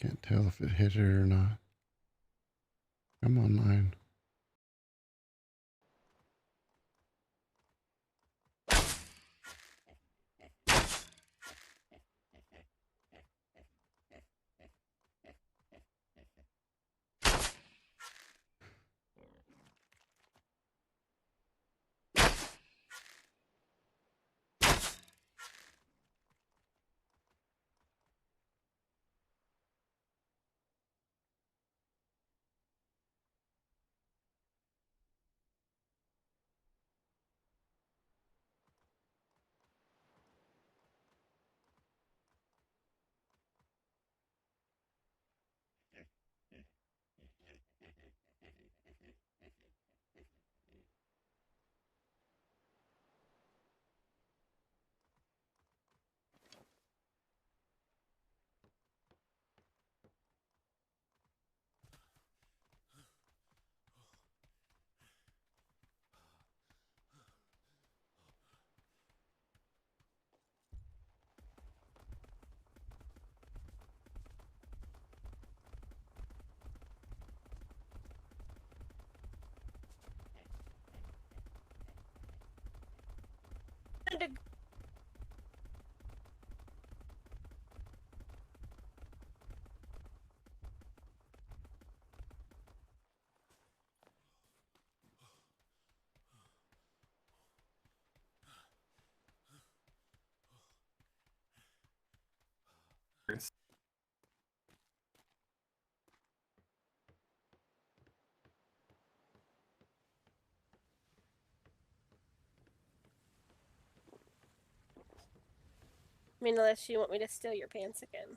Can't tell if it hit it or not. Come on, line. I mean, unless you want me to steal your pants again.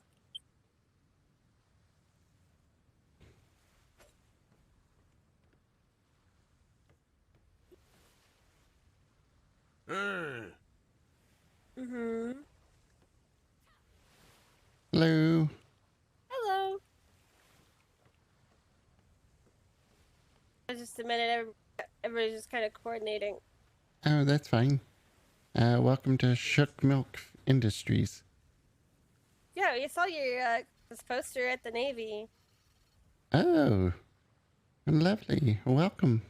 Mm-hmm. Hello. Hello. Just a minute. Everybody's just kind of coordinating. Oh, that's fine. Welcome to Shook Milk Industries. Yeah, we saw your this poster at the Navy. Oh, lovely. Welcome.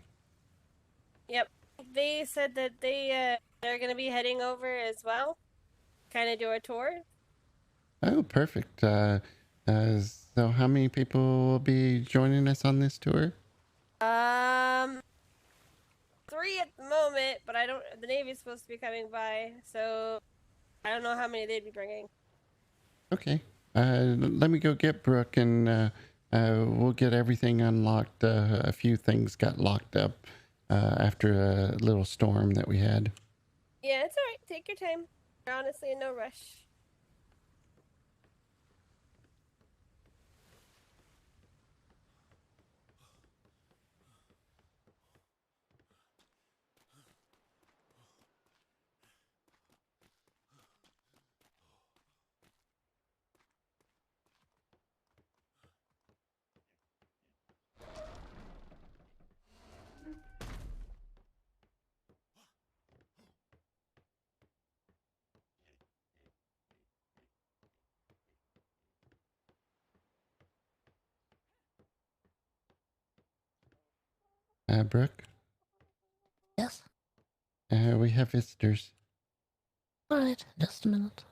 Yep. They said that they're gonna be heading over as well. Kind of do a tour. Oh, perfect. So how many people will be joining us on this tour? Um, 3 at the moment, but I don't. The Navy's supposed to be coming by, so I don't know how many they'd be bringing. Okay. Let me go get Brook and we'll get everything unlocked. A few things got locked up after a little storm that we had. Yeah, it's alright. Take your time. They're honestly in no rush. Brook, Yes. we have visitors. Alright, just a minute.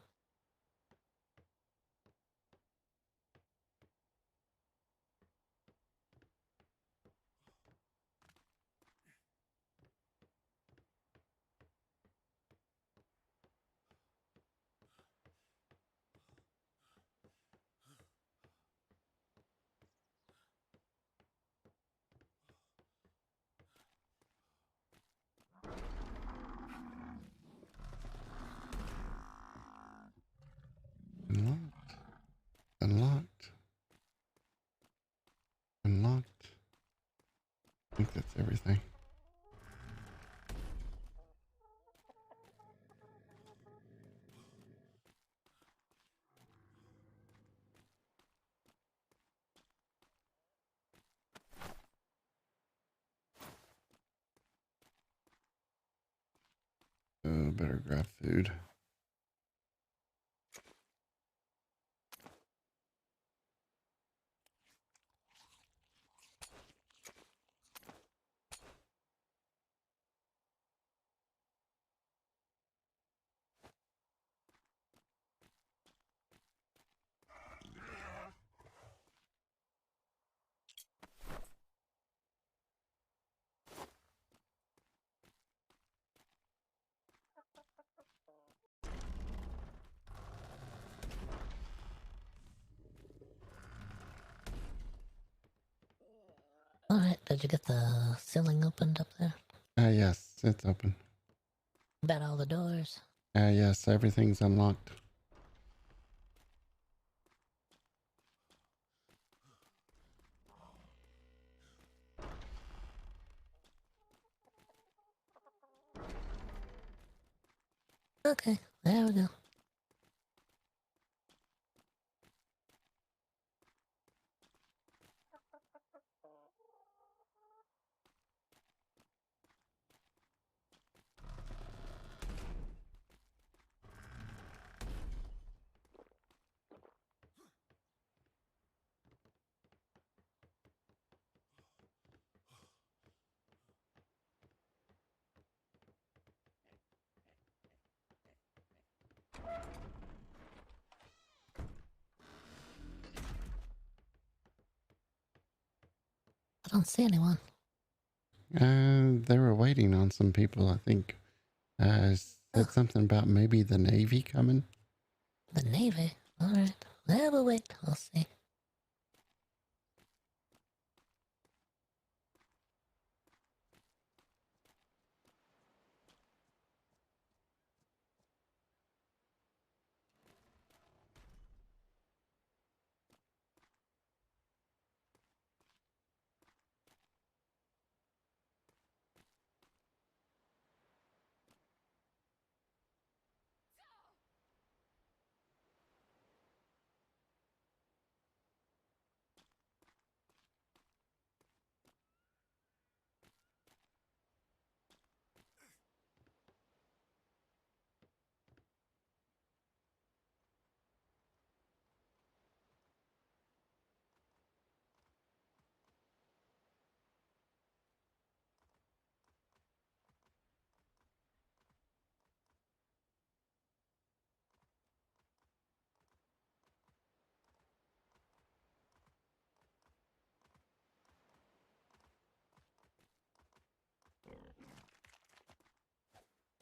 Unlocked. Unlocked. Unlocked. I think that's everything. Oh, better grab food. did you get the ceiling opened up there? Yes, it's open. About all the doors? Yes, everything's unlocked. Okay, there we go. I don't see anyone. They were waiting on some people, I think. Said something about maybe the Navy coming. The Navy? Alright. Well, we'll wait. We'll see.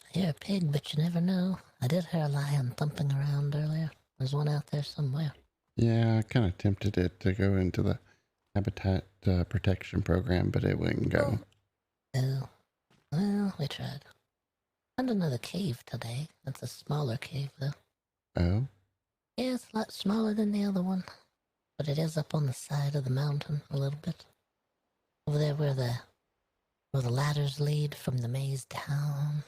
I hear a pig, but you never know. I did hear a lion thumping around earlier. There's one out there somewhere. Yeah, I kind of tempted it to go into the habitat protection program, but it wouldn't go. Oh, well, we tried. Found another cave today. It's a smaller cave, though. Oh? Yeah, it's a lot smaller than the other one. But it is up on the side of the mountain a little bit. Over there where the ladders lead from the maze down.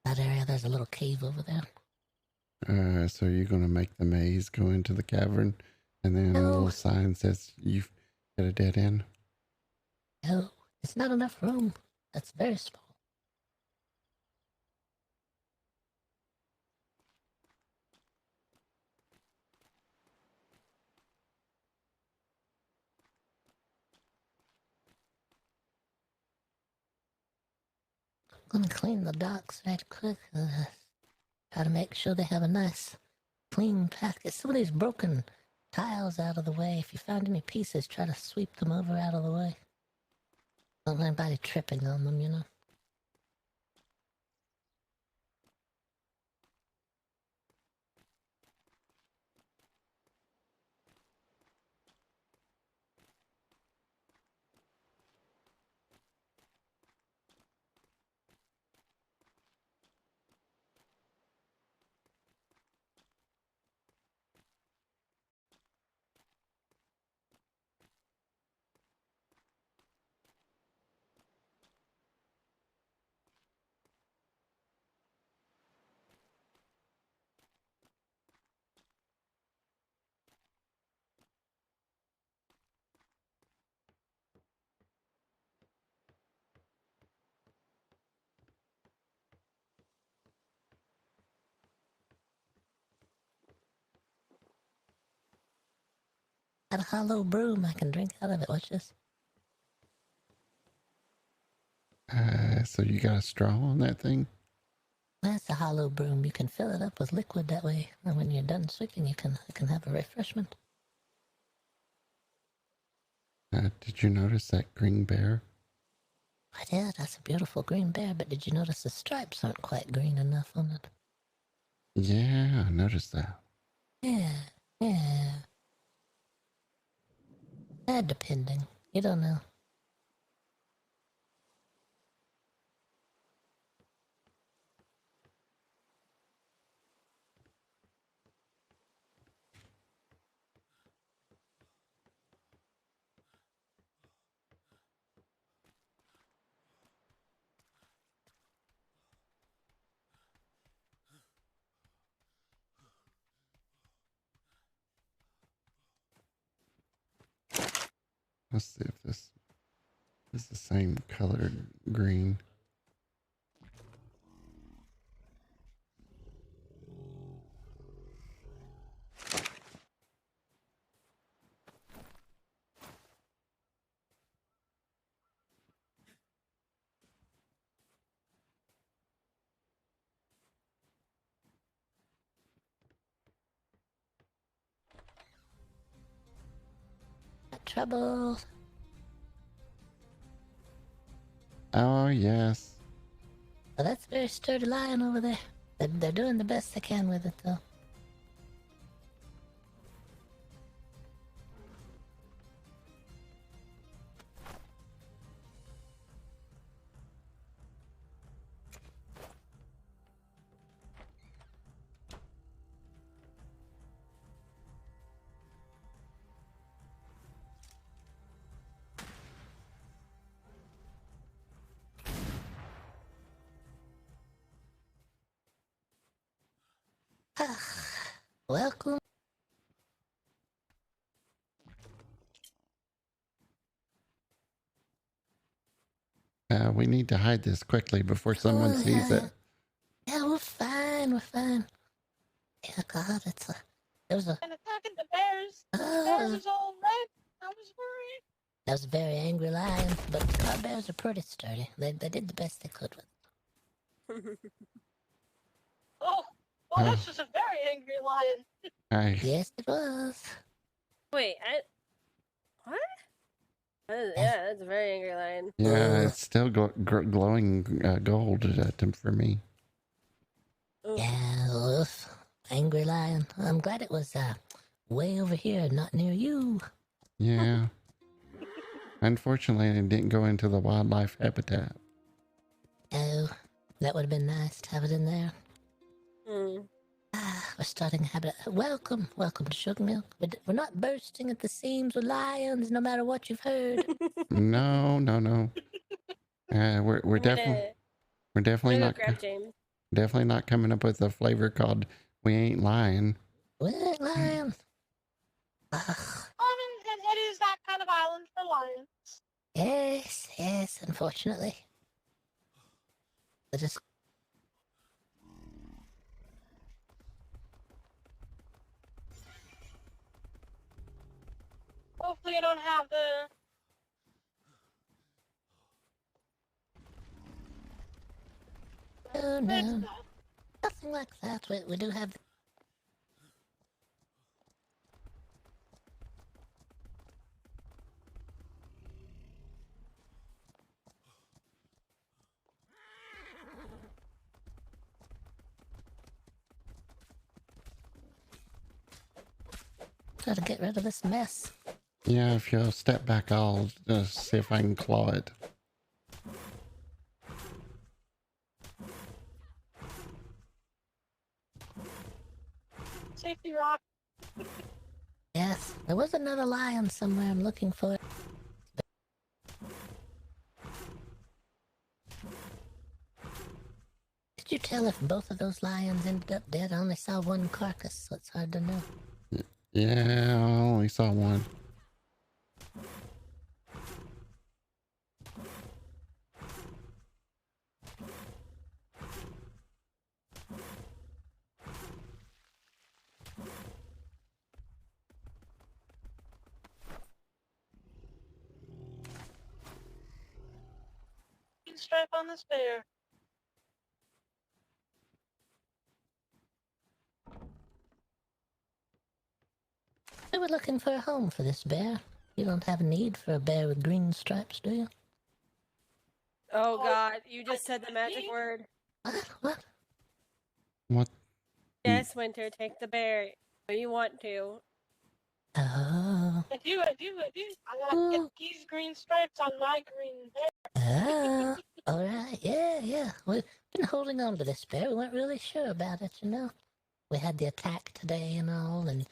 That area, there's a little cave over there. So you're going to make the maze go into the cavern, and then a No. little sign says you've got a dead end? No, it's not enough room. That's very small. I'm gonna clean the docks right quick. Try to make sure they have a nice, clean pack. Get some of these broken tiles out of the way. If you find any pieces, try to sweep them over out of the way. Don't want anybody tripping on them, you know. Got a hollow broom. I can drink out of it. Watch this. So you got a straw on that thing? That's a hollow broom. You can fill it up with liquid that way. And when you're done sweeping, you can have a refreshment. Did you notice that green bear? I did. That's a beautiful green bear. But did you notice the stripes aren't quite green enough on it? Yeah, I noticed that. Yeah, yeah. Depending. You don't know. Let's see if this is the same colored green. Got trouble. Oh, yes. Well, that's a very sturdy lion over there. They're doing the best they can with it, though. Welcome. We need to hide this quickly before someone Oh, sees it. Yeah, we're fine. We're fine. Yeah, God, there was a. And attacking the bears. The bears Oh, was all red. I was worried. that was a very angry lion, but our bears are pretty sturdy. They did the best they could with it. Oh, well, this is a very angry lion. Yes, it was. Wait, what? Yeah, that's a very angry lion. Yeah, it's still glowing gold for me. Yeah, oof. Angry lion. I'm glad it was way over here, not near you. Yeah. Unfortunately, it didn't go into the wildlife habitat. Oh, that would have been nice to have it in there. Mm. We're starting a habit. Welcome to Sugar Milk. We're not bursting at the seams with lions, no matter what you've heard. No. We're definitely not grab James. Definitely not coming up with a flavor called "We Ain't Lying." We ain't lying. It is that kind of island for lions. Yes, unfortunately. They just. Hopefully I don't have the... Oh, no. Nothing like that. We do have... Try to get rid of this mess. Yeah, if you'll step back, I'll see if I can claw it. Safety rock. Yes, there was another lion somewhere. I'm looking for it. Did you tell if both of those lions ended up dead? I only saw one carcass, so it's hard to know. Yeah, I only saw one. Stripe on this bear. We were looking for a home for this bear. You don't have a need for a bear with green stripes, do you? Oh God, you just said the magic word. What? What? Yes, Winter, take the bear. When you want to. Oh. I do. I gotta get these green stripes on my green bear. Oh. All right. Yeah. We've been holding on to this bear. We weren't really sure about it, you know. We had the attack today and all, and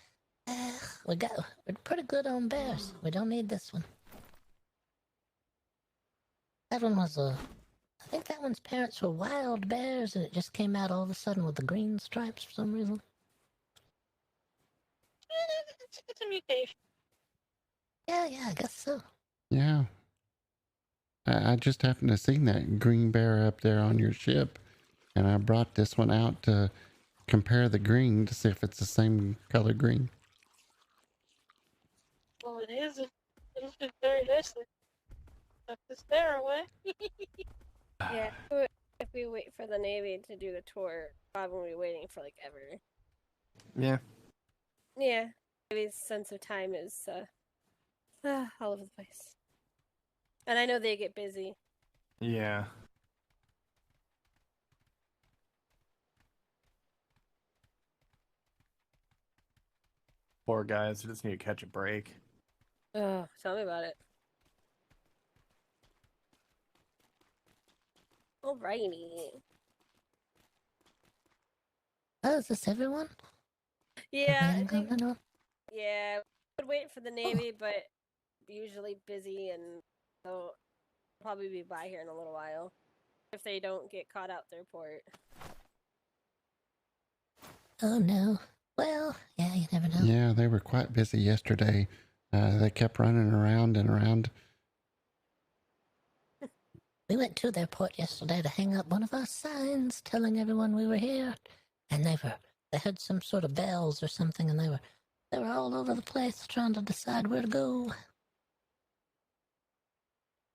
we're pretty good on bears. We don't need this one. That one was I think that one's parents were wild bears, and it just came out all of a sudden with the green stripes for some reason. It's a mutation. Yeah, I guess so. Yeah. I just happened to see that green bear up there on your ship, and I brought this one out to compare the green to see if it's the same color green. Well, it isn't. It fit very nicely. Tuck this there away. Yeah. If we wait for the Navy to do the tour, probably won't be waiting for like ever. Yeah. Yeah. Navy's sense of time is all over the place. And I know they get busy. Yeah. Poor guys who just need to catch a break. Oh, tell me about it. Alrighty. Oh, is this everyone? Yeah, I Waiting on think anyone? yeah, would wait for the Navy, but usually busy, and so probably be by here in a little while if they don't get caught out their port. Oh no. Well, yeah, you never know. Yeah, they were quite busy yesterday. They kept running around and around. We went to their port yesterday to hang up one of our signs telling everyone we were here, and they had some sort of bells or something, and they were all over the place trying to decide where to go.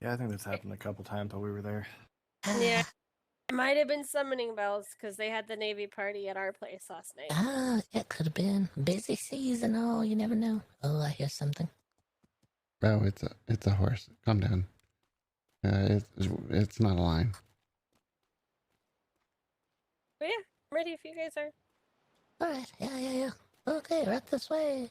Yeah, I think this happened a couple times while we were there. Yeah. It might have been summoning bells because they had the Navy party at our place last night. It could have been busy season. Oh, you never know. Oh, I hear something. Oh, it's a horse. Calm down. It's not a lion. But yeah, I'm ready if you guys are. All right, yeah. Okay, right this way.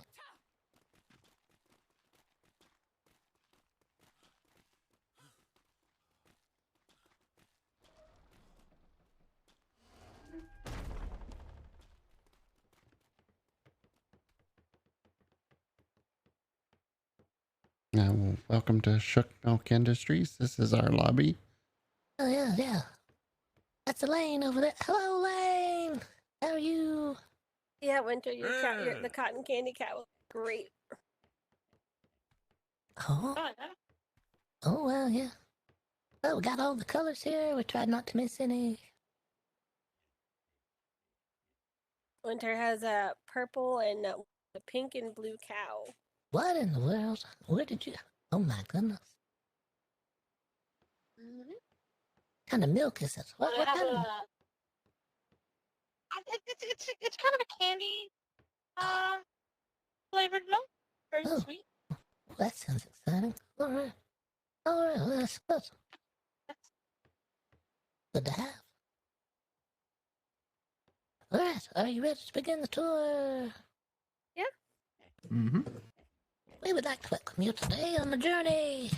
Well, welcome to Shook Milk Industries. This is our lobby. Oh, yeah. That's Elaine over there. Hello, Elaine. How are you? Yeah, Winter, the cotton candy cat was great. Oh, well, yeah. Oh, we got all the colors here. We tried not to miss any. Winter has a purple and a pink and blue cow. What in the world? Where did you... Oh, my goodness. Mm-hmm. What kind of milk is it? What kind of... It's kind of a candy flavored milk. Very sweet. Well, that sounds exciting. All right, well, that's good. Good to have. All right, are you ready to begin the tour? Yeah. Mm-hmm. We would like to welcome you today on the journey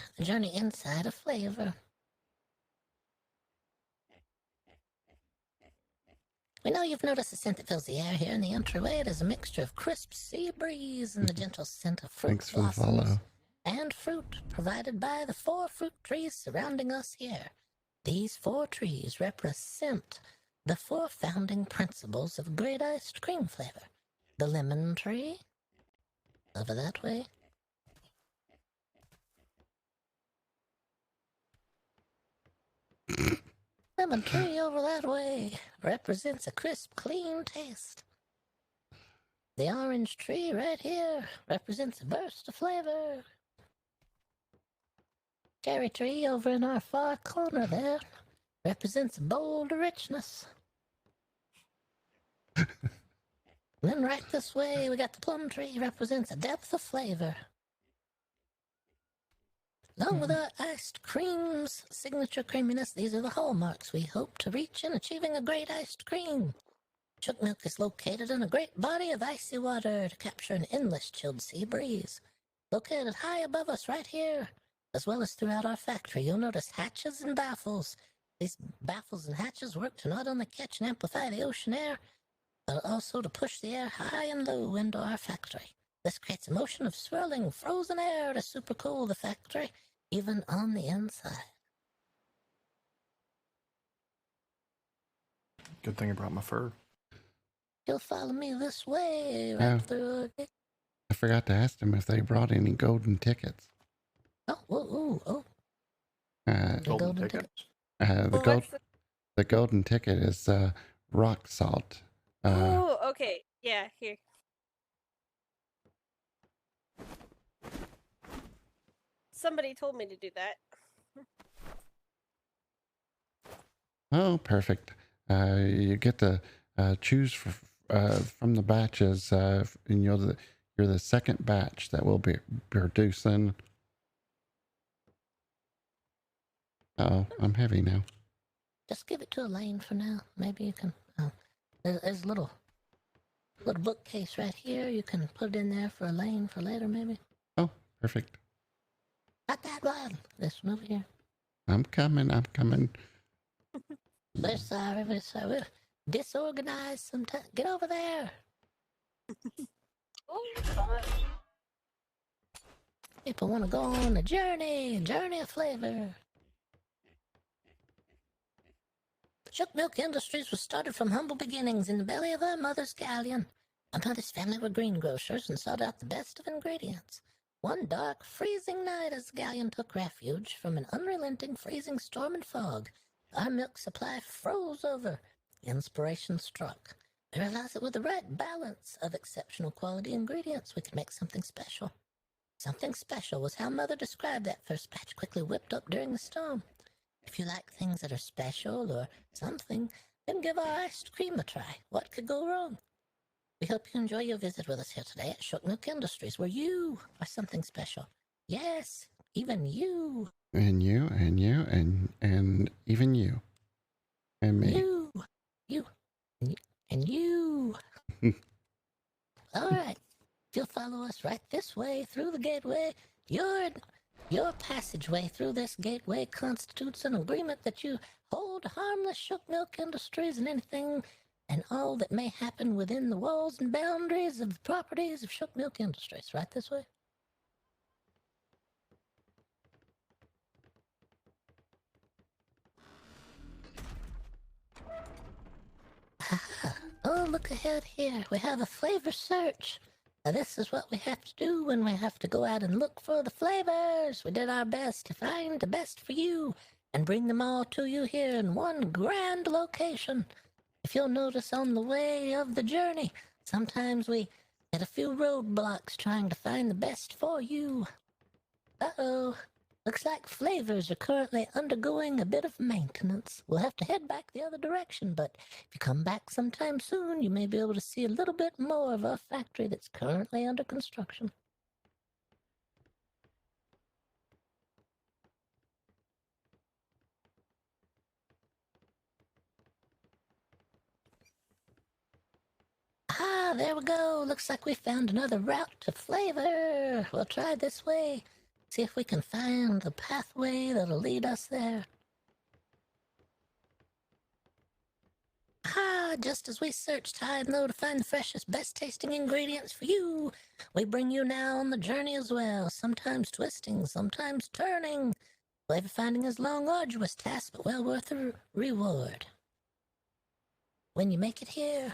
inside a flavor. We know you've noticed the scent that fills the air here in the entryway. It is a mixture of crisp sea breeze and the gentle scent of fruit Thanks for the blossoms follow. and fruit provided by the 4 fruit trees surrounding us here. These 4 trees represent the 4 founding principles of great iced cream flavor. The lemon tree, over that way. Lemon tree over that way represents a crisp, clean taste. The orange tree right here represents a burst of flavor. Cherry tree over in our far corner there represents a bold richness. Then right this way, we got the plum tree, represents a depth of flavor. Along with our iced cream's signature creaminess, these are the hallmarks we hope to reach in achieving a great iced cream. Chook Milk is located in a great body of icy water to capture an endless chilled sea breeze. Located high above us right here, as well as throughout our factory, you'll notice hatches and baffles. These baffles and hatches work to not only catch and amplify the ocean air, but also to push the air high and low into our factory. This creates a motion of swirling frozen air to supercool the factory, even on the inside. Good thing I brought my fur. You'll follow me this way, right Yeah. through. I forgot to ask them if they brought any golden tickets. Oh, oh. Uh, The golden ticket. the Well, gold, what's the... the golden ticket is rock salt. Oh, okay. Yeah, here. Somebody told me to do that. Oh, perfect. You get to choose from the batches, and you're the second batch that will be producing. Oh, I'm heavy now. Just give it to Elaine for now. Maybe you can. There's a little bookcase right here. You can put it in there for Elaine for later, maybe. Oh, perfect. Not that one. This one over here. I'm coming. We're sorry. We're disorganized sometimes. Get over there. Oh, God. People want to go on a journey of flavor. Shook Milk Industries was started from humble beginnings in the belly of our mother's galleon. My mother's family were greengrocers and sought out the best of ingredients. One dark, freezing night as the galleon took refuge from an unrelenting freezing storm and fog, our milk supply froze over. Inspiration struck. We realized that with the right balance of exceptional quality ingredients, we could make something special. Something special was how Mother described that first batch quickly whipped up during the storm. If you like things that are special or something, then give our iced cream a try. What could go wrong? We hope you enjoy your visit with us here today at Shook Milk Industries, where you are something special. Yes, even you. And you, and even you. And me. You, and you. All right. If you'll follow us right this way through the gateway, your passageway through this gateway constitutes an agreement that you hold harmless Shook Milk Industries and anything and all that may happen within the walls and boundaries of the properties of Shook Milk Industries. Right this way? Oh, look ahead here. We have a flavor search. Now, this is what we have to do when we have to go out and look for the flavors. We did our best to find the best for you and bring them all to you here in one grand location. If you'll notice on the way of the journey, sometimes we hit a few roadblocks trying to find the best for you. Uh-oh. Looks like flavors are currently undergoing a bit of maintenance. We'll have to head back the other direction, but if you come back sometime soon, you may be able to see a little bit more of our factory that's currently under construction. Ah, there we go. Looks like we found another route to flavor. We'll try this way. See if we can find the pathway that'll lead us there. Ah, just as we searched high and low to find the freshest, best tasting ingredients for you, we bring you now on the journey as well, sometimes twisting, sometimes turning. Flavor finding is a long, arduous task, but well worth the reward. When you make it here,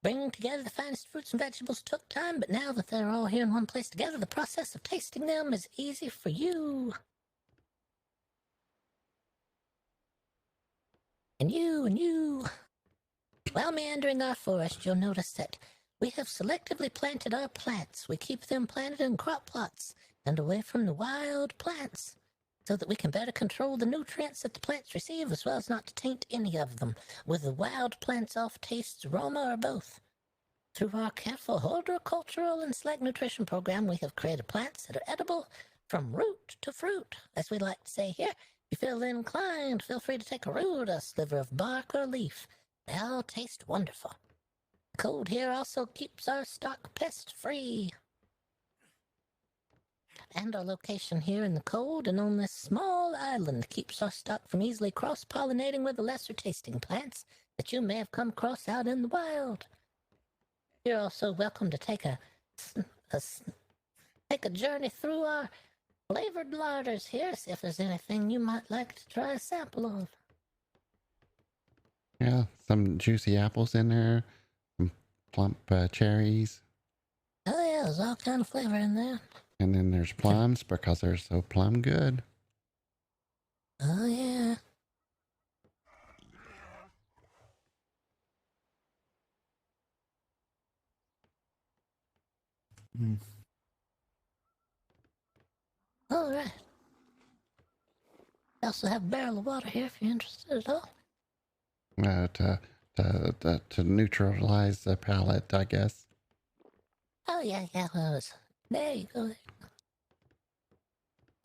bringing together the finest fruits and vegetables took time, but now that they're all here in one place together, the process of tasting them is easy for you. And you. While meandering our forest, you'll notice that we have selectively planted our plants. We keep them planted in crop plots and away from the wild plants, so that we can better control the nutrients that the plants receive, as well as not to taint any of them with the wild plants' off-taste, aroma, or both. Through our careful horticultural and select nutrition program, we have created plants that are edible from root to fruit. As we like to say here, if you feel inclined, feel free to take a root, a sliver of bark, or leaf. They all taste wonderful. The cold here also keeps our stock pest-free. And our location here in the cold and on this small island keeps our stock from easily cross-pollinating with the lesser-tasting plants that you may have come across out in the wild. You're also welcome to take a journey through our flavored larders here, see if there's anything you might like to try a sample of. Yeah, some juicy apples in there, some plump cherries. Oh yeah, there's all kind of flavor in there. And then there's plums because they're so plum good. Oh, yeah. Mm. All right. We also have a barrel of water here if you're interested at all. To neutralize the palate, I guess. Oh, yeah, well, there you go.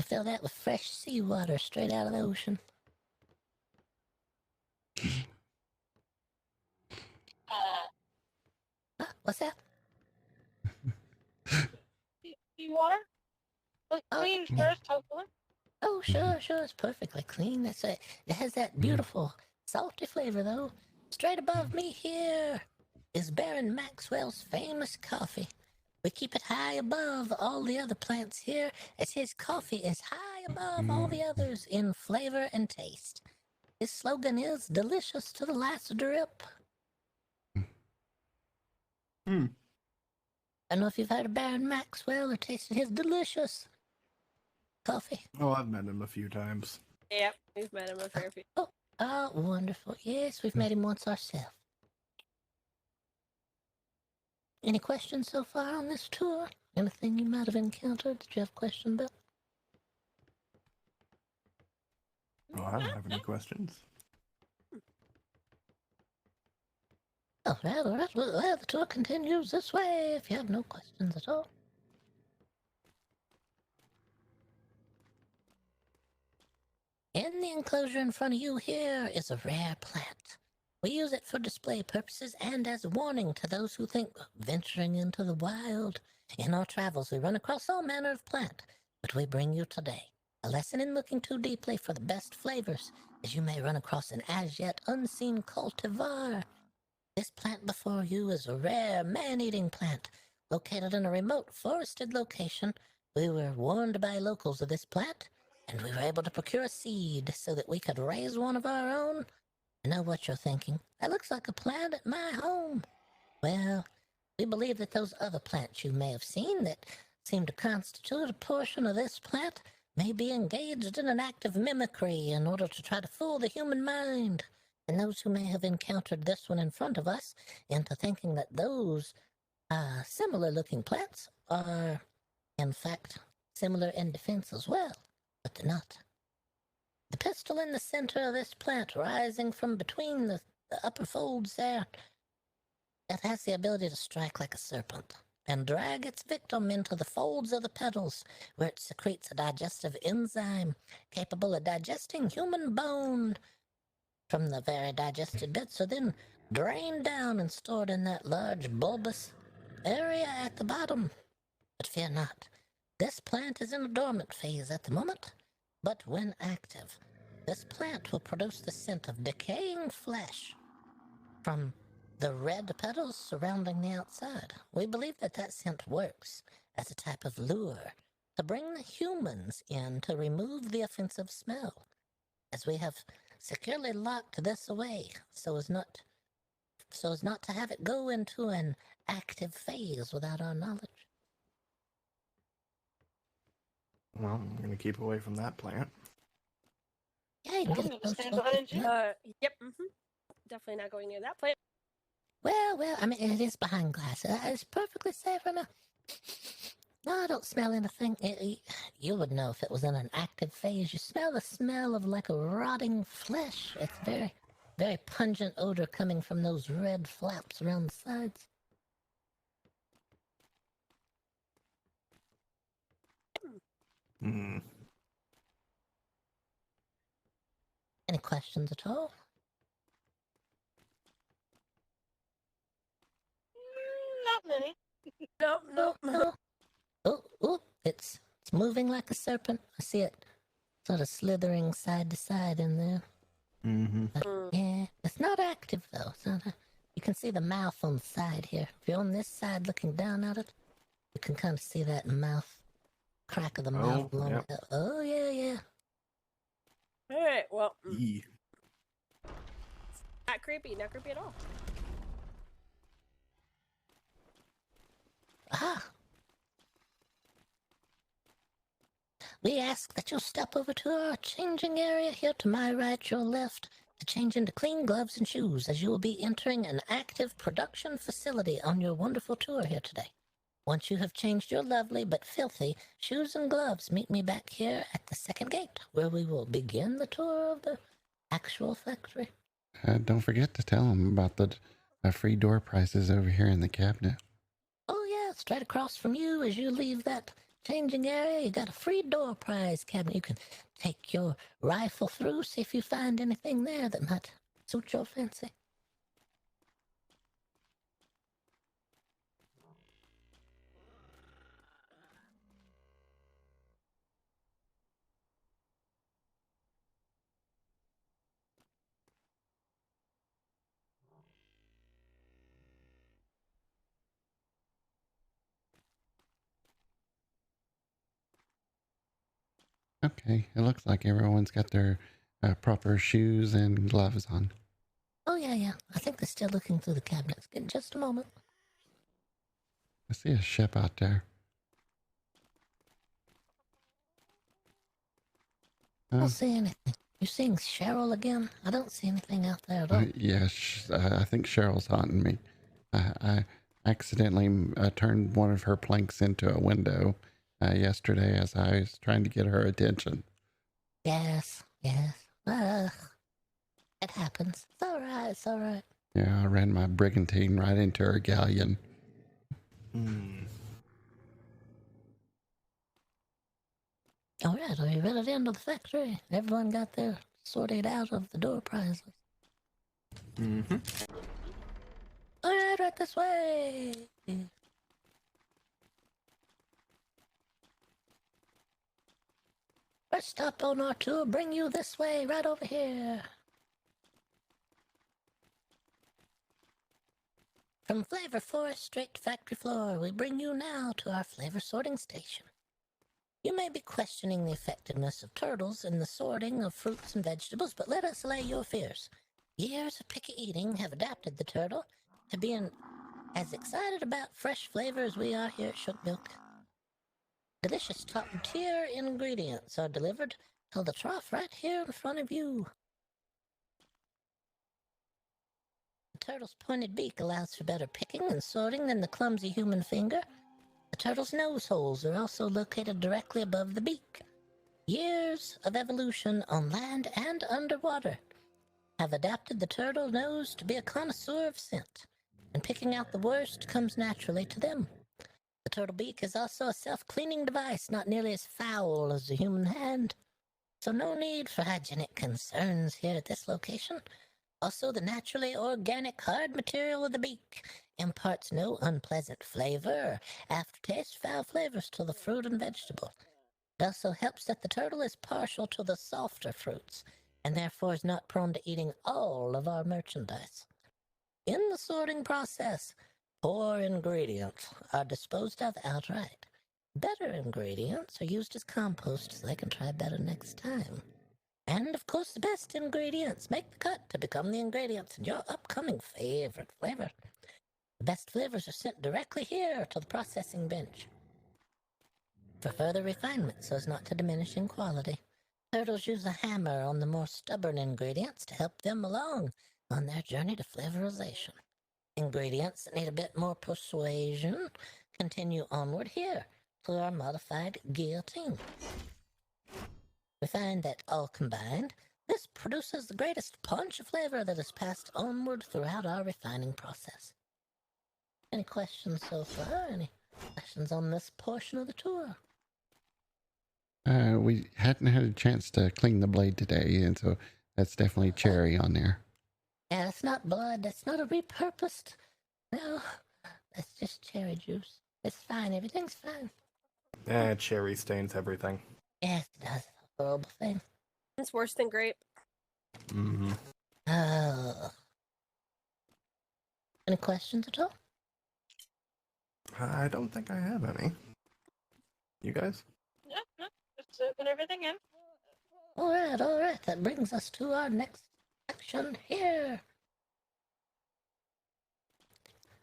I fill that with fresh seawater straight out of the ocean. What's that? Water? Like Oh. clean first, hopefully. Oh, sure, it's perfectly clean. That's it. It has that beautiful salty flavor, though. Straight above me here is Baron Maxwell's famous coffee. We keep it high above all the other plants here, as his coffee is high above all the others in flavor and taste. His slogan is delicious to the last drip. Hmm. I don't know if you've heard of Baron Maxwell or tasted his delicious coffee. Oh, I've met him a few times. Yep, we've met him a fair few. Oh, wonderful. Yes, we've met him once ourselves. Any questions so far on this tour? Anything you might have encountered that you have questions about? Oh, I don't have any questions. All right. Well, the tour continues this way if you have no questions at all. In the enclosure in front of you here is a rare plant. We use it for display purposes and as a warning to those who think venturing into the wild. In our travels, we run across all manner of plant, but we bring you today a lesson in looking too deeply for the best flavors, as you may run across an as yet unseen cultivar. This plant before you is a rare man-eating plant located in a remote forested location. We were warned by locals of this plant, and we were able to procure a seed so that we could raise one of our own. I know what you're thinking. That looks like a plant at my home. Well, we believe that those other plants you may have seen that seem to constitute a portion of this plant may be engaged in an act of mimicry in order to try to fool the human mind. And those who may have encountered this one in front of us into thinking that those similar-looking plants are, in fact, similar in defense as well, but they're not. The pistil in the center of this plant, rising from between the upper folds there, that has the ability to strike like a serpent and drag its victim into the folds of the petals, where it secretes a digestive enzyme capable of digesting human bone. From the very digested bits are then drained down and stored in that large bulbous area at the bottom. But fear not, this plant is in a dormant phase at the moment, but when active, this plant will produce the scent of decaying flesh from the red petals surrounding the outside. We believe that that scent works as a type of lure to bring the humans in to remove the offensive smell, as we have securely locked this away so as not to have it go into an active phase without our knowledge. Well, I'm gonna keep away from that plant. Yeah, you I'm can gonna get a stand close behind look. you. Yep. Definitely not going near that plant. Well, I mean, it is behind glass. It's perfectly safe enough. No, I don't smell anything. You would know if it was in an active phase. You smell the smell of like a rotting flesh. It's very, very pungent odor coming from those red flaps around the sides. Hmm. Any questions at all? Not many. Nope. No. Oh, it's moving like a serpent. I see it sort of slithering side to side in there. Mm-hmm. Yeah, it's not active though. It's not you can see the mouth on the side here. If you're on this side looking down at it, you can kind of see that mouth, crack of the mouth. Oh, yep. Oh, yeah. All right. Well, Yee. not creepy at all. Ah. we ask that you'll step over to our changing area here to my right, your left, to change into clean gloves and shoes, as you will be entering an active production facility on your wonderful tour here today. Once you have changed your lovely but filthy shoes and gloves, meet me back here at the second gate, where we will begin the tour of the actual factory. Don't forget to tell them about the free door prizes over here in the cabinet. Oh, yeah, straight across from you as you leave that changing area, you got a free door prize cabinet. You can take your rifle through, see if you find anything there that might suit your fancy. Okay, it looks like everyone's got their proper shoes and gloves on. Oh, yeah. I think they're still looking through the cabinets. Give just a moment. I see a ship out there. I don't see anything. You seeing Cheryl again? I don't see anything out there at all. Yes, I think Cheryl's haunting me. I accidentally turned one of her planks into a window yesterday as I was trying to get her attention. Yes. It happens. It's all right. Yeah, I ran my brigantine right into her galleon. All right, are you ready to enter the factory? Everyone got their sorted out of the door prizes. Mm-hmm. All right this way. First stop on our tour, bring you this way, right over here. From Flavor Forest straight to factory floor, we bring you now to our flavor sorting station. You may be questioning the effectiveness of turtles in the sorting of fruits and vegetables, but let us allay your fears. Years of picky eating have adapted the turtle to being as excited about fresh flavor as we are here at Shook Milk. Delicious top-tier ingredients are delivered to the trough right here in front of you. The turtle's pointed beak allows for better picking and sorting than the clumsy human finger. The turtle's nose holes are also located directly above the beak. Years of evolution on land and underwater have adapted the turtle nose to be a connoisseur of scent, and picking out the worst comes naturally to them. The turtle beak is also a self-cleaning device, not nearly as foul as the human hand, so no need for hygienic concerns here at this location. Also, the naturally organic hard material of the beak imparts no unpleasant flavor or aftertaste, foul flavors to the fruit and vegetable. It also helps that the turtle is partial to the softer fruits, and therefore is not prone to eating all of our merchandise. In the sorting process, poor ingredients are disposed of outright. Better ingredients are used as compost so they can try better next time. And, of course, the best ingredients make the cut to become the ingredients in your upcoming favorite flavor. The best flavors are sent directly here to the processing bench for further refinement so as not to diminish in quality. Turtles use a hammer on the more stubborn ingredients to help them along on their journey to flavorization. Ingredients that need a bit more persuasion continue onward here to our modified guillotine. We find that all combined, this produces the greatest punch of flavor that is passed onward throughout our refining process. Any questions so far? Any questions on this portion of the tour? We hadn't had a chance to clean the blade today, and so that's definitely cherry on there. Yeah, it's not blood. That's not a repurposed. No, that's just cherry juice. It's fine. Everything's fine. Cherry stains everything. Yes, it does. Horrible thing. It's worse than grape. Mm-hmm. Oh. Any questions at all? I don't think I have any. You guys? No. Just open everything in. All right. That brings us to our next section here.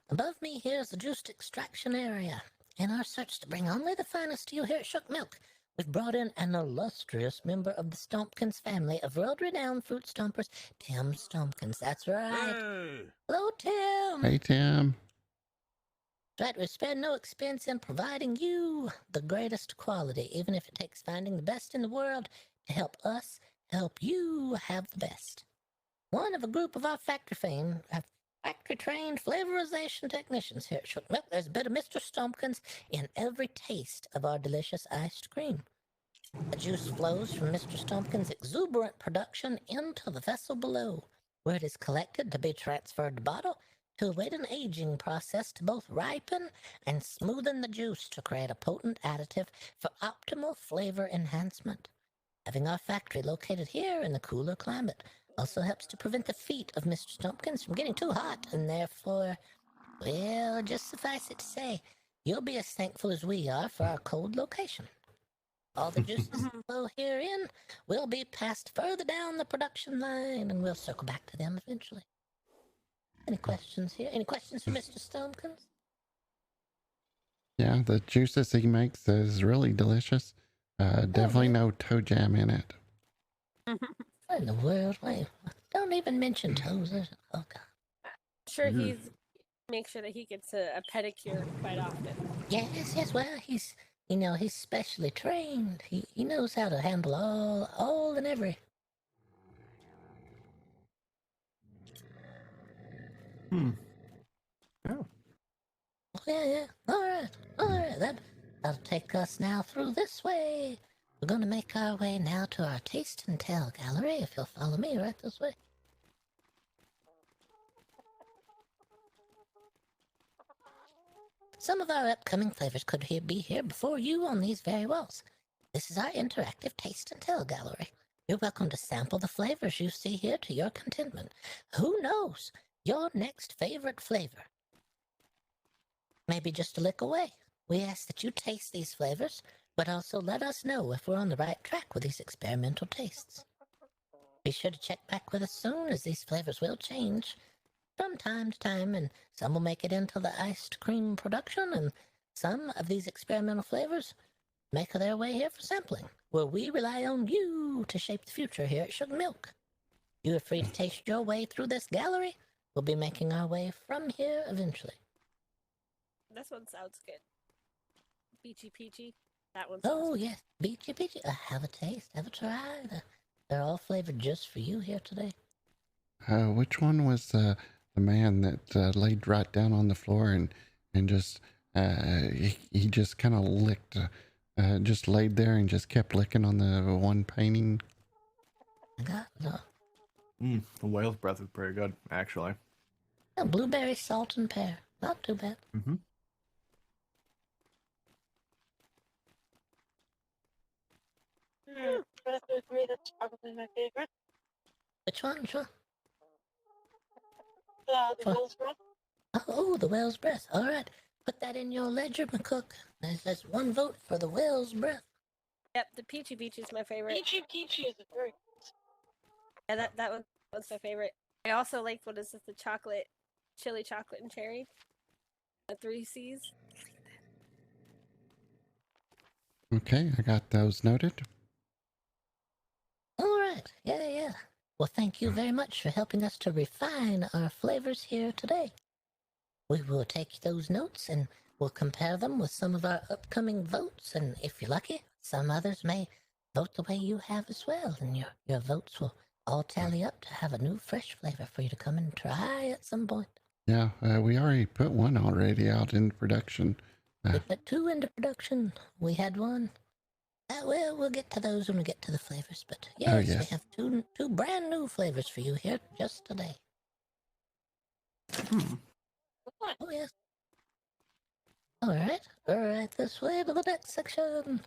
Above me here is the juice extraction area. In our search to bring only the finest to you here at Shook Milk, we've brought in an illustrious member of the Stompkins family of world-renowned fruit stompers, Tim Stompkins. That's right. Hey! Hello, Tim. Hey, Tim. Right, we spare no expense in providing you the greatest quality, even if it takes finding the best in the world to help us help you have the best. One of a group of our factory-trained flavorization technicians here at Shook Milk. There's a bit of Mr. Stompkins in every taste of our delicious iced cream. The juice flows from Mr. Stompkins' exuberant production into the vessel below, where it is collected to be transferred to bottle to await an aging process to both ripen and smoothen the juice to create a potent additive for optimal flavor enhancement. Having our factory located here in the cooler climate also helps to prevent the feet of Mr. Stompkins from getting too hot, and therefore, well, just suffice it to say, you'll be as thankful as we are for our cold location. All the juices that flow herein will be passed further down the production line, and we'll circle back to them eventually. Any questions here? Any questions for Mr. Stompkins? Yeah, the juices he makes is really delicious. Definitely no toe jam in it. What in the world? Wait, don't even mention toes. Oh, God. Sure, make sure that he gets a pedicure quite often. Yes, well, he's specially trained. He knows how to handle all and every. Oh. Yeah. All right. That'll take us now through this way. We're going to make our way now to our taste and tell gallery, if you'll follow me right this way. Some of our upcoming flavors could be here before you on these very walls. This is our interactive taste and tell gallery. You're welcome to sample the flavors you see here to your contentment. Who knows? Your next favorite flavor may be just a lick away. We ask that you taste these flavors, but also let us know if we're on the right track with these experimental tastes. Be sure to check back with us soon, as these flavors will change from time to time, and some will make it into the iced cream production, and some of these experimental flavors make their way here for sampling, where we rely on you to shape the future here at Sugar Milk. You are free to taste your way through this gallery. We'll be making our way from here eventually. This one sounds good. Beachy peachy. That one sounds Oh, good. yes. Beachy. Have a taste. Have a try. They're all flavored just for you here today. Which one was the man that laid right down on the floor and just he just kind of licked, just laid there and just kept licking on the one painting? No. The whale's breath is pretty good, actually. Yeah, blueberry, salt, and pear. Not too bad. Mm-hmm. I have to agree that's probably my favorite. Which one? Sure. The whale's breath. Oh, the whale's breath. All right. Put that in your ledger, Macook. That's one vote for the whale's breath. Yep, the peachy peachy is my favorite. Peachy is a very Yeah, that one's my favorite. I also like, what is this, the chili chocolate and cherry? The 3 C's. Okay, I got those noted. All right. Yeah. Well, thank you very much for helping us to refine our flavors here today. We will take those notes and we'll compare them with some of our upcoming votes. And if you're lucky, some others may vote the way you have as well. And your votes will all tally up to have a new fresh flavor for you to come and try at some point. Yeah, we already put one already out in production. We put 2 into production. We had 1. Well, we'll get to those when we get to the flavors. But yes, yes. we have two brand new flavors for you here just today. Oh, yes. All right, this way to the next section.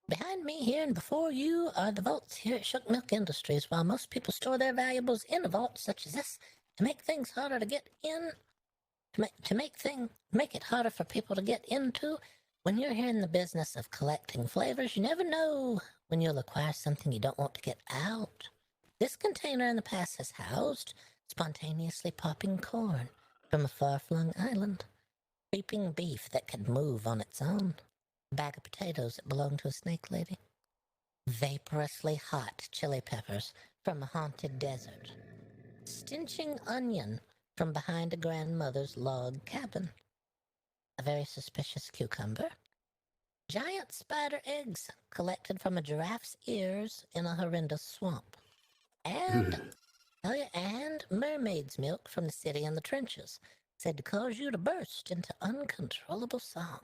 Behind me here and before you are the vaults here at Shook Milk Industries. While most people store their valuables in a vault such as this to make things harder to get in, to make it harder for people to get into, when you're here in the business of collecting flavors, you never know when you'll acquire something you don't want to get out. This container in the past has housed spontaneously popping corn from a far-flung island, creeping beef that could move on its own, a bag of potatoes that belonged to a snake lady, vaporously hot chili peppers from a haunted desert, stenching onion from behind a grandmother's log cabin, a very suspicious cucumber, giant spider eggs collected from a giraffe's ears in a horrendous swamp, and and mermaid's milk from the city in the trenches, said to cause you to burst into uncontrollable song.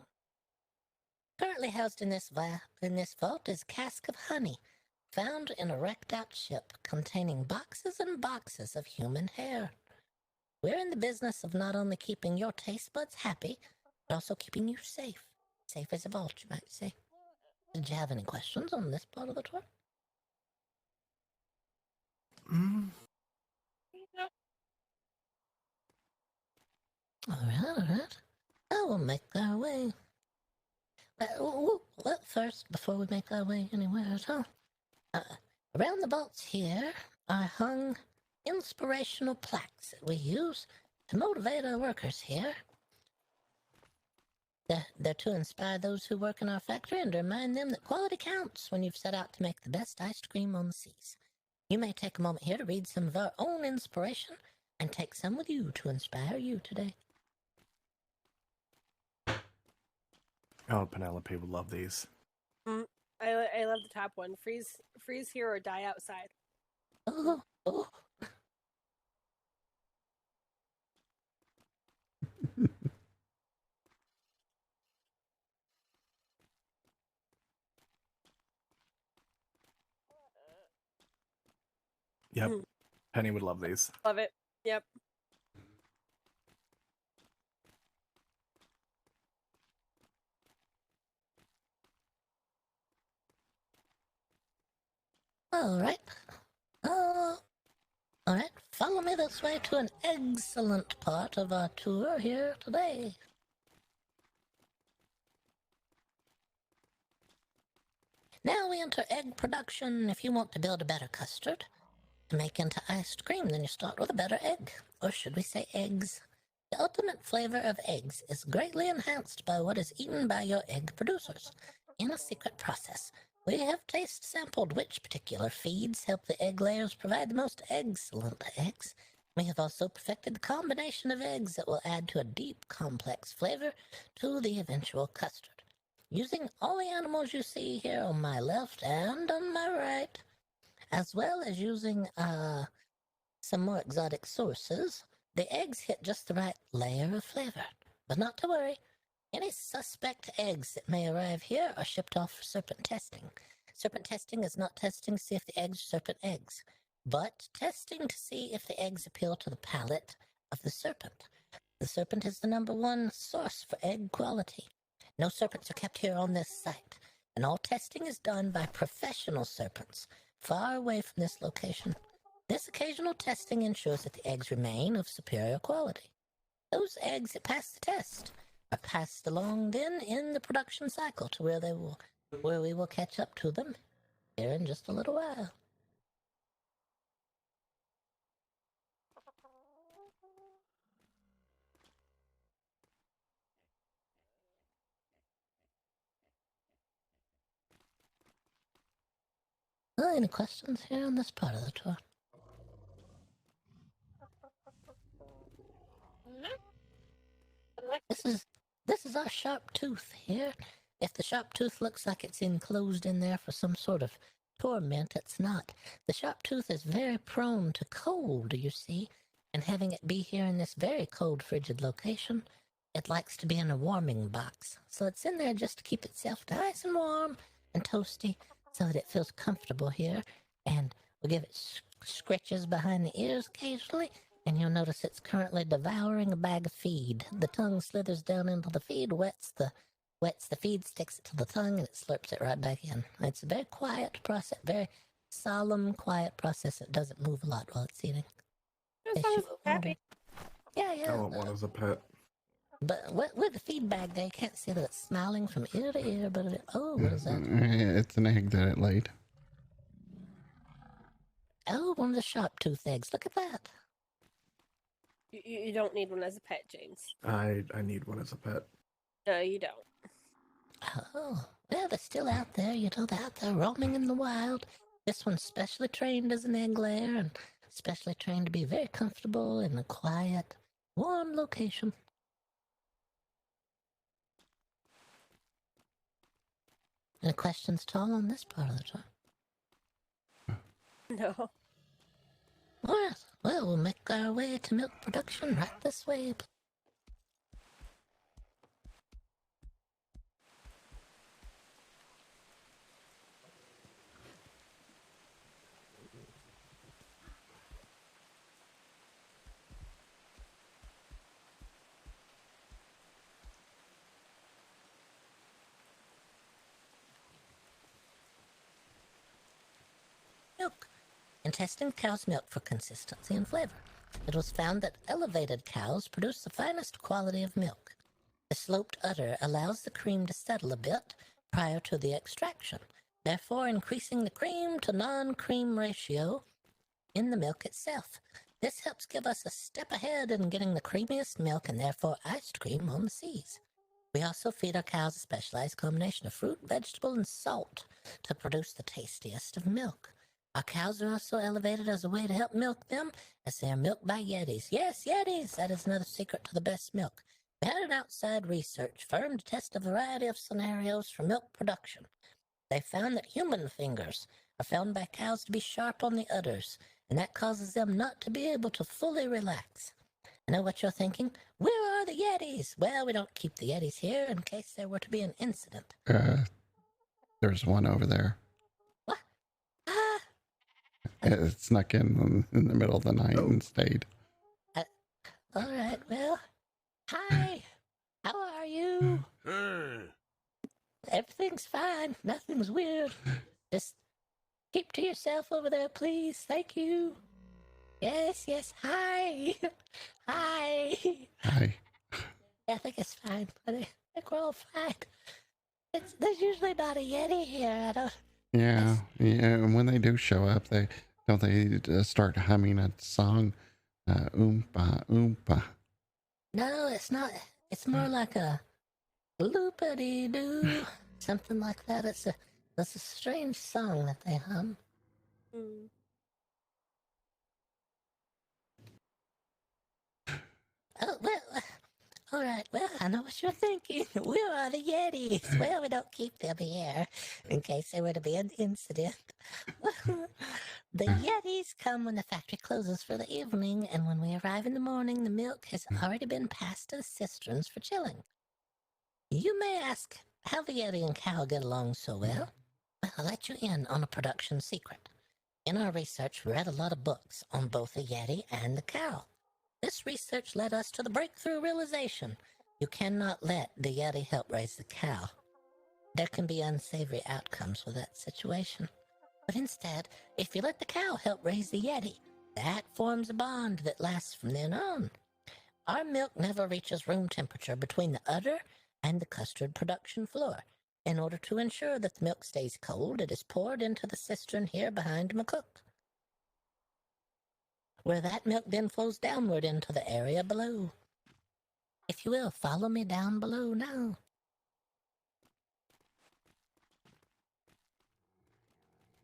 Currently housed in this vault is a cask of honey, found in a wrecked-out ship containing boxes and boxes of human hair. We're in the business of not only keeping your taste buds happy, but also keeping you safe. Safe as a vault, you might say. Did you have any questions on this part of the tour? All right. I will make our way. Well, first, before we make our way anywhere at all, around the vaults here are hung inspirational plaques that we use to motivate our workers here. They're to inspire those who work in our factory and to remind them that quality counts when you've set out to make the best ice cream on the seas. You may take a moment here to read some of our own inspiration and take some with you to inspire you today. Oh, Penelope would love these. I love the top one. Freeze here or die outside. Oh. Yep. Penny would love these. Love it. Yep. All right. All right. Follow me this way to an excellent part of our tour here today. Now we enter egg production. If you want to build a better custard to make into ice cream, then you start with a better egg. Or should we say eggs? The ultimate flavor of eggs is greatly enhanced by what is eaten by your egg producers. In a secret process, we have taste sampled which particular feeds help the egg layers provide the most excellent eggs. We have also perfected the combination of eggs that will add to a deep, complex flavor to the eventual custard. Using all the animals you see here on my left and on my right, as well as using some more exotic sources, the eggs hit just the right layer of flavor. But not to worry, any suspect eggs that may arrive here are shipped off for serpent testing. Serpent testing is not testing to see if the eggs are serpent eggs, but testing to see if the eggs appeal to the palate of the serpent. The serpent is the #1 source for egg quality. No serpents are kept here on this site, and all testing is done by professional serpents, far away from this location. This occasional testing ensures that the eggs remain of superior quality. Those eggs that pass the test are passed along then in the production cycle to where we will catch up to them here in just a little while. Any questions here on this part of the tour? This is our sharp tooth here. If the sharp tooth looks like it's enclosed in there for some sort of torment, it's not. The sharp tooth is very prone to cold, you see, and having it be here in this very cold, frigid location, it likes to be in a warming box. So it's in there just to keep itself nice and warm and toasty so that it feels comfortable here. And we'll give it scratches behind the ears occasionally, and you'll notice it's currently devouring a bag of feed. The tongue slithers down into the feed, wets the feed, sticks it to the tongue, and it slurps it right back in. It's a very quiet process, very solemn, quiet process. It doesn't move a lot while it's eating. That sounds happy. Yeah. I want one as a pet. But with the feed bag there, you can't see that it's smiling from ear to ear, but what is that? It's an egg that it laid. Oh, one of the sharp tooth eggs. Look at that. You don't need one as a pet, James. I need one as a pet. No, you don't. Oh, well, they're still out there. They're out there roaming in the wild. This one's specially trained as an egg layer and specially trained to be very comfortable in a quiet, warm location. Any questions at all on this part of the time? No. All right. Well, we'll make our way to milk production right this way. Milk. In testing cow's milk for consistency and flavor, it was found that elevated cows produce the finest quality of milk. The sloped udder allows the cream to settle a bit prior to the extraction, therefore increasing the cream to non-cream ratio in the milk itself. This helps give us a step ahead in getting the creamiest milk and therefore iced cream on the seas. We also feed our cows a specialized combination of fruit, vegetable, and salt to produce the tastiest of milk. Our cows are also elevated as a way to help milk them, as they are milked by Yetis. Yes, Yetis! That is another secret to the best milk. We had an outside research firm to test a variety of scenarios for milk production. They found that human fingers are found by cows to be sharp on the udders, and that causes them not to be able to fully relax. I know what you're thinking. Where are the Yetis? Well, we don't keep the Yetis here in case there were to be an incident. There's one over there. What? Ah! It snuck in the middle of the night and stayed. All right, well, hi. How are you? Everything's fine. Nothing's weird. Just keep to yourself over there, please. Thank you. Yes, hi. Hi. Hi. Yeah, I think it's fine. I think we're all fine. There's usually not a Yeti here. I don't... Yeah. And when they do show up, they start humming a song, oompa oompa. No, it's not. It's more like a loopity-doo, something like that. It's a strange song that they hum. Mm. Oh, well, all right. Well, I know what you're thinking. Where are the Yetis? Well, we don't keep them here in case there were to be an incident. The Yetis come when the factory closes for the evening, and when we arrive in the morning, the milk has already been passed to the cisterns for chilling. You may ask how the Yeti and cow get along so well. Well, I'll let you in on a production secret. In our research, we read a lot of books on both the Yeti and the cow. This research led us to the breakthrough realization: you cannot let the Yeti help raise the cow. There can be unsavory outcomes with that situation. But instead, if you let the cow help raise the Yeti, that forms a bond that lasts from then on. Our milk never reaches room temperature between the udder and the custard production floor. In order to ensure that the milk stays cold, it is poured into the cistern here behind Macook, where that milk then flows downward into the area below. If you will, follow me down below now.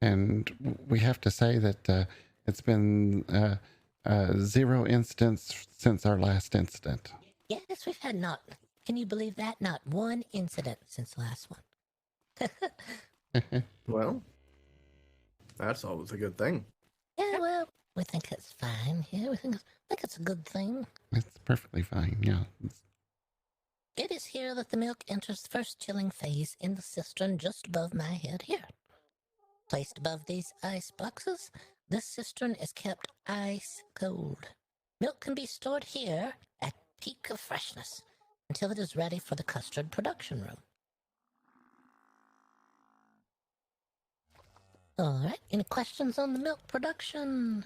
And we have to say that it's been 0 incidents since our last incident. Yes, we've had not. Can you believe that? Not one incident since the last one. Well, that's always a good thing. Yeah, well, we think it's fine here. We think it's a good thing. It's perfectly fine, yeah. It is here that the milk enters the first chilling phase in the cistern just above my head here. Placed above these ice boxes, this cistern is kept ice cold. Milk can be stored here at peak of freshness until it is ready for the custard production room. All right, any questions on the milk production?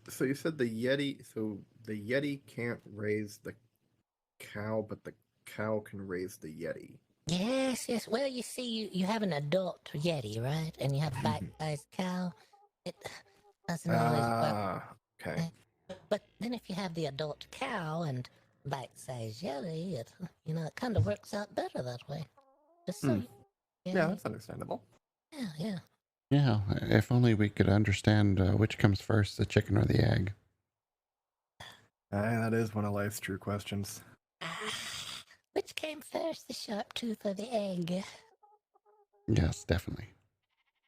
So you said the Yeti can't raise the cow, but the cow can raise the Yeti. Yes, yes. Well, you see, you have an adult Yeti, right? And you have a bite-sized cow. It doesn't always work. Ah, okay. But then if you have the adult cow and bite-sized Yeti, it kind of works out better that way. Just so Hmm. you, Yeah, that's understandable. yeah. Yeah, if only we could understand which comes first, the chicken or the egg. That is one of life's true questions. Which came first, the sharp tooth or the egg? Yes, definitely.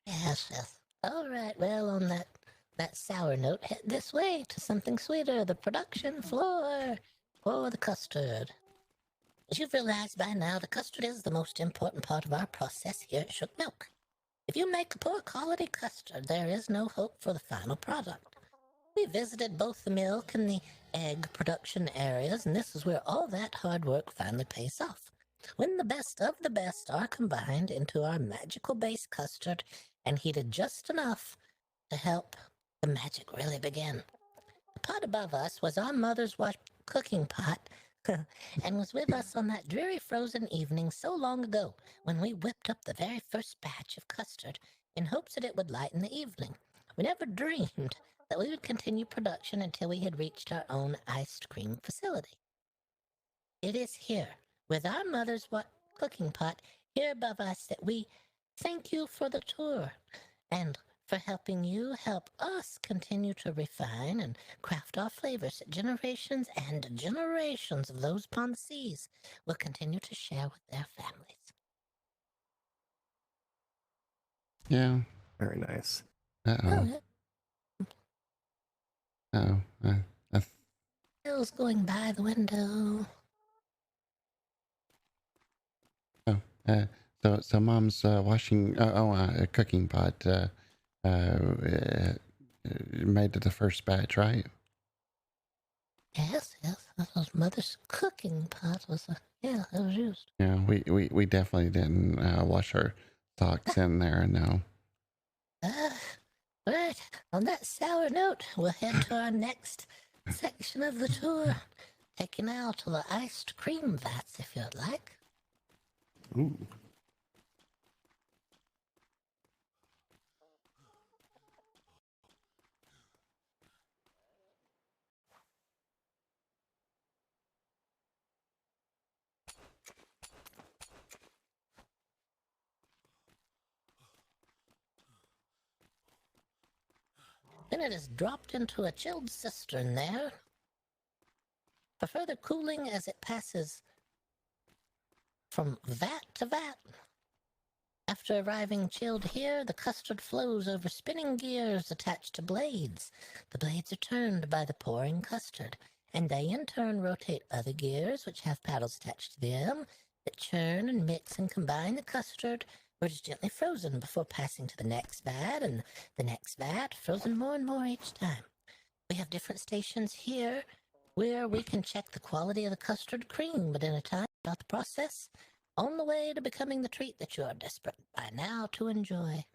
Yes, yes. All right, well, on that sour note, head this way to something sweeter, the production floor for the custard. As you've realized by now, the custard is the most important part of our process here at Shook Milk. If you make a poor quality custard, there is no hope for the final product. We visited both the milk and the egg production areas, and this is where all that hard work finally pays off. When the best of the best are combined into our magical base custard and heated just enough to help the magic really begin. The pot above us was our mother's cooking pot and was with us on that dreary frozen evening so long ago when we whipped up the very first batch of custard in hopes that it would lighten the evening. We never dreamed that we would continue production until we had reached our own ice cream facility. It is here, with our mother's cooking pot here above us, that we thank you for the tour and for helping you help us continue to refine and craft our flavors that generations and generations of those upon the seas will continue to share with their families. Yeah. Very nice. Uh-oh. Uh-oh. Bill's going by the window. So Mom's washing. A cooking pot. Made it the first batch, right? Yes. That was Mother's cooking pot. It was used. Yeah, we definitely didn't wash our socks in there. No. Right. On that sour note, we'll head to our next section of the tour. Take you now to the iced cream vats, if you'd like. Ooh. Then it is dropped into a chilled cistern there for further cooling as it passes from vat to vat. After arriving chilled here, the custard flows over spinning gears attached to blades. The blades are turned by the pouring custard, and they in turn rotate other gears which have paddles attached to them that churn and mix and combine the custard, which is gently frozen before passing to the next vat and the next vat, frozen more and more each time. We have different stations here where we can check the quality of the custard cream, but in a time about the process, on the way to becoming the treat that you are desperate by now to enjoy.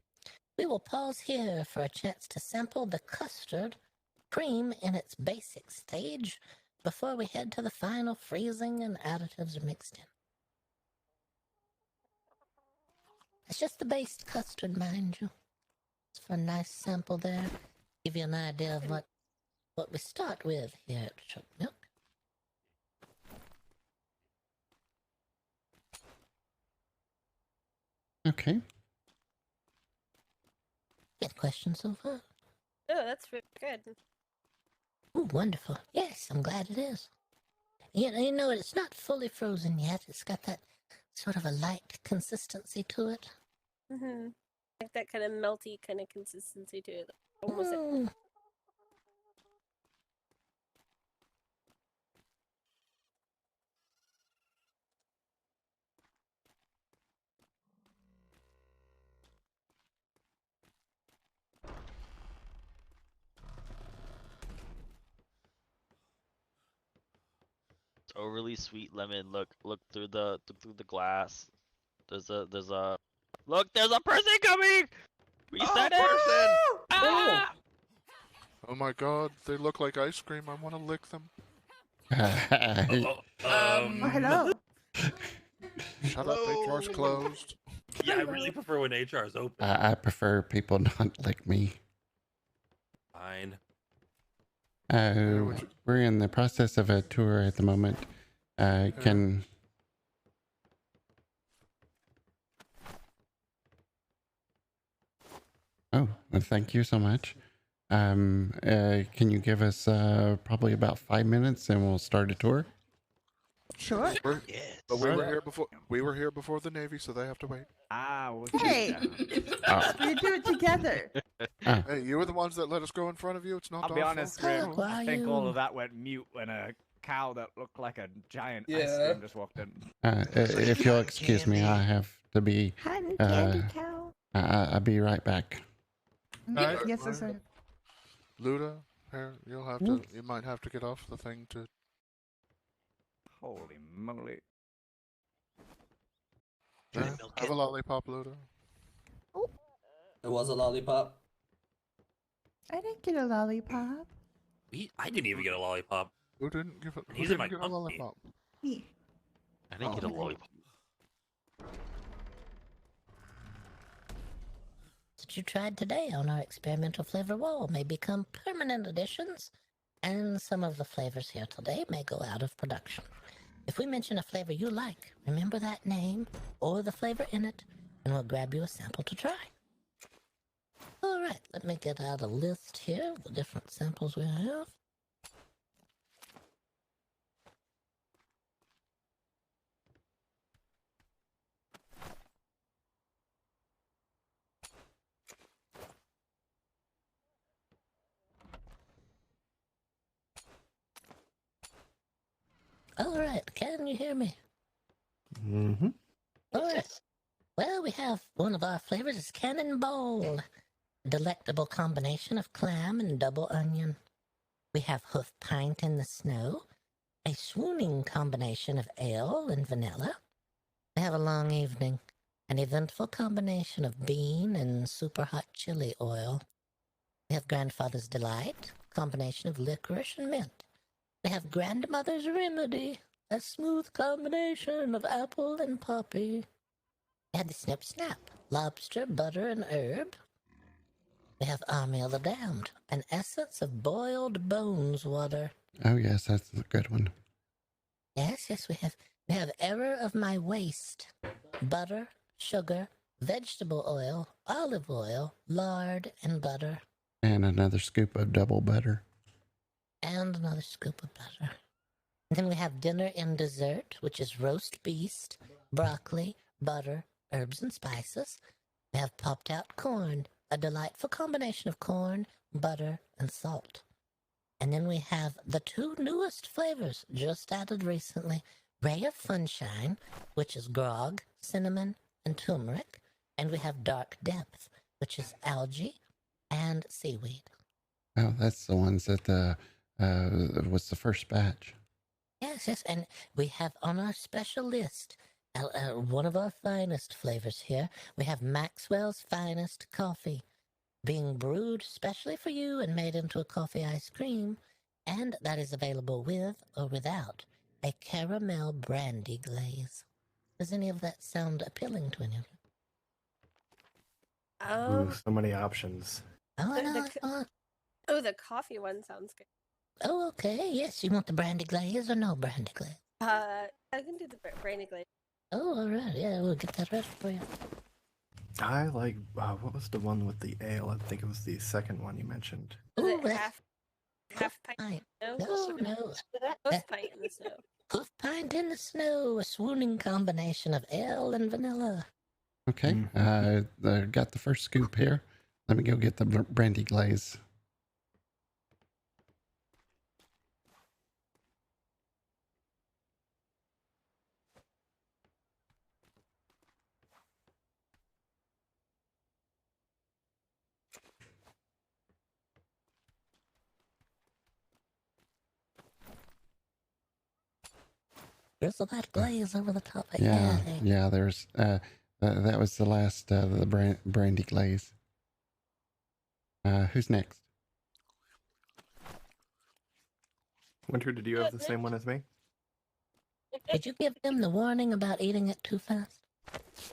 We will pause here for a chance to sample the custard cream in its basic stage before we head to the final freezing and additives are mixed in. It's just the base custard, mind you. It's for a nice sample there. Give you an idea of what we start with here at Shook Milk. Okay. Good question so far. Oh, that's really good. Ooh, wonderful. Yes, I'm glad it is. You know, it's not fully frozen yet. It's got that sort of a light consistency to it. Mm-hmm. Like that kind of melty kind of consistency to it. Almost like overly sweet lemon. Look through the glass. There's a look. There's a person coming. We said it. Ah! Oh my god, they look like ice cream. I want to lick them. Hello. Shut up, HR's closed. Yeah, I really prefer when HR is open. I prefer people not like me. Fine. We're in the process of a tour at the moment. Can Oh, well, thank you so much. Can you give us probably about 5 minutes and we'll start a tour? Sure. Yes. But we were here before. We were here before the Navy, so they have to wait. Well, Hey, we do it together. Hey, you were the ones that let us go in front of you. It's not. I'll be our honest, fault. Grim. Why I think you- all of that went mute when a cow that looked like a giant ice Yeah. cream just walked in. If you'll excuse me, I have to be. Cotton candy cow. I'll be right back. Alright, Yes, alright. sir. Luda, here you'll have to. You might have to get off the thing to. Holy moly. Have a lollipop, Luda. It was a lollipop. I didn't get a lollipop. I didn't even get a lollipop. Who didn't give it? Who He's in didn't my get a company. lollipop? Me. I didn't get a lollipop. That you tried today on our experimental flavor wall may become permanent additions, and some of the flavors here today may go out of production. If we mention a flavor you like, remember that name or the flavor in it, and we'll grab you a sample to try. All right, let me get out a list here of the different samples we have. All right, can you hear me? Mm-hmm. All right. Well, we have one of our flavors is Cannonball, a delectable combination of clam and double onion. We have Hoof Pint in the Snow, a swooning combination of ale and vanilla. We have a Long Evening, an eventful combination of bean and super hot chili oil. We have Grandfather's Delight, combination of licorice and mint. We have Grandmother's Remedy, a smooth combination of apple and poppy. We have the Snip Snap, lobster, butter, and herb. We have Amil the Damned, an essence of boiled bones water. Oh yes, that's a good one. Yes, we have Error of My Waste, butter, sugar, vegetable oil, olive oil, lard, and butter. And another scoop of double butter. And another scoop of butter. And then we have Dinner and Dessert, which is roast beast, broccoli, butter, herbs and spices. We have Popped Out Corn, a delightful combination of corn, butter, and salt. And then we have the two newest flavors just added recently, Ray of Funshine, which is grog, cinnamon, and turmeric. And we have Dark Depth, which is algae and seaweed. Oh, that's the ones that was the first batch. Yes, and we have on our special list one of our finest flavors here. We have Maxwell's Finest Coffee, being brewed specially for you and made into a coffee ice cream, and that is available with or without a caramel brandy glaze. Does any of that sound appealing to any of you? Ooh, so many options. Oh, The- no, the oh, Oh, the coffee one sounds good. oh, okay, yes, you want the brandy glaze or no brandy glaze? I can do the brandy glaze. Oh, all right, yeah, we'll get that ready for you. I like, what was the one with the ale? I think it was the second one you mentioned. Is Ooh, it that's half pint? fine. No, No, Half pint in the snow. Hoof Pint in the Snow, a swooning combination of ale and vanilla. Okay, got the first scoop here. Let me go get the brandy glaze. Drizzle that glaze over the top of Yeah, yeah. yeah. There's that was the last the brandy glaze. Who's next? Winter, did you have the same one as me? Did you give them the warning about eating it too fast?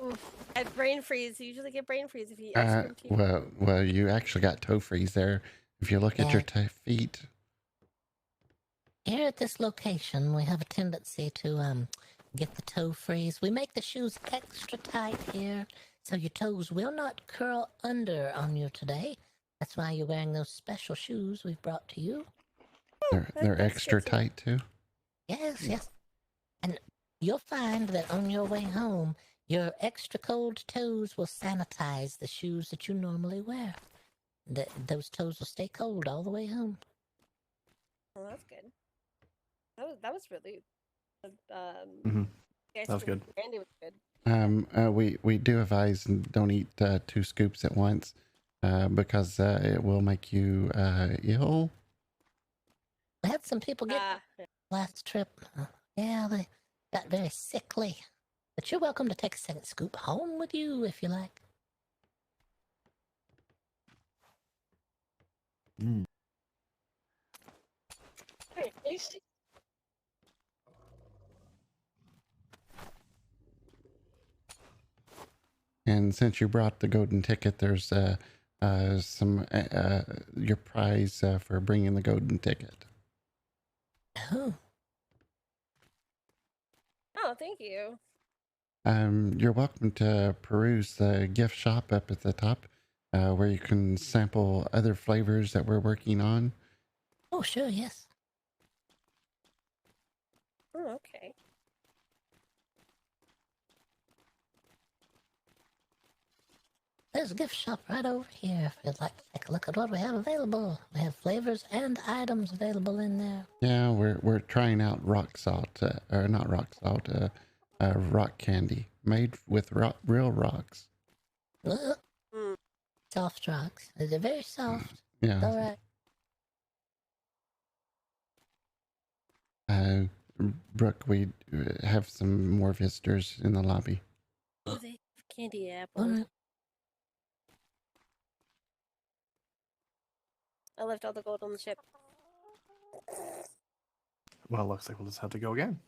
Oof. I have brain freeze. You usually get brain freeze if you eat ice cream too much. Well, you actually got toe freeze there. If you look at your feet. Here at this location, we have a tendency to get the toe freeze. We make the shoes extra tight here, so your toes will not curl under on you today. That's why you're wearing those special shoes we've brought to you. They're extra tight too. Yes, yes. And you'll find that on your way home, your extra cold toes will sanitize the shoes that you normally wear. Those toes will stay cold all the way home. Well, that's good. That was really good. That was good. Brandy was good. We do advise don't eat 2 scoops at once, because it will make you ill. We had some people get last trip. Yeah, they got very sickly. But you're welcome to take a second scoop home with you if you like. Very tasty. And since you brought the golden ticket, there's some your prize for bringing the golden ticket. Oh. Oh, thank you. You're welcome to peruse the gift shop up at the top, where you can sample other flavors that we're working on. Oh, sure, yes. Oh, okay. There's a gift shop right over here if you'd like to take a look at what we have available. We have flavors and items available in there. Yeah, we're trying out rock salt, or not rock salt, rock candy made with real rocks. Soft rocks. They're very soft. Yeah. All right. Brook, we have some more visitors in the lobby. Oh, they have candy apples. I left all the gold on the ship. Well, looks like we'll just have to go again.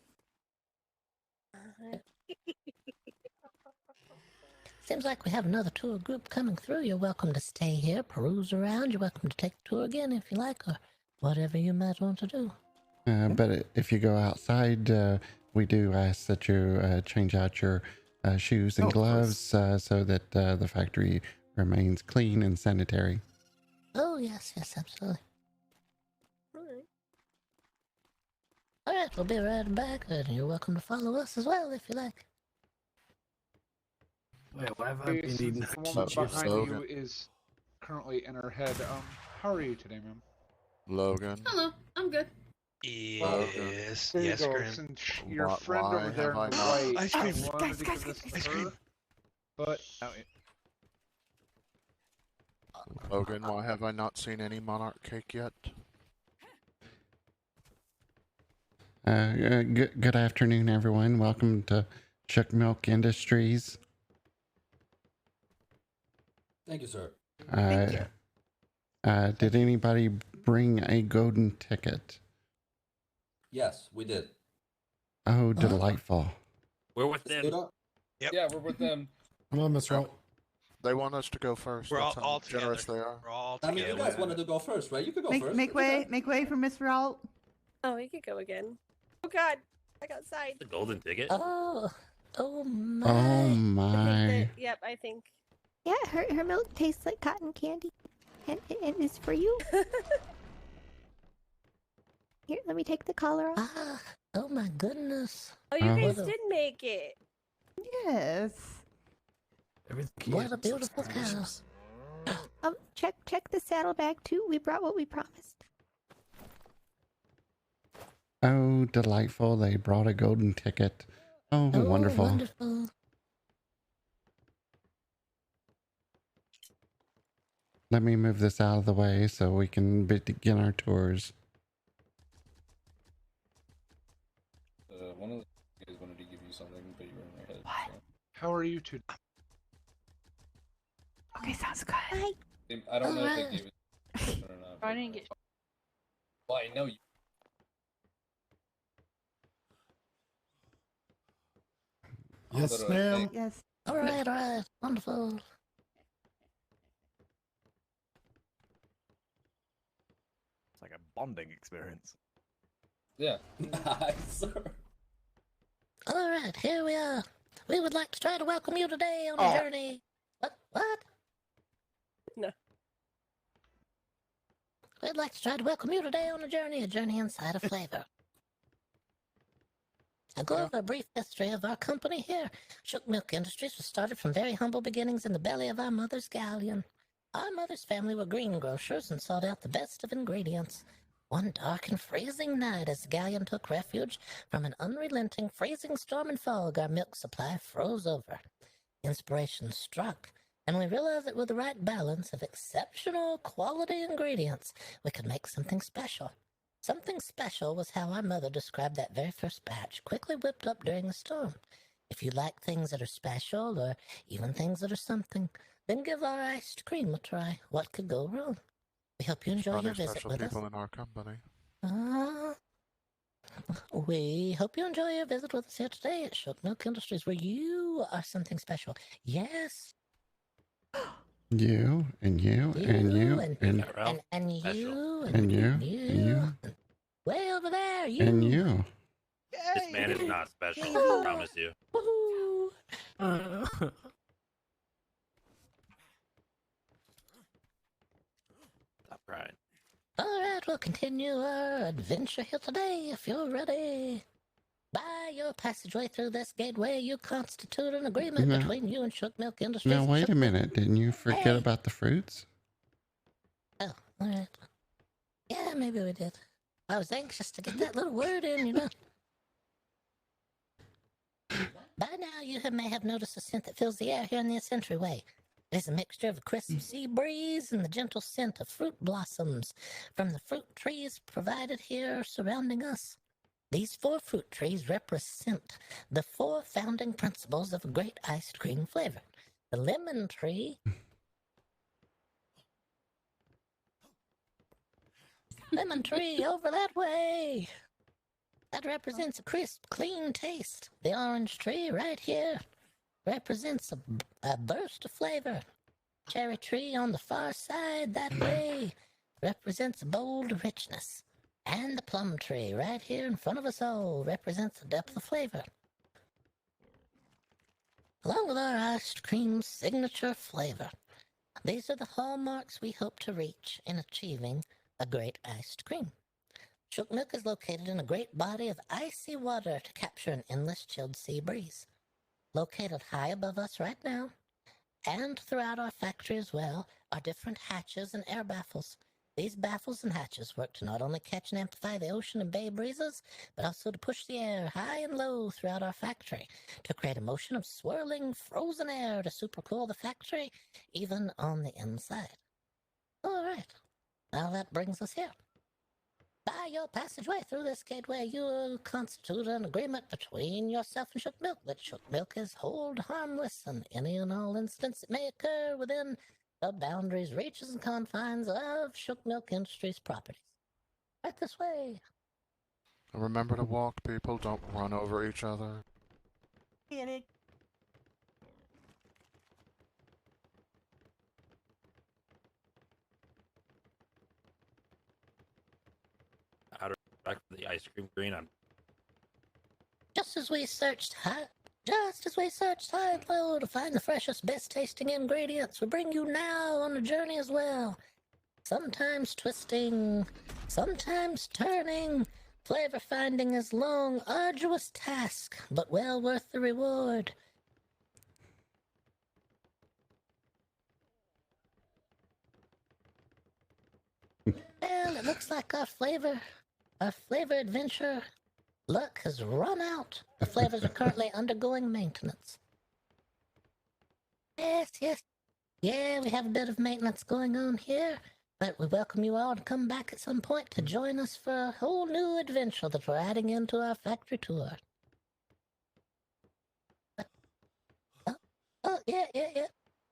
Seems like we have another tour group coming through. You're welcome to stay here, peruse around. You're welcome to take the tour again if you like, or whatever you might want to do. But if you go outside, we do ask that you change out your shoes and gloves so that the factory remains clean and sanitary. Oh, yes, yes, absolutely. Alright. All right, we'll be right back, and you're welcome to follow us as well if you like. Wait, why have I been eating The woman behind you is currently in her head. How are you today, ma'am? Logan. Hello, I'm good. Yes, yes, Since your friend over there on the right, Ice I cream. wanted to give this to her, but Logan, why have I not seen any monarch cake yet? Good afternoon, everyone. Welcome to Shook Milk Industries. Thank you, sir. Thank you. Did anybody bring a golden ticket? Yes, we did. Oh, delightful. We're with them. Yep. Yeah, we're with them. Come on, Miss Roll. They want us to go first. We're That's all how generous they are. We're all I mean, you guys wanted to go first, right? You could go first. Make way for Miss Raoult. Oh, we could go again. Oh God, I got outside. The golden ticket. Oh my. Oh my. Yep, I think. Yeah, her milk tastes like cotton candy, and it's for you. Here, let me take the collar off. Oh my goodness. Oh, you guys did make it. Yes. What a beautiful cow. Check the saddlebag too. We brought what we promised. Oh, delightful. They brought a golden ticket. Oh, wonderful. Wonderful. Let me move this out of the way so we can begin our tours. One of the guys wanted to give you something, but you were in their head. What? So. how are you today? Okay, sounds good. Bye. I don't know if they gave it or not. I didn't get. Well, I know you. Yes, ma'am. Yes. All right, wonderful. It's like a bonding experience. Yeah. Nice, sir. All right, here we are. We would like to try to welcome you today on a journey. What? No. We'd like to try to welcome you today on a journey inside of flavor. I'll go over a brief history of our company here. Shook Milk Industries was started from very humble beginnings in the belly of our mother's galleon. Our mother's family were greengrocers and sought out the best of ingredients. One dark and freezing night, as the galleon took refuge from an unrelenting freezing storm and fog, our milk supply froze over. Inspiration struck, and we realized that with the right balance of exceptional quality ingredients, we could make something special. Something special was how our mother described that very first batch, quickly whipped up during the storm. If you like things that are special, or even things that are something, then give our iced cream a try. What could go wrong? We hope you enjoy your visit with us. People in our company. We hope you enjoy your visit with us here today at Shook Milk Industries, where you are something special. Yes. You and you and you and you and you. Way over there, you. And you. This man is not special, I promise you. Stop crying. All right, we'll continue our adventure here today if you're ready. By your passageway through this gateway, you constitute an agreement between you and Shook Milk Industries. Now, wait a minute. Didn't you forget about the fruits? Oh, all right. Yeah, maybe we did. I was anxious to get that little word in, you know. By now, you may have noticed a scent that fills the air here in the entryway. It is a mixture of a crisp sea breeze and the gentle scent of fruit blossoms from the fruit trees provided here surrounding us. These 4 fruit trees represent the 4 founding principles of a great ice cream flavor. The lemon tree... Lemon tree over that way! That represents a crisp, clean taste. The orange tree right here represents a burst of flavor. Cherry tree on the far side that way represents a bold richness. And the plum tree right here in front of us all represents a depth of flavor. Along with our ice cream signature flavor, these are the hallmarks we hope to reach in achieving a great iced cream. Shook Milk is located in a great body of icy water to capture an endless chilled sea breeze. Located high above us right now, and throughout our factory as well, are different hatches and air baffles. These baffles and hatches work to not only catch and amplify the ocean and bay breezes, but also to push the air high and low throughout our factory, to create a motion of swirling, frozen air to supercool the factory, even on the inside. All right, now that brings us here. By your passageway through this gateway, you will constitute an agreement between yourself and Shook Milk that Shook Milk is hold harmless in any and all incidents that may occur within the boundaries, reaches, and confines of Shook Milk Industries properties. Right this way. Remember to walk, people. Don't run over each other. Get it. How to back to the ice cream green on. Just as we searched high and low to find the freshest, best tasting ingredients, we bring you now on a journey as well. Sometimes twisting, sometimes turning. Flavor finding is long, arduous task, but well worth the reward. Well, it looks like our flavor adventure luck has run out. The flavors are currently undergoing maintenance. Yes. Yeah, we have a bit of maintenance going on here, but we welcome you all to come back at some point to join us for a whole new adventure that we're adding into our factory tour. Yeah.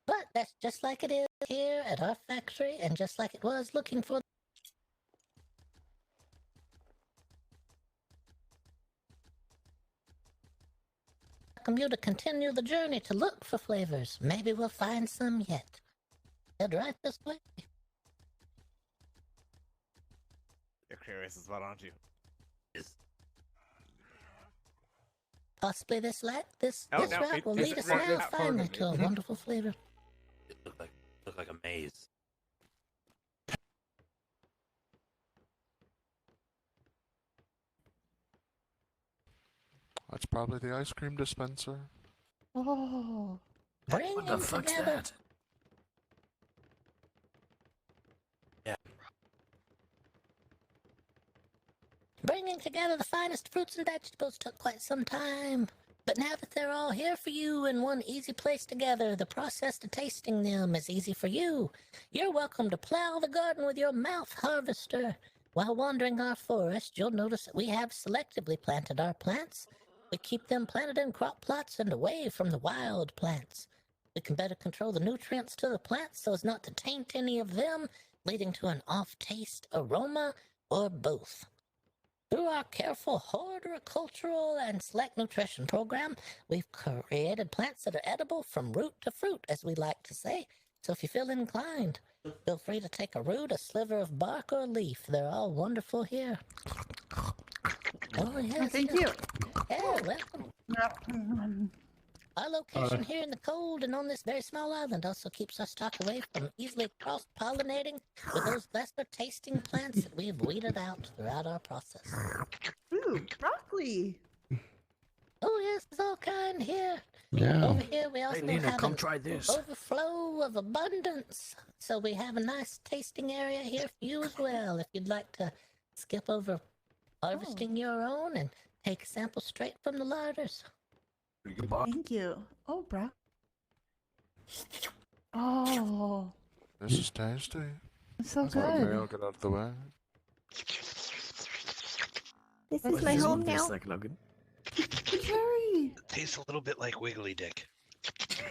But that's just like it is here at our factory, and just like it was looking for welcome you to continue the journey to look for flavors. Maybe we'll find some yet. Head right this way. You're curious as well, aren't you? Possibly this route it will lead us isn't now right finally to a wonderful flavor. It looked like a maze. That's probably the ice cream dispenser. Oh. Bring What them the fuck's together. that? Yeah. Bringing together the finest fruits and vegetables took quite some time. But now that they're all here for you in one easy place together, the process to tasting them is easy for you. You're welcome to plow the garden with your mouth harvester. While wandering our forest, you'll notice that we have selectively planted our plants. We keep them planted in crop plots and away from the wild plants. We can better control the nutrients to the plants so as not to taint any of them, leading to an off-taste aroma or both. Through our careful horticultural and select nutrition program, we've created plants that are edible from root to fruit, as we like to say. So if you feel inclined, feel free to take a root, a sliver of bark, or a leaf. They're all wonderful here. Oh, yes. Thank you. Yeah, welcome. Our location here in the cold and on this very small island also keeps our stock away from easily cross-pollinating with those lesser-tasting plants that we've weeded out throughout our process. Ooh, broccoli. Oh, yes, there's all kind here. Yeah. Over here we also Lena, have come an try this. overflow of abundance. So we have a nice tasting area here for you as well. If you'd like to skip over harvesting your own and take a sample straight from the larders. Thank you. Oh, bro. Oh, This is tasty. it's so Okay, I'll good. get out of the way. This What is my does home it now. like, Logan? Cherry. Tastes a little bit like Wiggly Dick.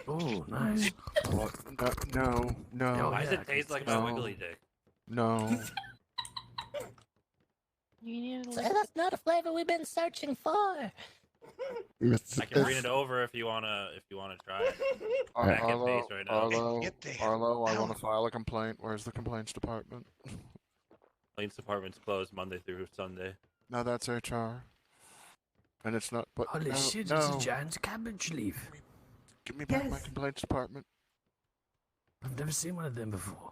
Oh, nice. No. Why does it taste like my wiggly dick? No. So that's not a flavor we've been searching for. I can bring it over if you wanna try it. Back in base right now. Arlo, I want to file a complaint. Where's the complaints department? Complaints department's closed Monday through Sunday. No, that's HR. And it's not. But Holy no, shit! no. It's a giant cabbage leaf. Give me back my complaints department. I've never seen one of them before.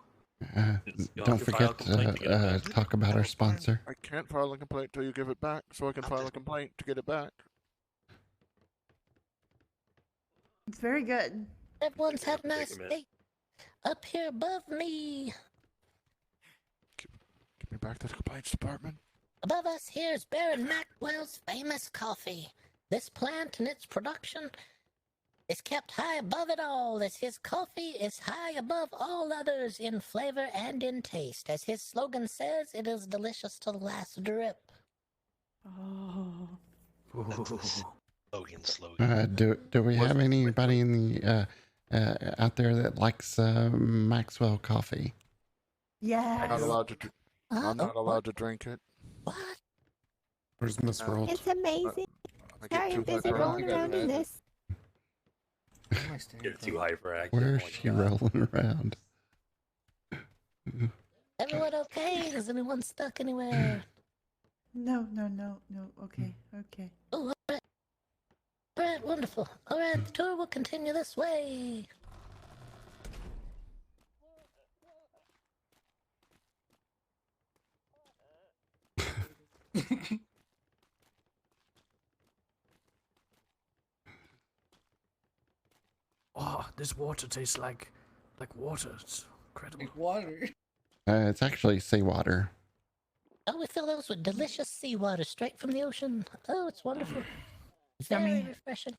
Don't forget to talk about our sponsor. I can't file a complaint till you give it back, so I can file a complaint to get it back. It's very good. Everyone's had a nice day. Up here above me. Give me back the complaints department. Above us here is Baron Maxwell's famous coffee. This plant and its production is kept high above it all, as his coffee is high above all others in flavor and in taste. As his slogan says, it is delicious to the last drip. Oh. Slogan. Do we have anybody in the out there that likes Maxwell coffee? Yeah. I'm not allowed to. I'm not allowed to drink it. What? Where's Miss World? It's amazing. I get Sorry, too I'm busy hyperactive. rolling around in this. You're too hyperactive. Where's she rolling around? Everyone okay? Is anyone stuck anywhere? No. Okay. Oh, alright. Alright, wonderful. Alright, the tour will continue this way. Oh, this water tastes like water. It's incredible. Like water. It's actually seawater. Oh, we fill those with delicious seawater straight from the ocean. Oh, it's wonderful. Very Yummy. refreshing.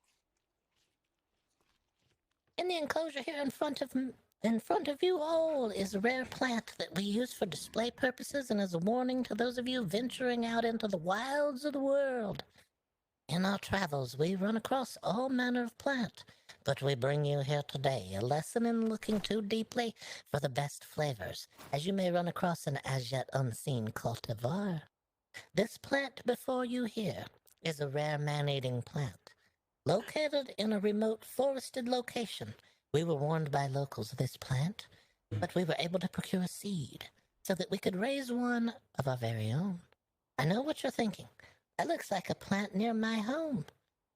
In the enclosure here in front of you all is a rare plant that we use for display purposes and as a warning to those of you venturing out into the wilds of the world. In our travels, we run across all manner of plant, but we bring you here today a lesson in looking too deeply for the best flavors, as you may run across an as yet unseen cultivar. This plant before you here is a rare man-eating plant. Located in a remote forested location, we were warned by locals of this plant, but we were able to procure a seed so that we could raise one of our very own. I know what you're thinking. That looks like a plant near my home.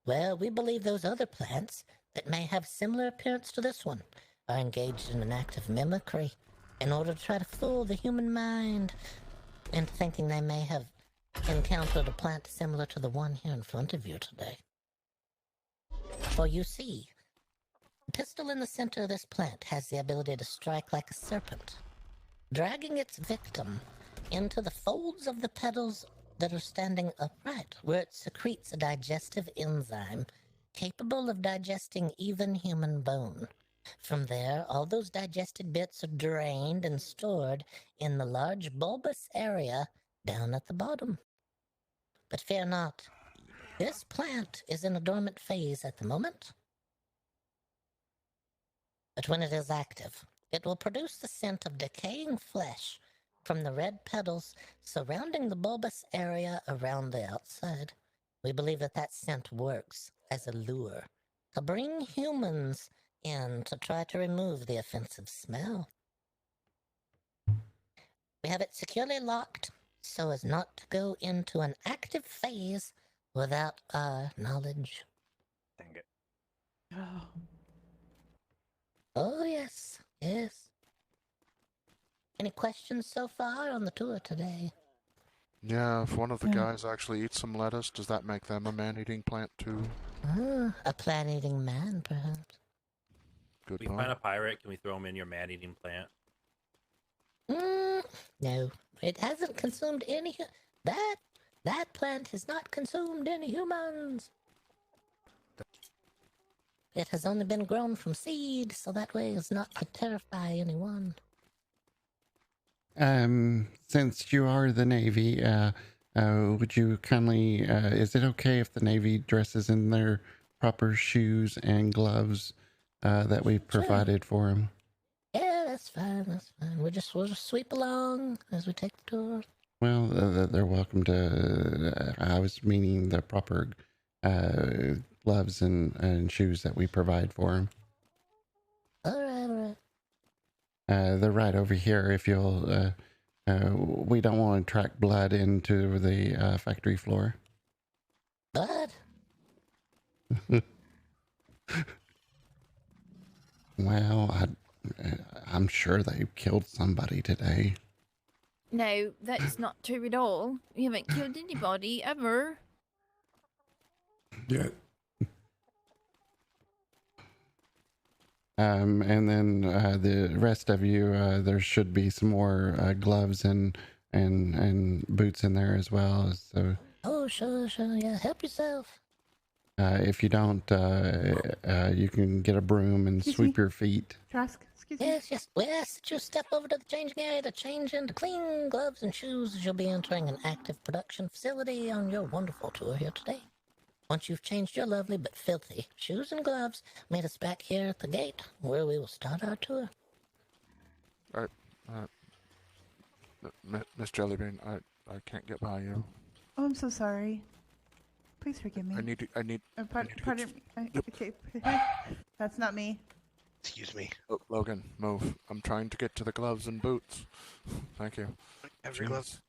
Well, we believe those other plants that may have similar appearance to this one are engaged in an act of mimicry in order to try to fool the human mind into thinking they may have encountered a plant similar to the one here in front of you today. For you see, the pistol in the center of this plant has the ability to strike like a serpent, dragging its victim into the folds of the petals that are standing upright, where it secretes a digestive enzyme capable of digesting even human bone. From there, all those digested bits are drained and stored in the large bulbous area down at the bottom. But fear not, this plant is in a dormant phase at the moment. But when it is active, it will produce the scent of decaying flesh from the red petals surrounding the bulbous area around the outside. We believe that that scent works as a lure to bring humans in to try to remove the offensive smell. We have it securely locked so as not to go into an active phase without our knowledge. Dang it. Oh. Oh, yes, yes. Any questions so far on the tour today? Yeah, if one of the guys actually eats some lettuce, does that make them a man-eating plant too? A plant-eating man, perhaps. Good If we find a pirate, can we throw him in your man-eating plant? No, it hasn't consumed any. That plant has not consumed any humans. It has only been grown from seed, so that way it's not to terrify anyone. Since you are the Navy, would you kindly, is it okay if the Navy dresses in their proper shoes and gloves that we provided for them? Yeah, that's fine, that's fine. We'll just sweep along as we take the tour. Well, they're welcome to, I was meaning the proper gloves and shoes that we provide for them. All right. They're right over here. If you'll, we don't want to track blood into the factory floor. Blood? Well, I'm sure they killed somebody today. No, that's not true at all. We haven't killed anybody, ever. Yeah. And then the rest of you, there should be some more gloves and boots in there as well. So. Oh, sure, yeah. Help yourself. If you don't, you can get a broom and sweep your feet. Trask, excuse me. Yes. We ask that you step over to the changing area to change into clean gloves and shoes as you'll be entering an active production facility on your wonderful tour here today. Once you've changed your lovely but filthy shoes and gloves, meet us back here at the gate where we will start our tour. All right, Miss Jellybean, I can't get by you. Oh, I'm so sorry. Please forgive me. I need to pardon me. Okay. That's not me. Excuse me. Oh, Logan, move. I'm trying to get to the gloves and boots. Thank you. Have your gloves.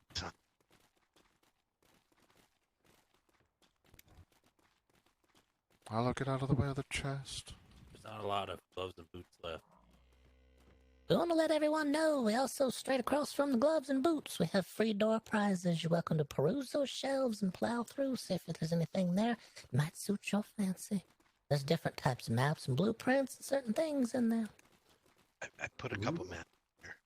I'll get out of the way of the chest. There's not a lot of gloves and boots left. We want to let everyone know we also, straight across from the gloves and boots, we have free door prizes. You're welcome to peruse those shelves and plow through, see if there's anything there that might suit your fancy. There's different types of maps and blueprints and certain things in there. I put a couple maps here.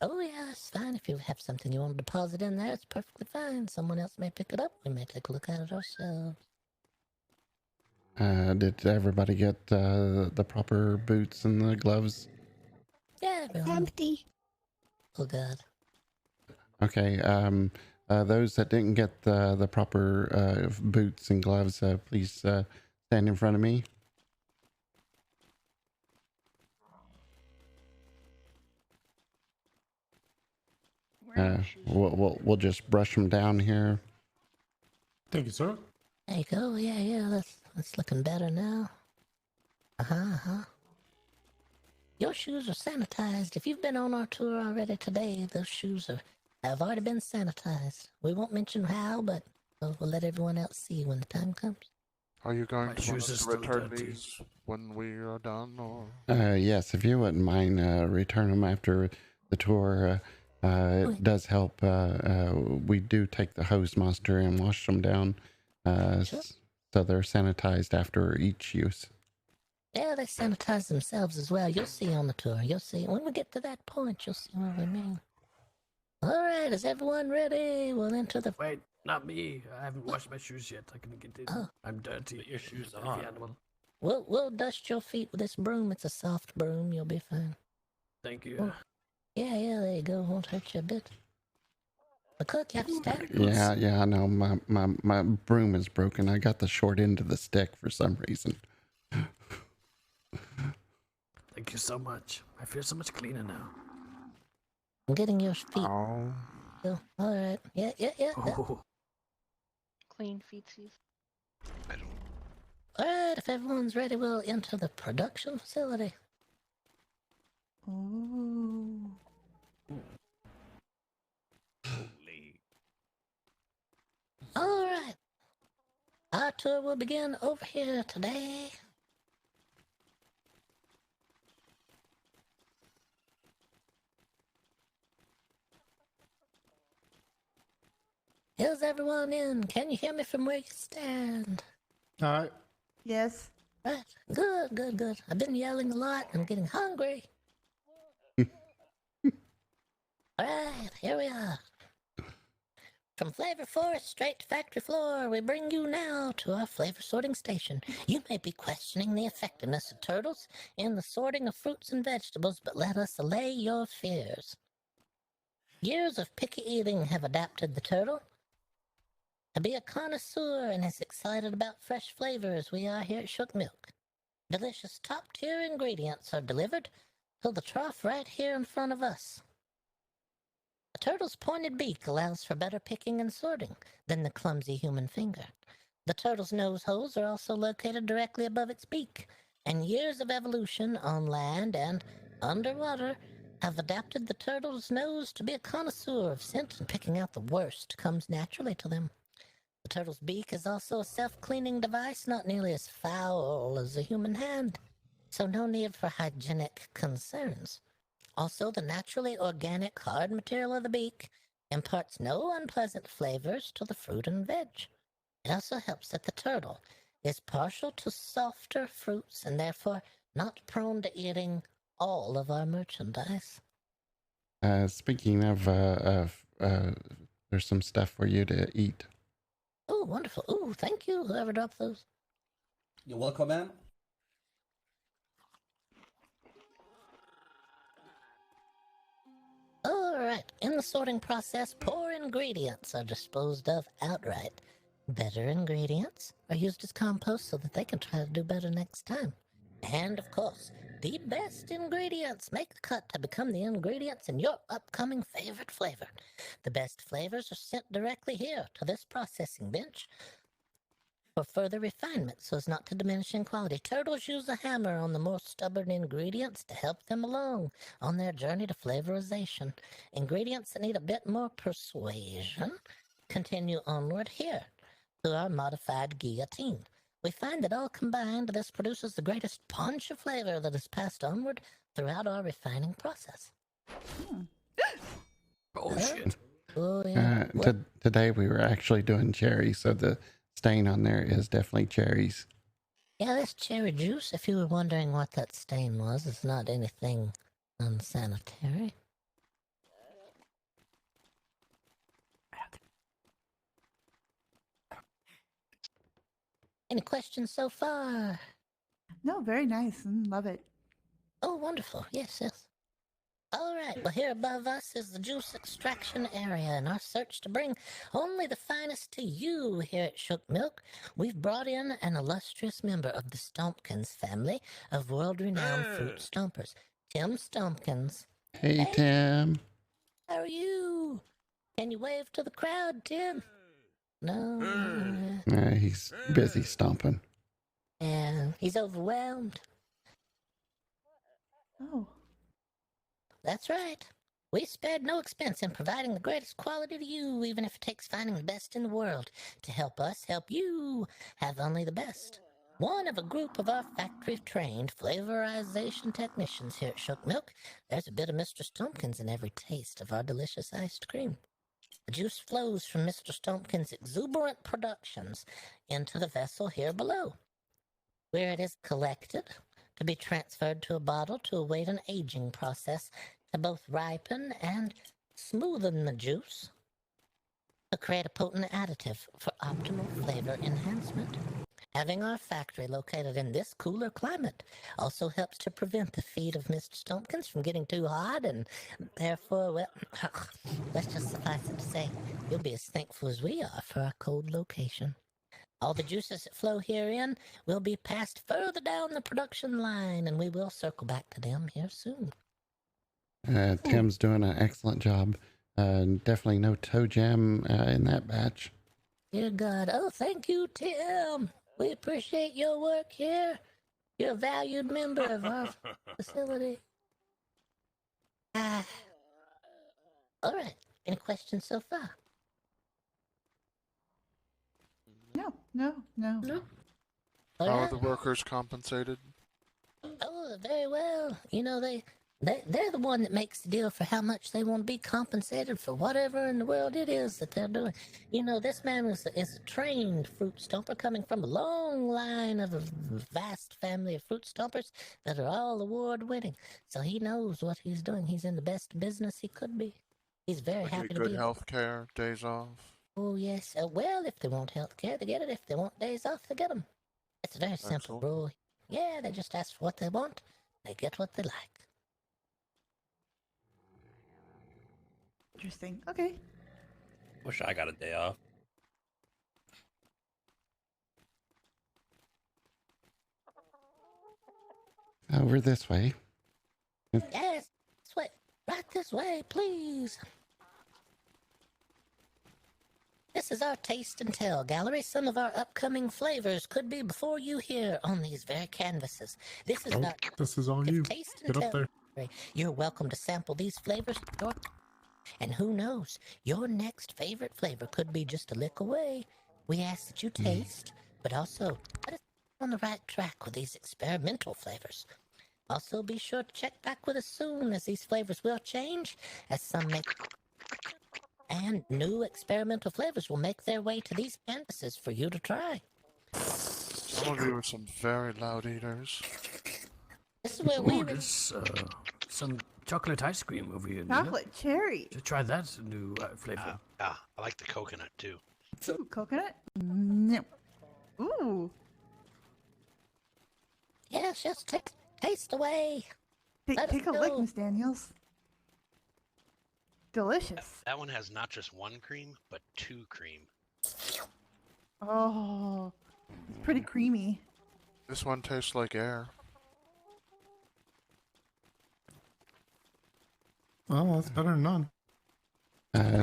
Oh yeah, it's fine. If you have something you want to deposit in there, it's perfectly fine. Someone else may pick it up. We may take a look at it ourselves. Did everybody get the proper boots and the gloves? Yeah, everyone. Empty. Oh god. Okay. Those that didn't get the proper boots and gloves, please stand in front of me. We'll just brush them down here. Thank you, sir. There you go. Yeah. That's looking better now. Uh-huh. Your shoes are sanitized. If you've been on our tour already today, those shoes have already been sanitized. We won't mention how, but we'll let everyone else see when the time comes. Are you going My to want shoes us are to still return dirty. these when we are done, or? Yes, if you wouldn't mind, return them after the tour. It does help. We do take the hose monster and wash them down, Sure. so they're sanitized after each use. Yeah, they sanitize themselves as well. You'll see on the tour. You'll see. When we get to that point, you'll see what I mean. All right, is everyone ready? We'll enter the... Wait, not me. I haven't washed my shoes yet. I can get in. Oh. I'm dirty. Put your shoes Dirty on. animal. We'll dust your feet with this broom. It's a soft broom. You'll be fine. Thank you. Oh. Yeah, there you go. Won't hurt you a bit. Macook, you have to stand. Yeah, I know. My broom is broken. I got the short end of the stick for some reason. Thank you so much. I feel so much cleaner now. I'm getting your feet. Oh. All right. Yeah. Oh. Clean feetsies. All right, if everyone's ready, we'll enter the production facility. Ooh. All right. Our tour will begin over here today. Is everyone in? Can you hear me from where you stand? All right. Yes. Right. Good. I've been yelling a lot. I'm getting hungry. All right, here we are. From Flavor Forest straight to factory floor, we bring you now to our flavor sorting station. You may be questioning the effectiveness of turtles in the sorting of fruits and vegetables, but let us allay your fears. Years of picky eating have adapted the turtle to be a connoisseur and as excited about fresh flavors we are here at Shook Milk. Delicious top-tier ingredients are delivered to the trough right here in front of us. A turtle's pointed beak allows for better picking and sorting than the clumsy human finger. The turtle's nose holes are also located directly above its beak, and years of evolution on land and underwater have adapted the turtle's nose to be a connoisseur of scent, and picking out the worst comes naturally to them. The turtle's beak is also a self-cleaning device, not nearly as foul as a human hand, so no need for hygienic concerns. Also, the naturally organic hard material of the beak imparts no unpleasant flavors to the fruit and veg. It also helps that the turtle is partial to softer fruits and therefore not prone to eating all of our merchandise. Speaking of, there's some stuff for you to eat. Oh, wonderful. Oh, thank you, whoever dropped those. You're welcome, ma'am. All right, in the sorting process, poor ingredients are disposed of outright. Better ingredients are used as compost so that they can try to do better next time. And, of course, the best ingredients make the cut to become the ingredients in your upcoming favorite flavor. The best flavors are sent directly here to this processing bench for further refinement so as not to diminish in quality. Turtles use a hammer on the more stubborn ingredients to help them along on their journey to flavorization. Ingredients that need a bit more persuasion continue onward here to our modified guillotine. We find that all combined, this produces the greatest punch of flavor that is passed onward throughout our refining process. Oh, shit. Oh, yeah. Today we were actually doing cherries, so the stain on there is definitely cherries. Yeah, that's cherry juice. If you were wondering what that stain was, it's not anything unsanitary. Any questions so far? No, very nice. Love it. Oh, wonderful. Yes. All right, well, here above us is the juice extraction area. In our search to bring only the finest to you here at Shook Milk, we've brought in an illustrious member of the Stompkins family of world-renowned fruit stompers, Tim Stompkins. Hey, Tim. How are you? Can you wave to the crowd, Tim? No. He's busy stomping. And he's overwhelmed. Oh. That's right. We spared no expense in providing the greatest quality to you, even if it takes finding the best in the world to help us help you have only the best. One of a group of our factory-trained flavorization technicians here at Shook Milk, there's a bit of Mr. Stumpkins in every taste of our delicious iced cream. The juice flows from Mr. Stumpkins' exuberant productions into the vessel here below, where it is collected to be transferred to a bottle to await an aging process to both ripen and smoothen the juice to create a potent additive for optimal flavor enhancement. Having our factory located in this cooler climate also helps to prevent the feet of Mr. Stumpkins from getting too hot, and therefore, well, let's just suffice it to say, you'll be as thankful as we are for our cold location. All the juices that flow herein will be passed further down the production line, and we will circle back to them here soon. Tim's doing an excellent job. Definitely no toe jam in that batch. Dear God. Oh, thank you, Tim. We appreciate your work here. You're a valued member of our facility. All right. Any questions so far? No. All How are right. the workers compensated? Oh, very well. You know, they're the one that makes the deal for how much they want to be compensated for whatever in the world it is that they're doing. You know, this man is a trained fruit stomper coming from a long line of a vast family of fruit stompers that are all award-winning. So he knows what he's doing. He's in the best business he could be. He's very happy Get to good be. health care, days off. Oh, yes. Well, if they want health care, they get it. If they want days off, they get them. It's a very simple rule. Yeah, they just ask for what they want. They get what they like. Interesting. Okay. Wish I got a day off. Over this way. Yes, this way. Right this way, please. This is our Taste and Tell gallery. Some of our upcoming flavors could be before you here on these very canvases. This is not This is all you. Taste and Get up Tell. there. You're welcome to sample these flavors. And who knows, your next favorite flavor could be just a lick away. We ask that you taste, but also put us on the right track with these experimental flavors. Also, be sure to check back with us soon, as these flavors will change, as some make... And new experimental flavors will make their way to these canvases for you to try. Some of you are some very loud eaters. This is where we... There's some chocolate ice cream over here. Chocolate cherry. To try that new flavor. I like the coconut too. Ooh, coconut? No. Ooh. Yes, just taste away. Take a lick, Miss Daniels. Delicious. That one has not just one cream, but two cream. Oh, it's pretty creamy. This one tastes like air. Oh, that's better than none.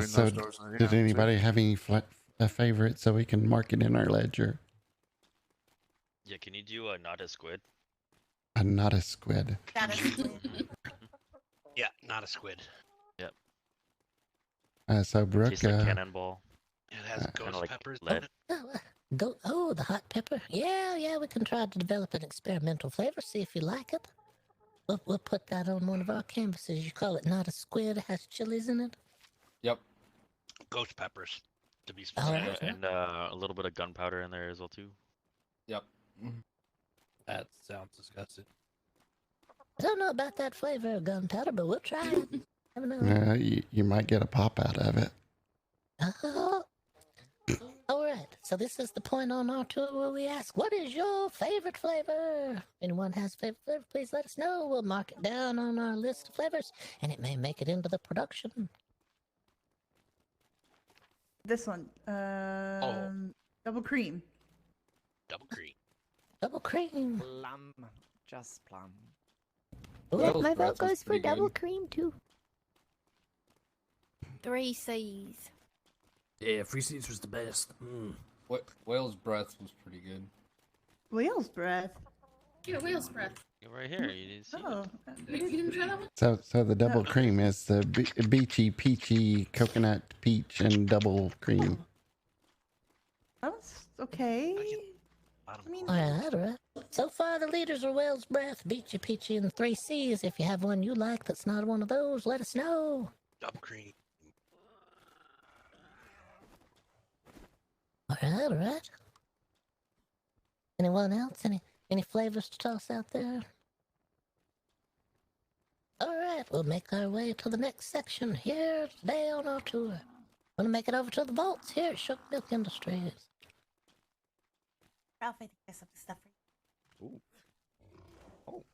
So, did anybody have any a favorite so we can mark it in our ledger? Yeah, can you do a not a squid? Not a squid. Yeah, not a squid. Yep. So Brook, Tastes like cannonball. It has ghost like peppers in lead. it. Oh, the hot pepper. Yeah, we can try to develop an experimental flavor, see if you like it. We'll put that on one of our canvases. You call it not a squid, it has chilies in it? Yep. Ghost peppers, to be All specific. right. And a little bit of gunpowder in there as well too. Yep. That sounds disgusting. I don't know about that flavor of gunpowder, but we'll try it. Never know. you might get a pop out of it. Oh. All right, so this is the point on our tour where we ask, what is your favorite flavor? Anyone has a favorite flavor, please let us know. We'll mark it down on our list of flavors, and it may make it into the production. This one. Double cream. Double cream. Double cream. Plum. Just plum. Yep, my vote goes for double cream too. 3 C's. Yeah, Free Seats was the best. Mm. Whale's breath was pretty good. Whale's breath. Yeah, whale's breath. Right here, you didn't see Oh, You didn't try that one? So the double cream is the beachy, peachy, coconut, peach, and double cream. that was okay. I mean, Alright. So far, the leaders are Whale's Breath, Beachy Peachy, and 3 C's. If you have one you like that's not one of those, let us know. Double cream. Alright. Anyone else? Any flavors to toss out there? Alright, we'll make our way to the next section here today on our tour. We're gonna make it over to the vaults here at Shook Milk Industries. Ralph, I think there's some stuff for you. Ooh. Oh.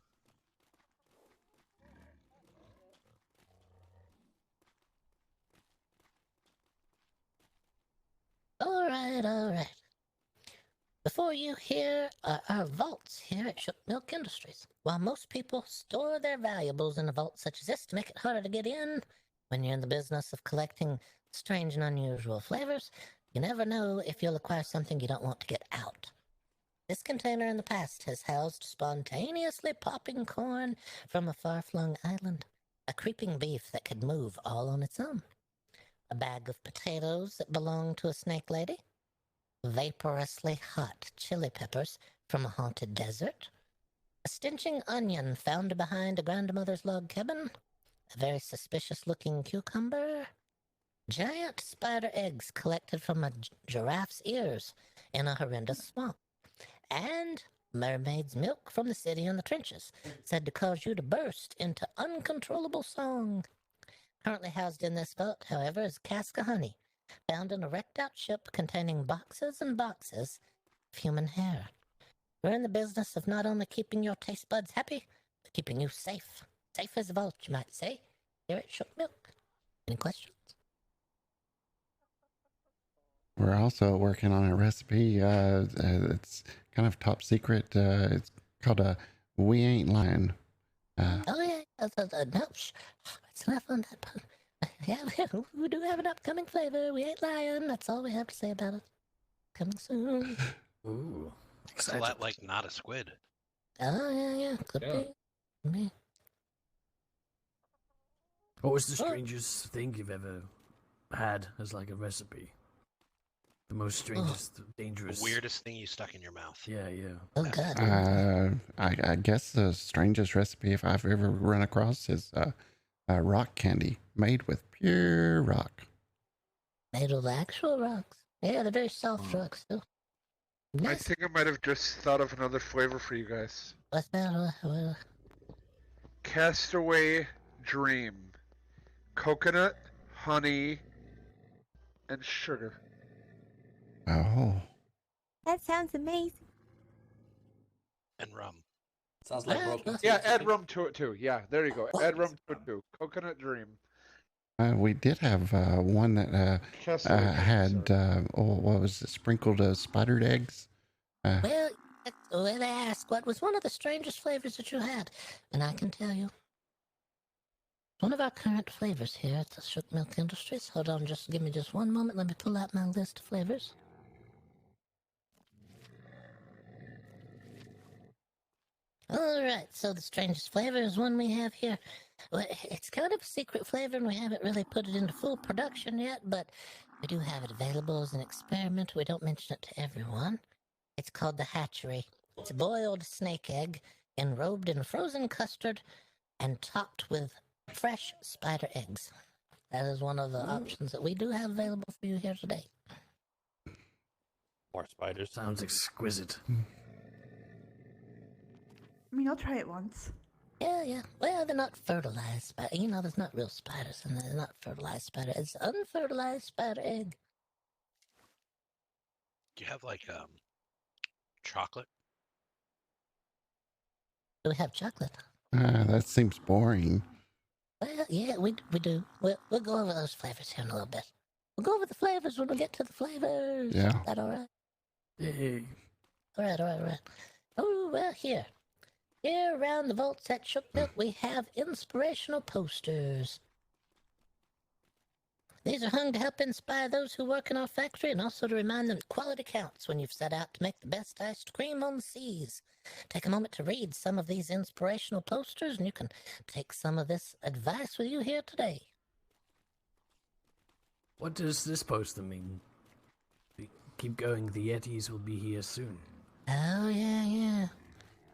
Alright. Before you here are our vaults here at Shook Milk Industries. While most people store their valuables in a vault such as this to make it harder to get in, when you're in the business of collecting strange and unusual flavors, you never know if you'll acquire something you don't want to get out. This container in the past has housed spontaneously popping corn from a far-flung island, a creeping beef that could move all on its own, a bag of potatoes that belonged to a snake lady, vaporously hot chili peppers from a haunted desert, a stenching onion found behind a grandmother's log cabin, a very suspicious-looking cucumber, giant spider eggs collected from a giraffe's ears in a horrendous swamp, and mermaid's milk from the city in the trenches, said to cause you to burst into uncontrollable song. Currently housed in this vault, however, is a cask of honey, found in a wrecked-out ship containing boxes and boxes of human hair. We're in the business of not only keeping your taste buds happy, but keeping you safe. Safe as a vault, you might say, here at Shook Milk. Any questions? We're also working on a recipe. It's kind of top secret. It's called a We Ain't Lying. No, it's enough on that part. Yeah, we do have an upcoming flavor. We ain't lying. That's all we have to say about it. Coming soon. Ooh. It's a lot like not a squid. Oh, yeah. Could be. What was the strangest thing you've ever had as like a recipe? The most strangest, dangerous. The weirdest thing you stuck in your mouth. Yeah. Oh, God. I guess the strangest recipe if I've ever run across is rock candy made with pure rock. Made of actual rocks. Yeah, they're very soft rocks, too. I think I might have just thought of another flavor for you guys. What's that? Castaway Dream. Coconut, honey, and sugar. Oh. That sounds amazing. And rum. Sounds like broken. Yeah, add rum to it too. Yeah, there you go. Add rum to it too. Coconut Dream. We did have one that had, what was it, sprinkled spider eggs? Well, they ask, what was one of the strangest flavors that you had? And I can tell you. One of our current flavors here at the Shook Milk Industries. Hold on, just give me just one moment. Let me pull out my list of flavors. Alright, so the strangest flavor is one we have here. Well, it's kind of a secret flavor and we haven't really put it into full production yet, but we do have it available as an experiment. We don't mention it to everyone. It's called the Hatchery. It's a boiled snake egg enrobed in frozen custard and topped with fresh spider eggs. That is one of the options that we do have available for you here today. More spiders. Sounds exquisite. I mean, I'll try it once. Yeah. Well, they're not fertilized, but there's not real spiders in there. They're not fertilized spider. It's unfertilized spider egg. Do you have like chocolate? Do we have chocolate? That seems boring. Well, yeah, we do. We'll go over those flavors here in a little bit. We'll go over the flavors when we get to the flavors. Yeah. Is that all right? Yay. All right. Oh, well, here around the vaults at Shook Milk, we have inspirational posters. These are hung to help inspire those who work in our factory and also to remind them that quality counts when you've set out to make the best iced cream on the seas. Take a moment to read some of these inspirational posters and you can take some of this advice with you here today. What does this poster mean? Keep going, the Yetis will be here soon. Oh, yeah.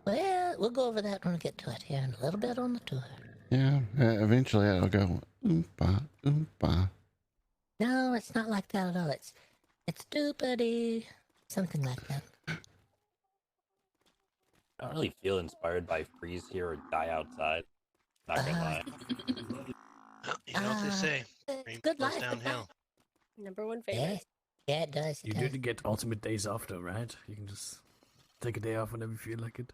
Well, we'll go over that when we get to it here in a little bit on the tour. Yeah, eventually it'll go oompa, oompa. No, it's not like that at all. It's doopity, something like that. I don't really feel inspired by freeze here or die outside. Not gonna lie. You know what they say? Rain Good goes life. downhill. Number one favorite. Yeah, it does. You did get ultimate days off though, right? You can just take a day off whenever you feel like it.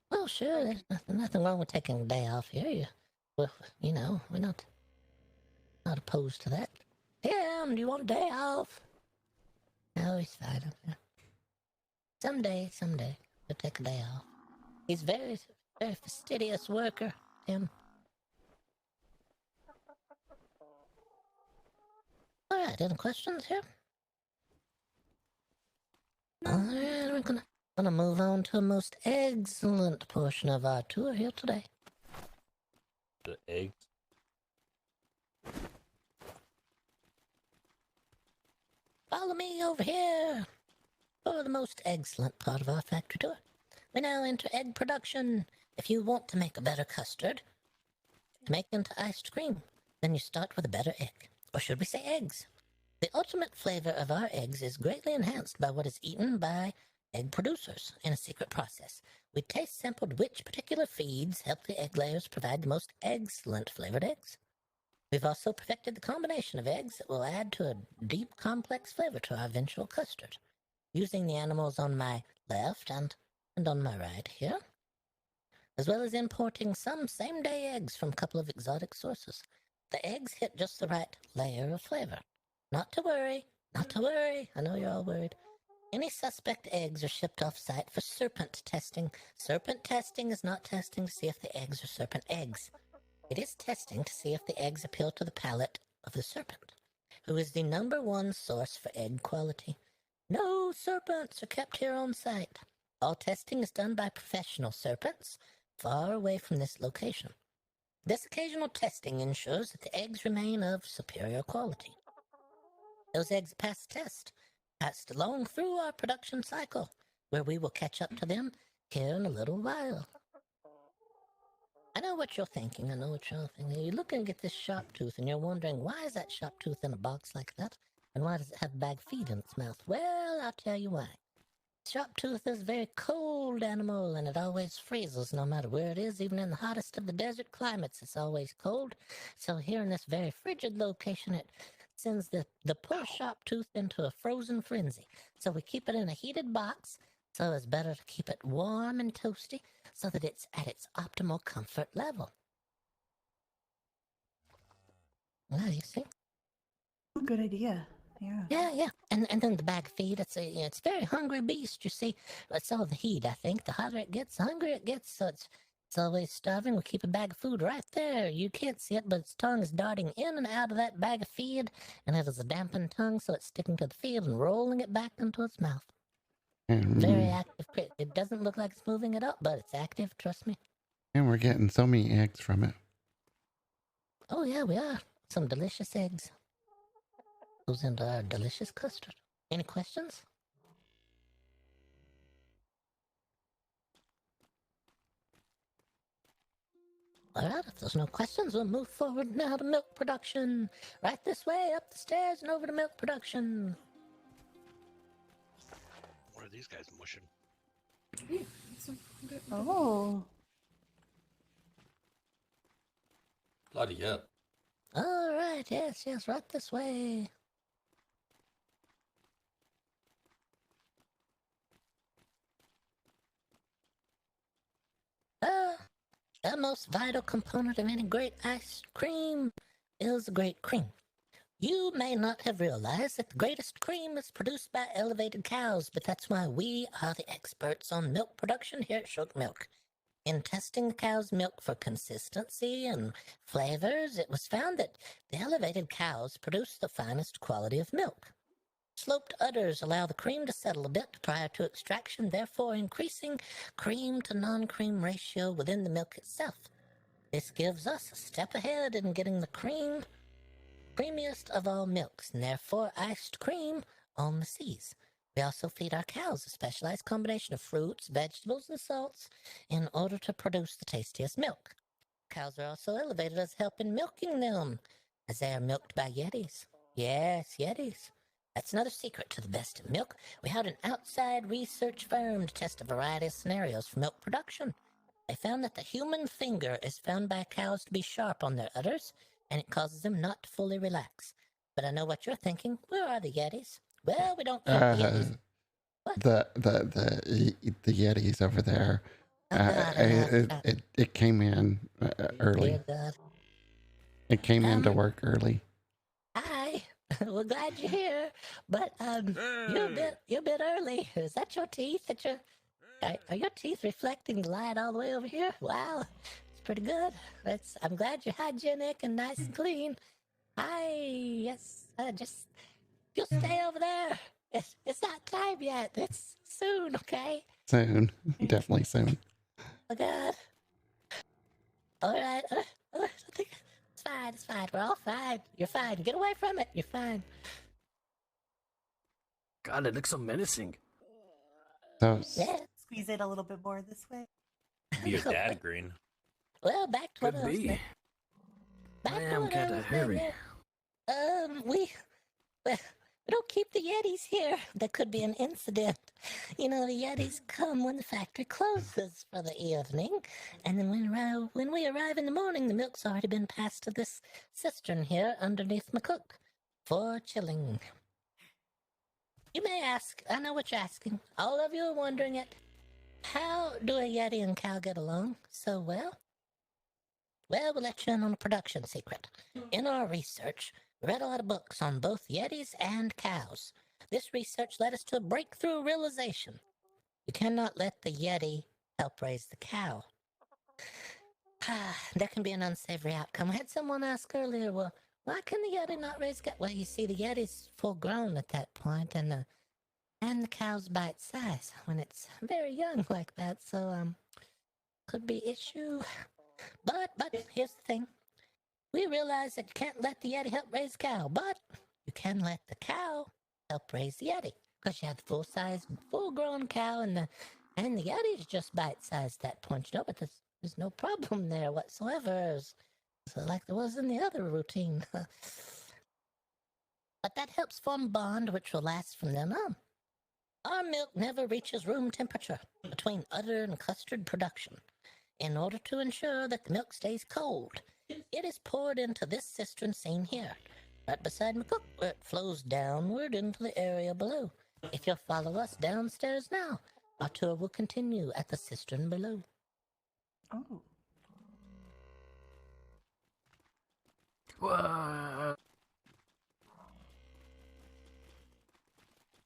Well, sure. There's nothing wrong with taking a day off here. Well, you know, we're not opposed to that. Tim, do you want a day off? No, he's fine up there. Someday, we'll take a day off. He's very fastidious worker, Tim. All right, any questions here? All right, we're gonna move on to a most excellent portion of our tour here today. The eggs. Follow me over here for the most excellent part of our factory tour. We now enter egg production. If you want to make a better custard, to make into iced cream, then you start with a better egg. Or should we say eggs? The ultimate flavor of our eggs is greatly enhanced by what is eaten by egg producers in a secret process. We taste sampled which particular feeds help the egg layers provide the most excellent flavored eggs. We've also perfected the combination of eggs that will add to a deep, complex flavor to our eventual custard, using the animals on my left and on my right here, as well as importing some same-day eggs from a couple of exotic sources. The eggs hit just the right layer of flavor. Not to worry. I know you're all worried. Any suspect eggs are shipped off-site for serpent testing. Serpent testing is not testing to see if the eggs are serpent eggs. It is testing to see if the eggs appeal to the palate of the serpent, who is the #1 source for egg quality. No serpents are kept here on site. All testing is done by professional serpents, far away from this location. This occasional testing ensures that the eggs remain of superior quality. Those eggs pass the test, passed along through our production cycle, where we will catch up to them here in a little while. I know what you're thinking. You're looking at this sharp tooth and you're wondering, why is that sharp tooth in a box like that? And why does it have bag feed in its mouth? Well, I'll tell you why. Sharp tooth is a very cold animal and it always freezes no matter where it is. Even in the hottest of the desert climates, it's always cold. So here in this very frigid location, it sends the poor sharp tooth into a frozen frenzy. So we keep it in a heated box, so it's better to keep it warm and toasty so that it's at its optimal comfort level. Well, you see? Good idea. Yeah. Yeah. And then the bag feed, it's a very hungry beast, you see. It's all the heat, I think. The hotter it gets, the hungrier it gets, so it's always starving. We keep a bag of food right there. You can't see it, but its tongue is darting in and out of that bag of feed, and it is a dampened tongue, so it's sticking to the feed and rolling it back into its mouth. Very active. It doesn't look like it's moving it up, but it's active, trust me. And we're getting so many eggs from it. Oh, yeah, we are. Some delicious eggs. Goes into our delicious custard. Any questions? All right, if there's no questions, we'll move forward now to milk production. Right this way, up the stairs and over to milk production. What are these guys mushing? Oh. Bloody hell. All right, yes, right this way. The most vital component of any great ice cream is a great cream. You may not have realized that the greatest cream is produced by elevated cows, but that's why we are the experts on milk production here at Shook Milk. In testing the cow's milk for consistency and flavors, it was found that the elevated cows produce the finest quality of milk. Sloped udders allow the cream to settle a bit prior to extraction, therefore increasing cream to non-cream ratio within the milk itself. This gives us a step ahead in getting the creamiest of all milks, and therefore iced cream on the seas. We also feed our cows a specialized combination of fruits, vegetables, and salts in order to produce the tastiest milk. Cows are also elevated as help in milking them, as they are milked by yetis. Yes, yetis. That's another secret to the best of milk. We hired an outside research firm to test a variety of scenarios for milk production. They found that the human finger is found by cows to be sharp on their udders, and it causes them not to fully relax. But I know what you're thinking. Where are the yetis? Well, we don't keep yetis. The yetis over there. It came in early. It came in to work early. Hi. We're glad you're here, but you're a bit early. Is that your teeth? Are your teeth reflecting the light all the way over here? Wow, it's pretty good. I'm glad you're hygienic and nice and clean. Yes. Just if you'll stay over there. It's not time yet. It's soon, okay? Soon, definitely soon. Oh God. All right. I think it's fine. It's fine. We're all fine. You're fine. Get away from it. You're fine. God, it looks so menacing. So, yeah. Squeeze it a little bit more this way. Be your dad, Green. Well, back to what I was saying. I am kind of hurry. We don't keep the Yetis here. There could be an incident. You know, the Yetis come when the factory closes for the evening, and then when we arrive in the morning, the milk's already been passed to this cistern here underneath Macook for chilling. You may ask, I know what you're asking. All of you are wondering it. How do a Yeti and cow get along so well? Well, we'll let you in on a production secret. In our research, we read a lot of books on both Yetis and cows. This research led us to a breakthrough realization. You cannot let the Yeti help raise the cow. There can be an unsavory outcome. I had someone ask earlier, well, why can the Yeti not raise cow? Well, you see, the Yeti's full grown at that point, and the cow's bite size when it's very young like that, so could be issue. But here's the thing. We realize that you can't let the Yeti help raise the cow, but you can let the cow help raise the Yeti. Because you have the full-grown cow, and the Yeti's just bite-sized at that point, but there's no problem there whatsoever, so like there was in the other routine. But that helps form a bond which will last from then on. Our milk never reaches room temperature between udder and custard production. In order to ensure that the milk stays cold, it is poured into this cistern seen here, right beside Macook, where it flows downward into the area below. If you'll follow us downstairs now, our tour will continue at the cistern below. Oh.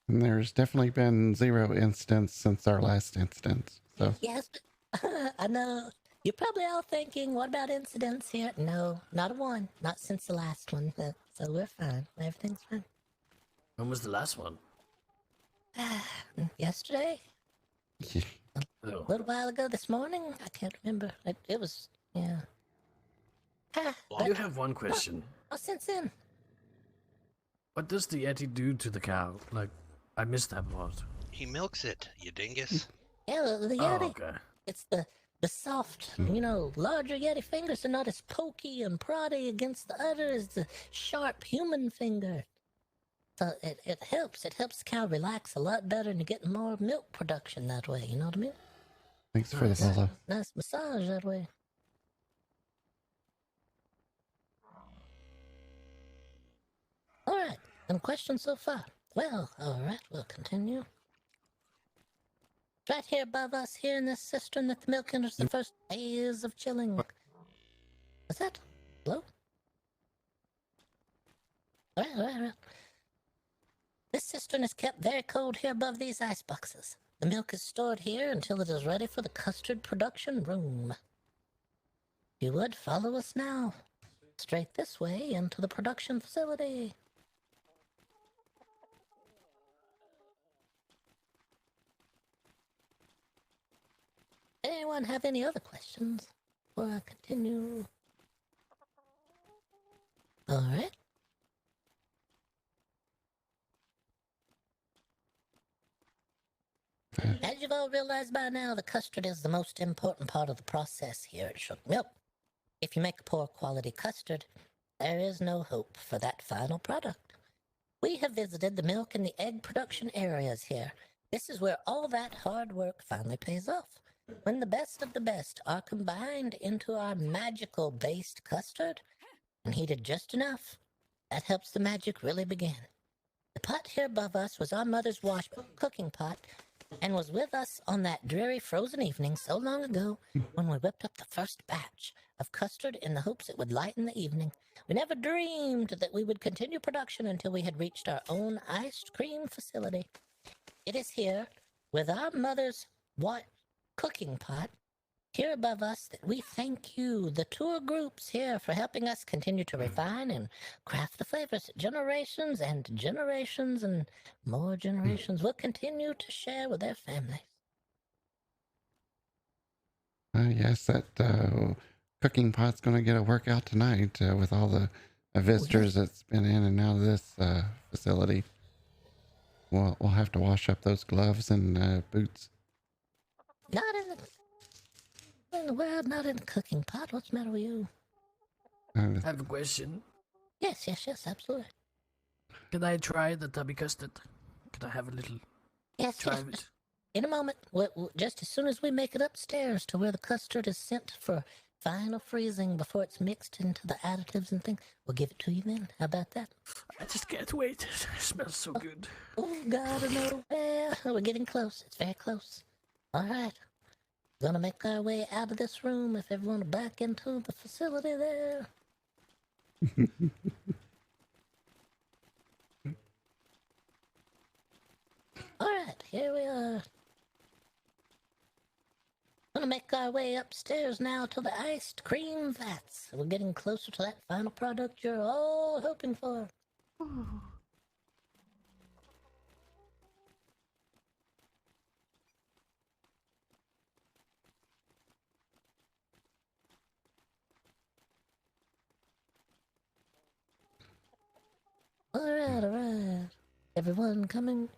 And there's definitely been 0 instance since our last instance. So yes, I know. You're probably all thinking, what about incidents here? No, not a one. Not since the last one. So we're fine. Everything's fine. When was the last one? Yesterday? A little while ago this morning? I can't remember. It was, yeah. I do have one question. Since then? What does the Yeti do to the cow? Like, I missed that part. He milks it, you dingus. Yeah, the Yeti. Oh, okay. It's the soft, larger Yeti fingers are not as pokey and proddy against the udder as the sharp human finger. So it helps the cow relax a lot better and get more milk production that way, you know what I mean? Thanks for the follow. Nice massage that way. Alright, any questions so far? Well, alright, we'll continue. Right here above us, here in this cistern, that the milk enters the first phase of chilling. What's that? Hello? Alright. This cistern is kept very cold here above these ice boxes. The milk is stored here until it is ready for the custard production room. If you would, follow us now. Straight this way into the production facility. Anyone have any other questions before I continue? All right. As you've all realized by now, the custard is the most important part of the process here at Shook Milk. If you make a poor quality custard, there is no hope for that final product. We have visited the milk and the egg production areas here. This is where all that hard work finally pays off. When the best of the best are combined into our magical based custard and heated just enough, that helps the magic really begin. The pot here above us was our mother's wash cooking pot and was with us on that dreary frozen evening so long ago when we whipped up the first batch of custard in the hopes it would lighten the evening. We never dreamed that we would continue production until we had reached our own ice cream facility. It is here, with our mother's cooking pot, here above us, that we thank you, the tour groups here, for helping us continue to refine and craft the flavors. Generations and generations and more generations will continue to share with their families. Yes, that cooking pot's going to get a workout tonight with all the visitors that's been in and out of this facility. We'll have to wash up those gloves and boots. Not in the world, not in the cooking pot. What's the matter with you? I have a question. Yes, absolutely. Can I try the tubby custard? Can I have a little try of it? In a moment. Just as soon as we make it upstairs to where the custard is sent for final freezing before it's mixed into the additives and things, we'll give it to you then. How about that? I just can't wait. It smells so good. Oh, God, I know. Yeah, we're getting close. It's very close. All right. Gonna make our way out of this room if everyone back into the facility there. Alright, here we are. Gonna make our way upstairs now to the iced cream vats. We're getting closer to that final product you're all hoping for. Alright. Everyone coming?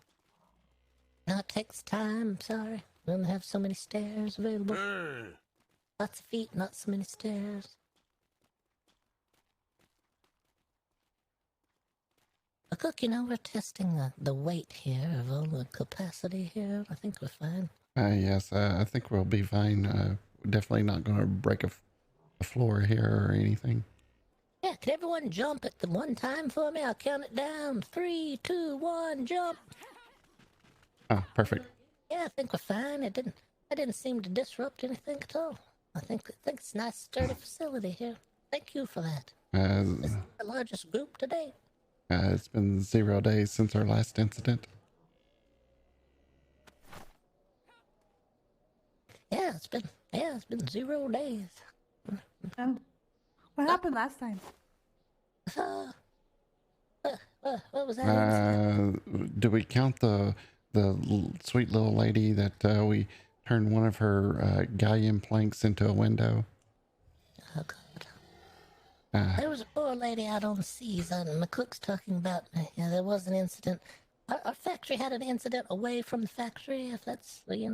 Now it takes time, sorry. We don't have so many stairs available. Lots of feet, not so many stairs. Macook, we're testing the weight here of all the capacity here. I think we're fine. Yes, I think we'll be fine. Definitely not going to break a floor here or anything. Yeah, can everyone jump at the one time for me? I'll count it down. 3, 2, 1, jump. Oh, perfect. Yeah, I think we're fine. It didn't seem to disrupt anything at all. I think it's a nice, sturdy facility here. Thank you for that. This is the largest group to date. It's been 0 days since our last incident. Yeah, it's been 0 days. Oh, what happened last time? What was that? Do we count the sweet little lady that we turned one of her galleon planks into a window? Oh, God. There was a poor lady out on the seas, and Macook's talking about. There was an incident. Our factory had an incident away from the factory. If that's, we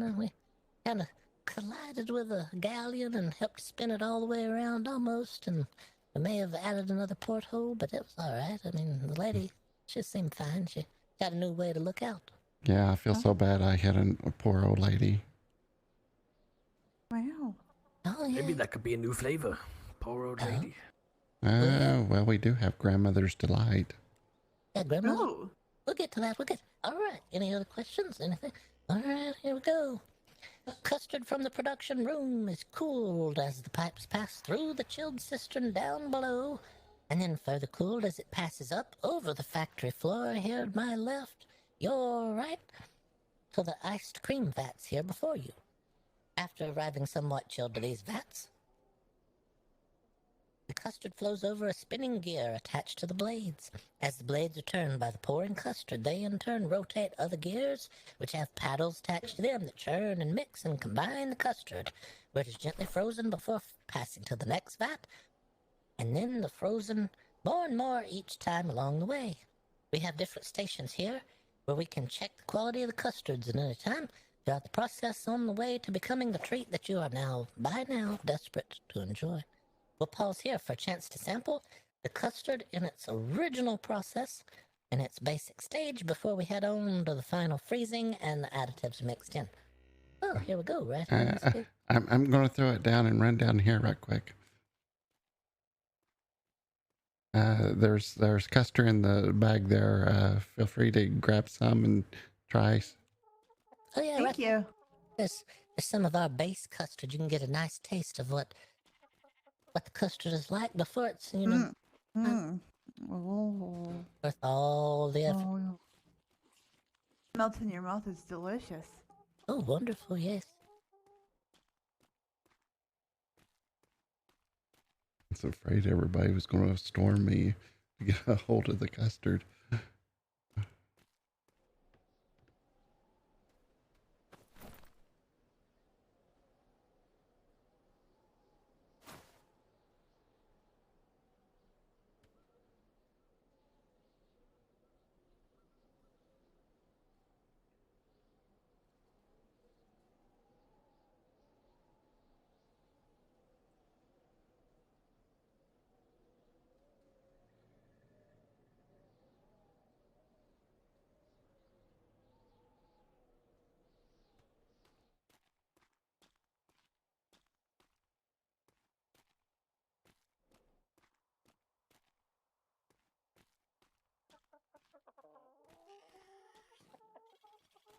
kind of collided with a galleon and helped spin it all the way around almost, and we may have added another porthole, but it was all right. I mean, the lady, she seemed fine. She got a new way to look out. Yeah, I feel so bad I had a poor old lady. Wow. Oh, yeah. Maybe that could be a new flavor. Poor old lady. Well, we do have Grandmother's Delight. Yeah, Grandmother. Oh. We'll get to that. All right. Any other questions? Anything? All right, here we go. Custard from the production room is cooled as the pipes pass through the chilled cistern down below, and then further cooled as it passes up over the factory floor here at my left, your right. to the iced cream vats here before you. After arriving somewhat chilled to these vats, the custard flows over a spinning gear attached to the blades. As the blades are turned by the pouring custard, they in turn rotate other gears, which have paddles attached to them that churn and mix and combine the custard, where it is gently frozen before passing to the next vat, and then the frozen more and more each time along the way. We have different stations here where we can check the quality of the custards at any time throughout the process on the way to becoming the treat that you are by now desperate to enjoy. We'll pause here for a chance to sample the custard in its original process, in its basic stage, before we head on to the final freezing and the additives mixed in. Oh, here we go, right? I'm going to throw it down and run down here right quick. There's custard in the bag there. Feel free to grab some and try. Oh yeah, Thank you. There's some of our base custard. You can get a nice taste of what the custard is like before it's, Oh. worth all the effort. Oh. Melts in your mouth is delicious. Oh, wonderful, yes. I was afraid everybody was going to storm me to get a hold of the custard.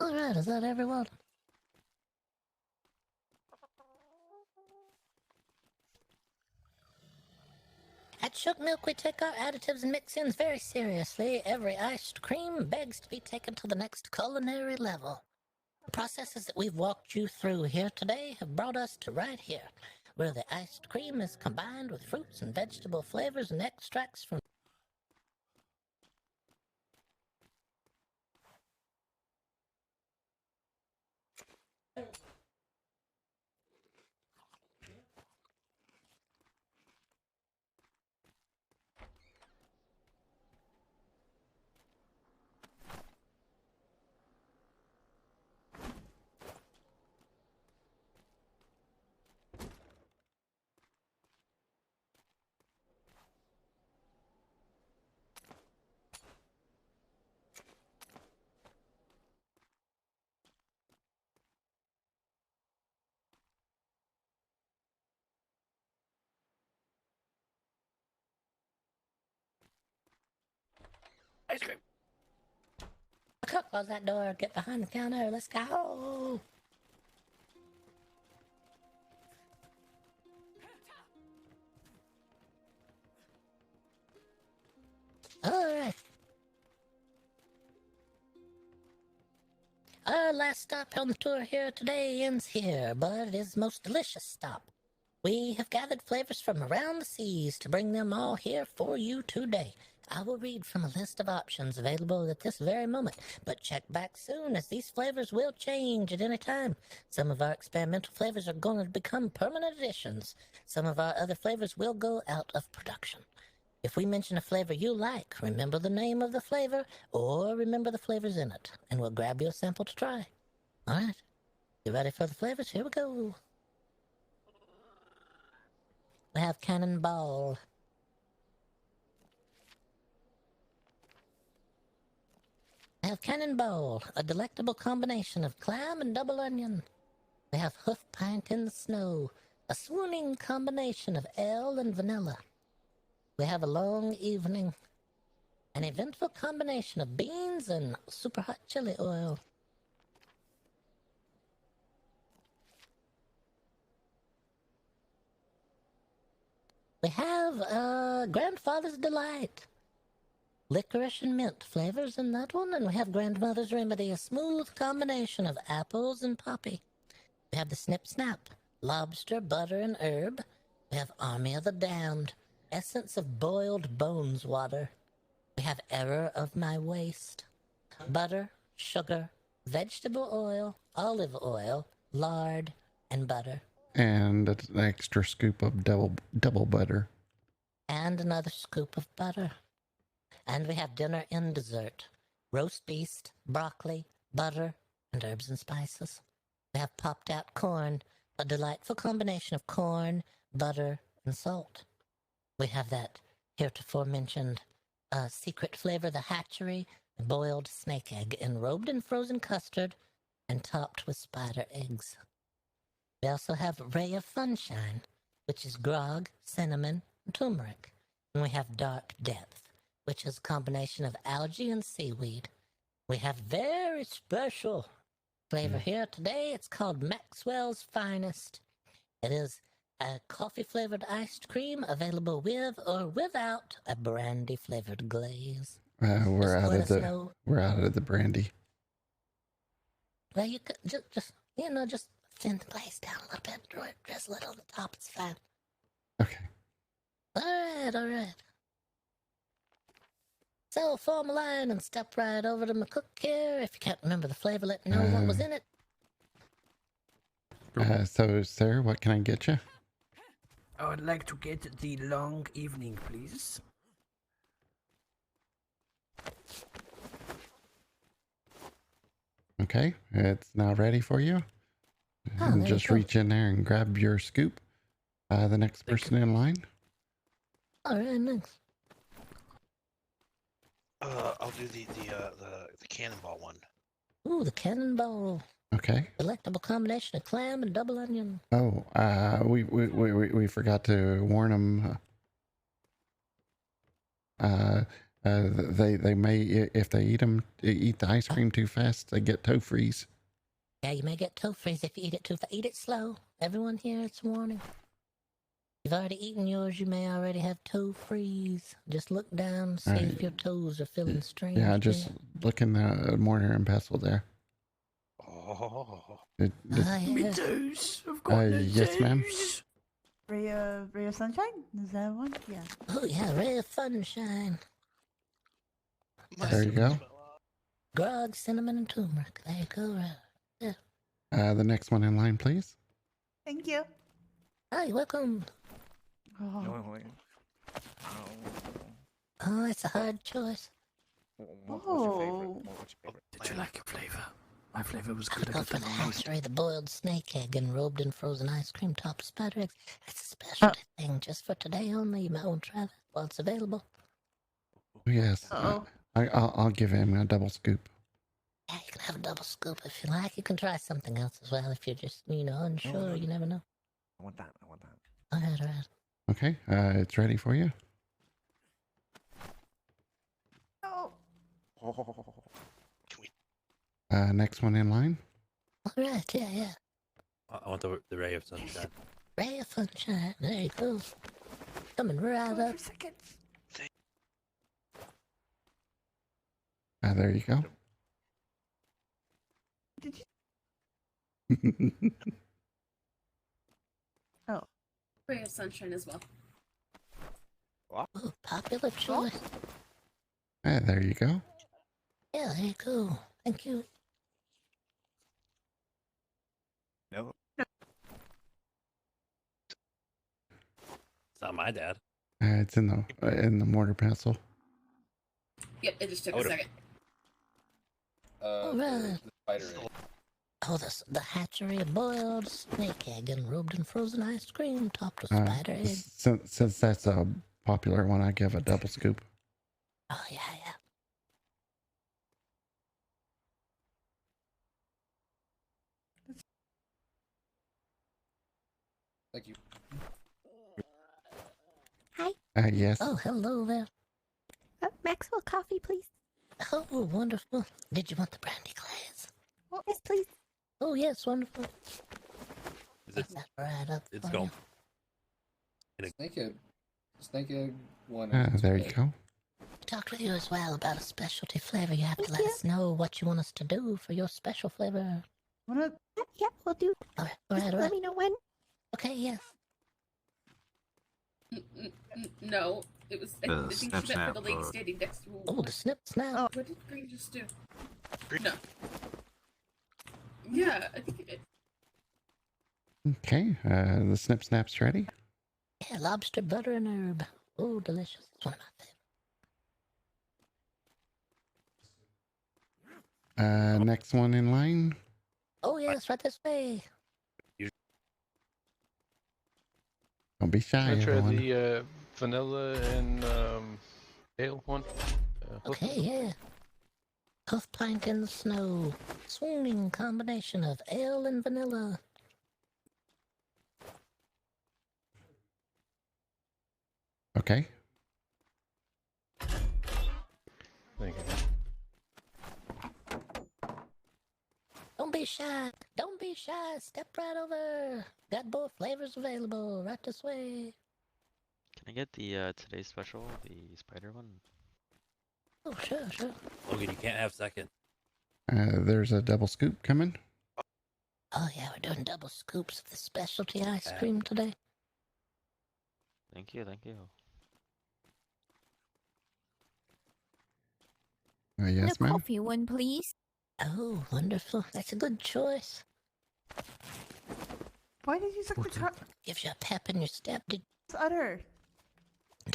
Alright, is that everyone? At Shook Milk, we take our additives and mix-ins very seriously. Every iced cream begs to be taken to the next culinary level. The processes that we've walked you through here today have brought us to right here, where the iced cream is combined with fruits and vegetable flavors and extracts from ice cream. Macook, close that door, get behind the counter, let's go! Alright. Our last stop on the tour here today ends here, but it is the most delicious stop. We have gathered flavors from around the seas to bring them all here for you today. I will read from a list of options available at this very moment, but check back soon as these flavors will change at any time. Some of our experimental flavors are going to become permanent additions. Some of our other flavors will go out of production. If we mention a flavor you like, remember the name of the flavor or remember the flavors in it, and we'll grab you a sample to try. All right, you ready for the flavors? Here we go. We have Cannonball. We have Cannonball, a delectable combination of clam and double onion. We have Hoof Pint in the Snow, a swooning combination of ale and vanilla. We have A Long Evening, an eventful combination of beans and super hot chili oil. We have Grandfather's Delight, licorice and mint flavors in that one, and we have Grandmother's Remedy, a smooth combination of apples and poppy. We have the Snip Snap, lobster, butter, and herb. We have Army of the Damned, essence of boiled bones water. We have Error of My Waste, butter, sugar, vegetable oil, olive oil, lard, and butter. And an extra scoop of double butter. And another scoop of butter. And we have dinner and dessert. Roast beef, broccoli, butter, and herbs and spices. We have popped out corn, a delightful combination of corn, butter, and salt. We have that heretofore mentioned secret flavor, the Hatchery, boiled snake egg, enrobed in frozen custard and topped with spider eggs. We also have Ray of Funshine, which is grog, cinnamon, and turmeric. And we have Dark Depth, which is a combination of algae and seaweed. We have very special flavor here today. It's called Maxwell's Finest. It is a coffee-flavored iced cream available with or without a brandy-flavored glaze. We're out of the brandy. Well, you could just thin the glaze down a little bit, drizzle it on the top. It's fine. Okay. All right. So form a line and step right over to Macook here. If you can't remember the flavor, let me know what was in it. So, sir, what can I get you? I would like to get the long evening, please. Okay, it's now ready for you. And just reach in there and grab your scoop. The next person in line. All right, next. I'll do the cannonball one. Ooh, the cannonball. Okay. Delectable combination of clam and double onion. Oh, we forgot to warn them. They may, if they eat the ice cream too fast, they get toe freeze. Yeah, you may get toe freeze if you eat it too fast. Eat it slow. Everyone here, it's a warning. You've already eaten yours, you may already have toe freeze. Just look down, see if your toes are feeling strange. Yeah, just look in the mortar and pestle there. Oh. Me toes. I've got no yes, ma'am. Ray of Sunshine? Is that one? Yeah. Oh, yeah, Ray of Funshine. There you go. Grog, cinnamon, and turmeric. There you go. Yeah. The next one in line, please. Thank you. Hi, welcome. Oh. Oh, it's a hard choice. What's your favorite? What's your favorite? Did you like your flavor? My flavor was good. I go for the Hatchery, the boiled snake egg enrobed in frozen ice cream topped with spider eggs. It's a specialty thing just for today only. You might want to try that while it's available. Yes. I'll give him a double scoop. Yeah, you can have a double scoop if you like. You can try something else as well if you're just, unsure. No. You never know. I want that. All right. Okay, it's ready for you. Oh. Next one in line. All right, yeah. I want the ray of sunshine. Ray of Sunshine. There you go. Coming right up. There you go. Did you? Oh. Ray of Sunshine as well. Ooh, popular choice. There you go. Yeah, there you go. Thank you. No. It's not my dad. It's in the mortar pestle. Yep, it just took a second. All right. The spider egg. Oh, the Hatchery, a boiled snake egg enrobed in frozen ice cream topped with spider egg. Since that's a popular one, I give a double scoop. Oh, yeah. Thank you. Hi. Yes. Oh, hello there. Maxwell coffee, please. Oh, wonderful. Did you want the brandy glaze? Yes, please. Oh, yes, wonderful. Is it? That's right up. It's gone. Snake egg one. There you go. talked with you as well about a specialty flavor. You have to let us know what you want us to do for your special flavor. Wanna? Yeah, we'll do. All right, Just let me know when. Okay, yes. No, it was. I think she meant for the lady standing next to her. Oh, the snip snap. What did Green just do? No. Yeah, I think it did. Okay, the snip snap's ready. Yeah, lobster butter and herb. Oh, delicious. It's one of my favorites. Next one in line. Oh, yes, right this way. Don't be shy, I tried everyone. the vanilla and ale one. Okay, yeah. Puff plank in the snow. Swooning combination of ale and vanilla. Okay. Thank you. Don't be shy. Don't be shy. Step right over. Got both flavors available. Right this way. Can I get the today's special, the spider one? Oh, sure, sure. Logan, you can't have second. There's a double scoop coming. Oh, yeah, we're doing double scoops of the specialty ice cream today. Thank you, thank you. Yes, The ma'am. coffee one, please. Oh, wonderful. That's a good choice. Why did you suck the car? Gives you a pep in your step. Did It's utter.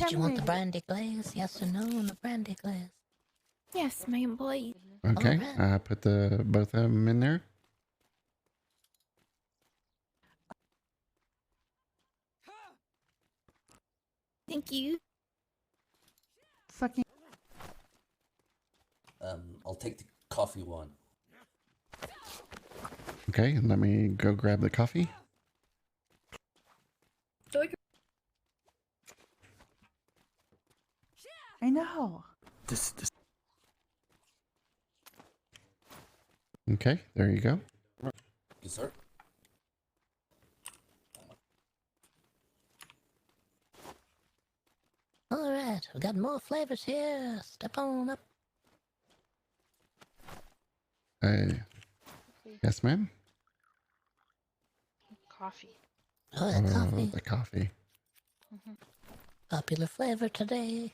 you want the brandy glaze? Yes or no on the brandy glaze? Yes, ma'am, please. Okay, Alright. put both of them in there. Thank you. Fucking. I'll take the coffee one. Okay, let me go grab the coffee. I know. This. Okay, there you go. Yes, sir. All right, we got more flavors here. Step on up. Yes, ma'am. Coffee. Oh, the coffee. The coffee. Popular flavor today.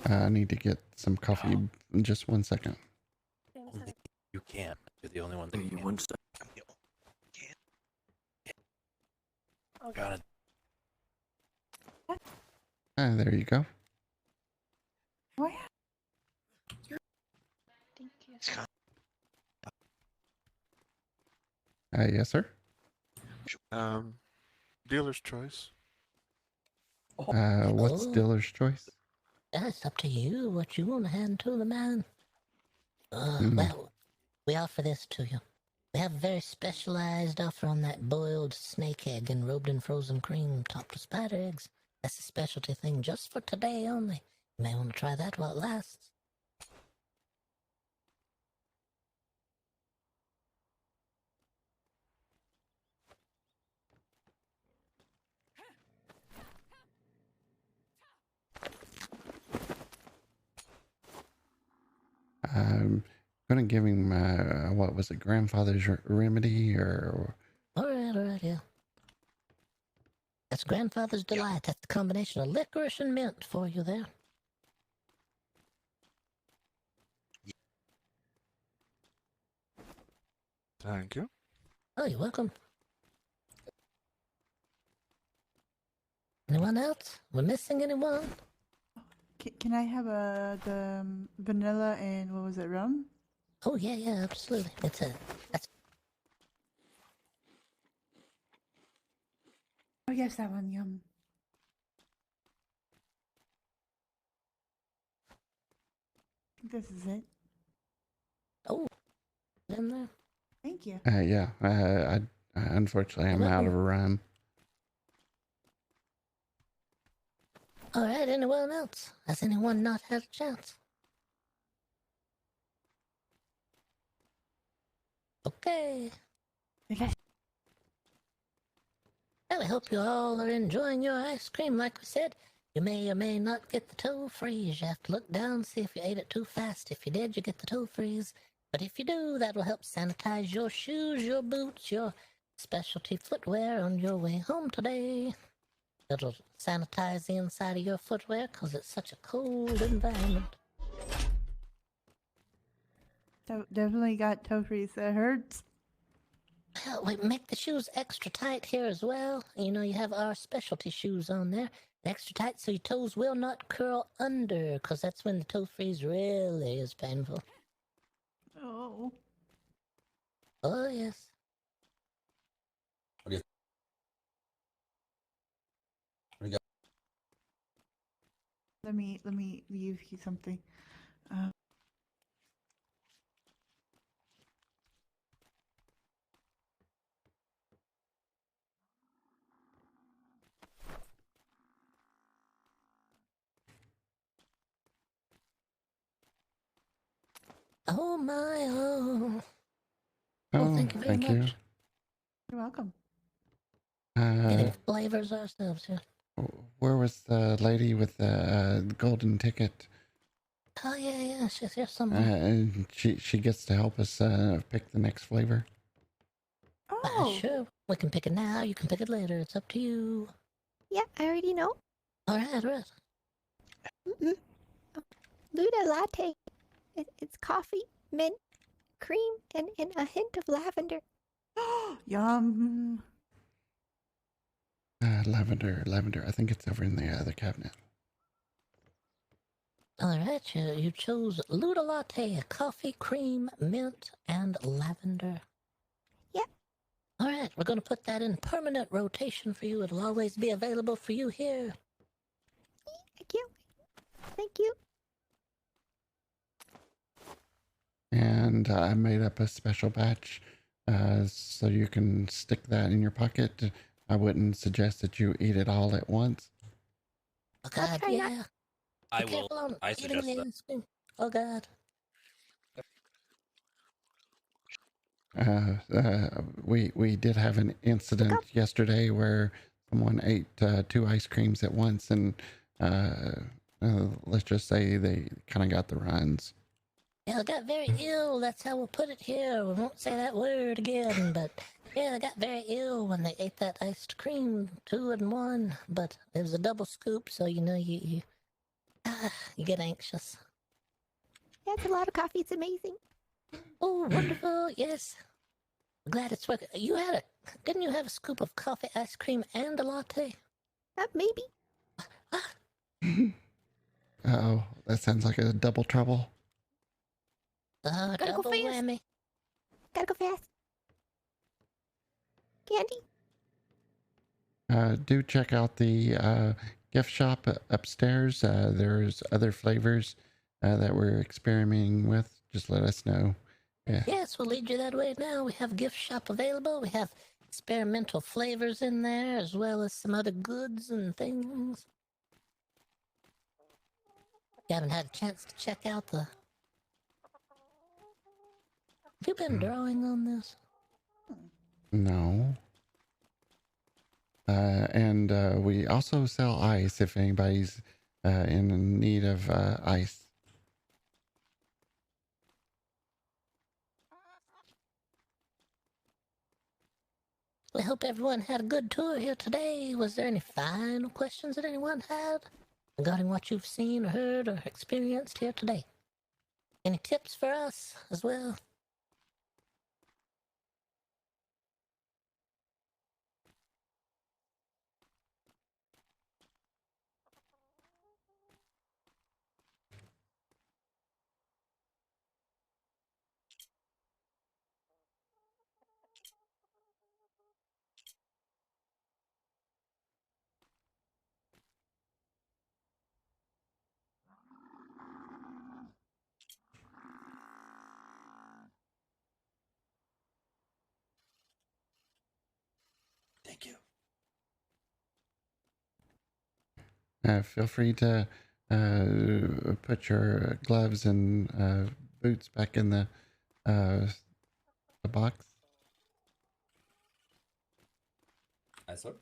I need to get some coffee. Just 1 second. You can't. You're the only one that can. One sec. Got it. There you go. Why? Thank you. Yes, sir. Dealer's choice. What's Oh. dealer's choice? That's up to you. What you want to hand to the man? Well, we offer this to you. We have a very specialized offer on that boiled snake egg enrobed in frozen cream topped with spider eggs. That's a specialty thing just for today only. You may want to try that while it lasts. I'm gonna give him what was it, grandfather's remedy or? All right, yeah. That's Grandfather's Delight. That's the combination of licorice and mint for you there. Thank you. Oh, you're welcome. Anyone else? We're missing anyone? Can I have the vanilla and what was it, rum? Oh, yeah, absolutely. That's Oh yes, that one. Yum. I think this is it. Oh, in there. Thank you. Yeah. I unfortunately I'm out of a rhyme. All right, anyone else? Has anyone not had a chance? Okay. Okay. Well, I hope you all are enjoying your ice cream. Like we said, You may or may not get the toe freeze. You have to look down, see if you ate it too fast. If you did, you get the toe freeze. But if you do, that will help sanitize your shoes, your boots, your specialty footwear on your way home today. It'll sanitize the inside of your footwear because it's such a cold environment. Definitely got toe freeze. That hurts. Well, we make the shoes extra tight here as well. You know, you have our specialty shoes on there. Extra tight so your toes will not curl under, because that's when the toe freeze really is painful. Oh. Oh, yes. What do you got? Let me give you something. Oh, my, oh. Oh, Thank you very thank much. You're welcome. Getting flavors ourselves here. Where was the lady with the golden ticket? Oh, yeah, she's here somewhere. And she gets to help us pick the next flavor. Oh. Sure. We can pick it now. You can pick it later. It's up to you. Yeah, I already know. All right. Luda latte. It's coffee, mint, cream, and a hint of lavender. Yum. Lavender. I think it's over in the other cabinet. All right, you chose Luda latte, coffee, cream, mint, and lavender. Yeah. All right, we're going to put that in permanent rotation for you. It'll always be available for you here. Thank you. Thank you. And I made up a special batch so you can stick that in your pocket. I wouldn't suggest that you eat it all at once. Oh, God, yeah. I will. I suggest that. Oh, God. We did have an incident yesterday where someone ate 2 ice creams at once, and let's just say they kind of got the runs. Yeah, they got very ill. That's how we'll put it here. We won't say that word again, but yeah, they got very ill when they ate that iced cream 2 in 1. But it was a double scoop, so you know you get anxious. Yeah, it's a lot of coffee. It's amazing. Oh, wonderful! Yes, glad it's working. Didn't you have a scoop of coffee, ice cream, and a latte? Maybe. Oh, that sounds like a double trouble. Oh, Gotta double go fast. whammy. Gotta go fast. Candy? Do check out the gift shop upstairs. There's other flavors that we're experimenting with. Just let us know. Yeah. Yes, we'll lead you that way now. We have a gift shop available. We have experimental flavors in there, as well as some other goods and things. You haven't had a chance to check out the... Have you been drawing on this? No. And we also sell ice if anybody's in need of ice. We hope everyone had a good tour here today. Was there any final questions that anyone had regarding what you've seen or heard or experienced here today? Any tips for us as well? Thank you. Feel free to put your gloves and boots back in the box. Aye, sir.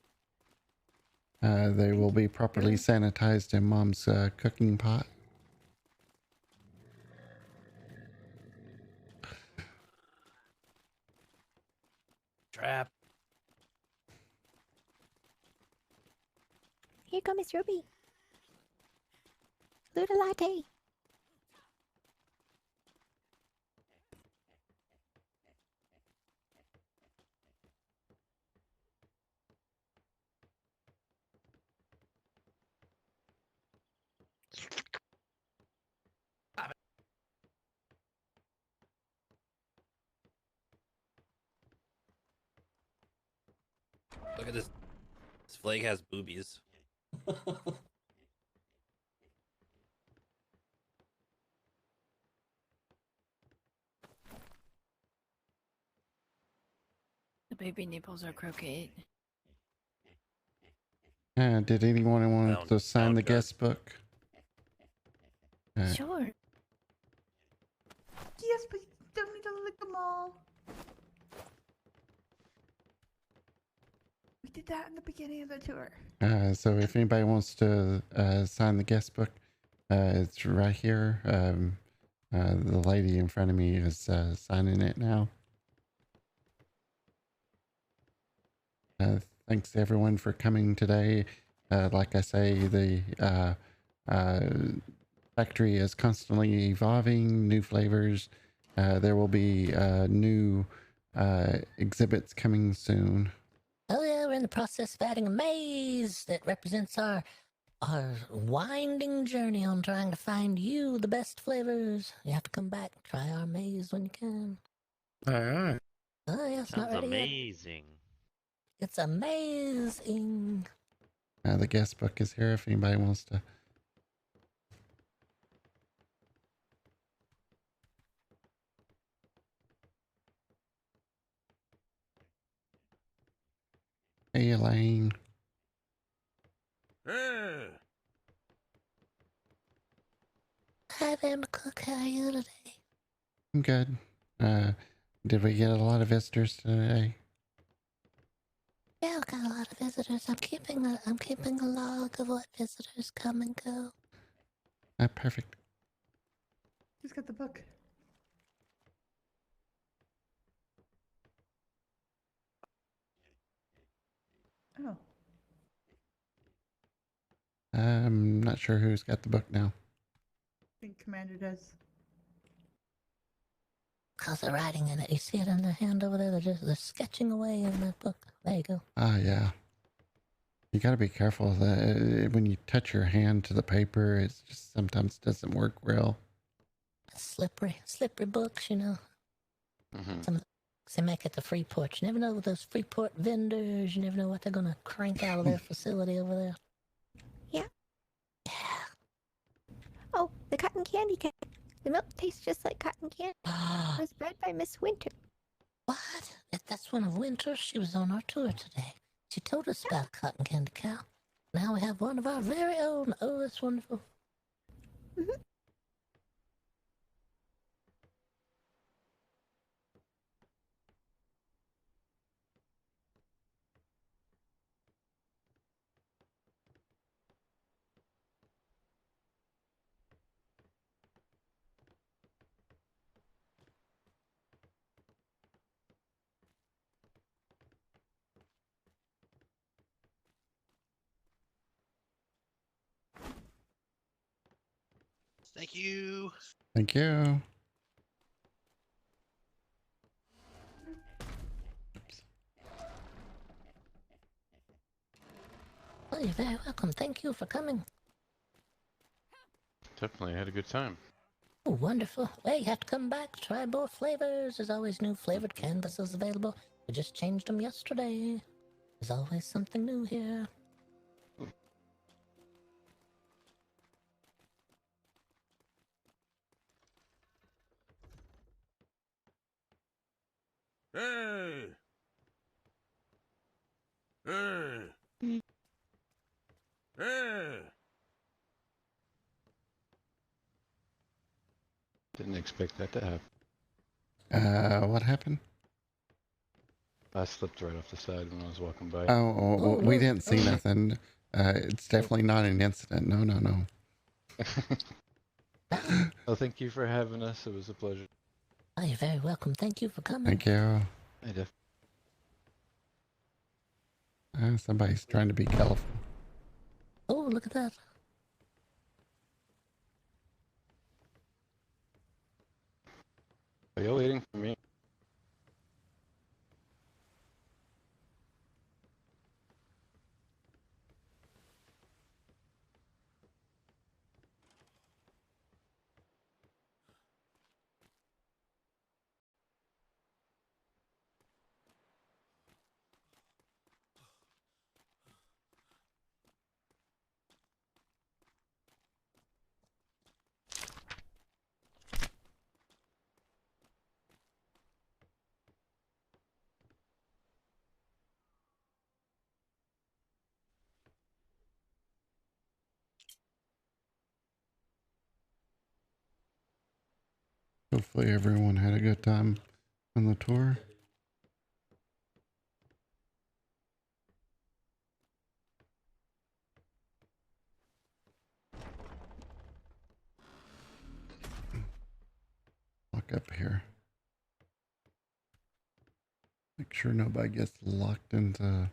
They will be properly sanitized in Mom's cooking pot. Trap. Here comes Miss Ruby. Little latte. Look at this. This flag has boobies. The baby nipples are croquet. Did anyone want to sign the guest book? Sure. Yes, but you don't need to lick them all. We did that in the beginning of the tour. So if anybody wants to sign the guest book, it's right here. The lady in front of me is signing it now. Thanks everyone for coming today. Like I say, the factory is constantly evolving, new flavors. There will be new exhibits coming soon. Oh yeah, we're in the process of adding a maze that represents our winding journey on trying to find you the best flavors. You have to come back and try our maze when you can. All right. Oh yeah, it's not Sounds ready yet. amazing. It's amazing. The guest book is here if anybody wants to. Hey, Elaine. Hi there, Macook. How are you today? I'm good. Did we get a lot of visitors today? Yeah, I've got a lot of visitors. I'm keeping a log of what visitors come and go. Perfect. Who's got the book? Oh. I'm not sure who's got the book now. I think Commander does. Because they're writing in it. You see it in their hand over there? They're sketching away in that book. There you go. Ah, yeah. You gotta be careful that when you touch your hand to the paper, it just sometimes doesn't work well. Slippery books, you know. Mm-hmm. They make it the Freeport. You never know with those Freeport vendors. You never know what they're going to crank out of their facility over there. Yeah. Oh, the cotton candy cane. The milk tastes just like cotton candy. It was bred by Miss Winter. What? That's one of Winter. She was on our tour today. She told us about cotton candy cow. Now we have one of our very own. Oh, that's wonderful. Mm-hmm. Thank you. Thank you. Well, you're very welcome. Thank you for coming. Definitely had a good time. Oh, wonderful. Well, you have to come back. Try more flavors. There's always new flavored canvases available. We just changed them yesterday. There's always something new here. Hey! Hey! Hey! Didn't expect that to happen. What happened? I slipped right off the side when I was walking by. We didn't see nothing. It's definitely not an incident. No, no, no. Well, thank you for having us. It was a pleasure. Oh, you're very welcome. Thank you for coming. Thank you. I Somebody's trying to be colorful. Oh, look at that. Are you waiting for me? Hopefully everyone had a good time on the tour. Lock up here. Make sure nobody gets locked into...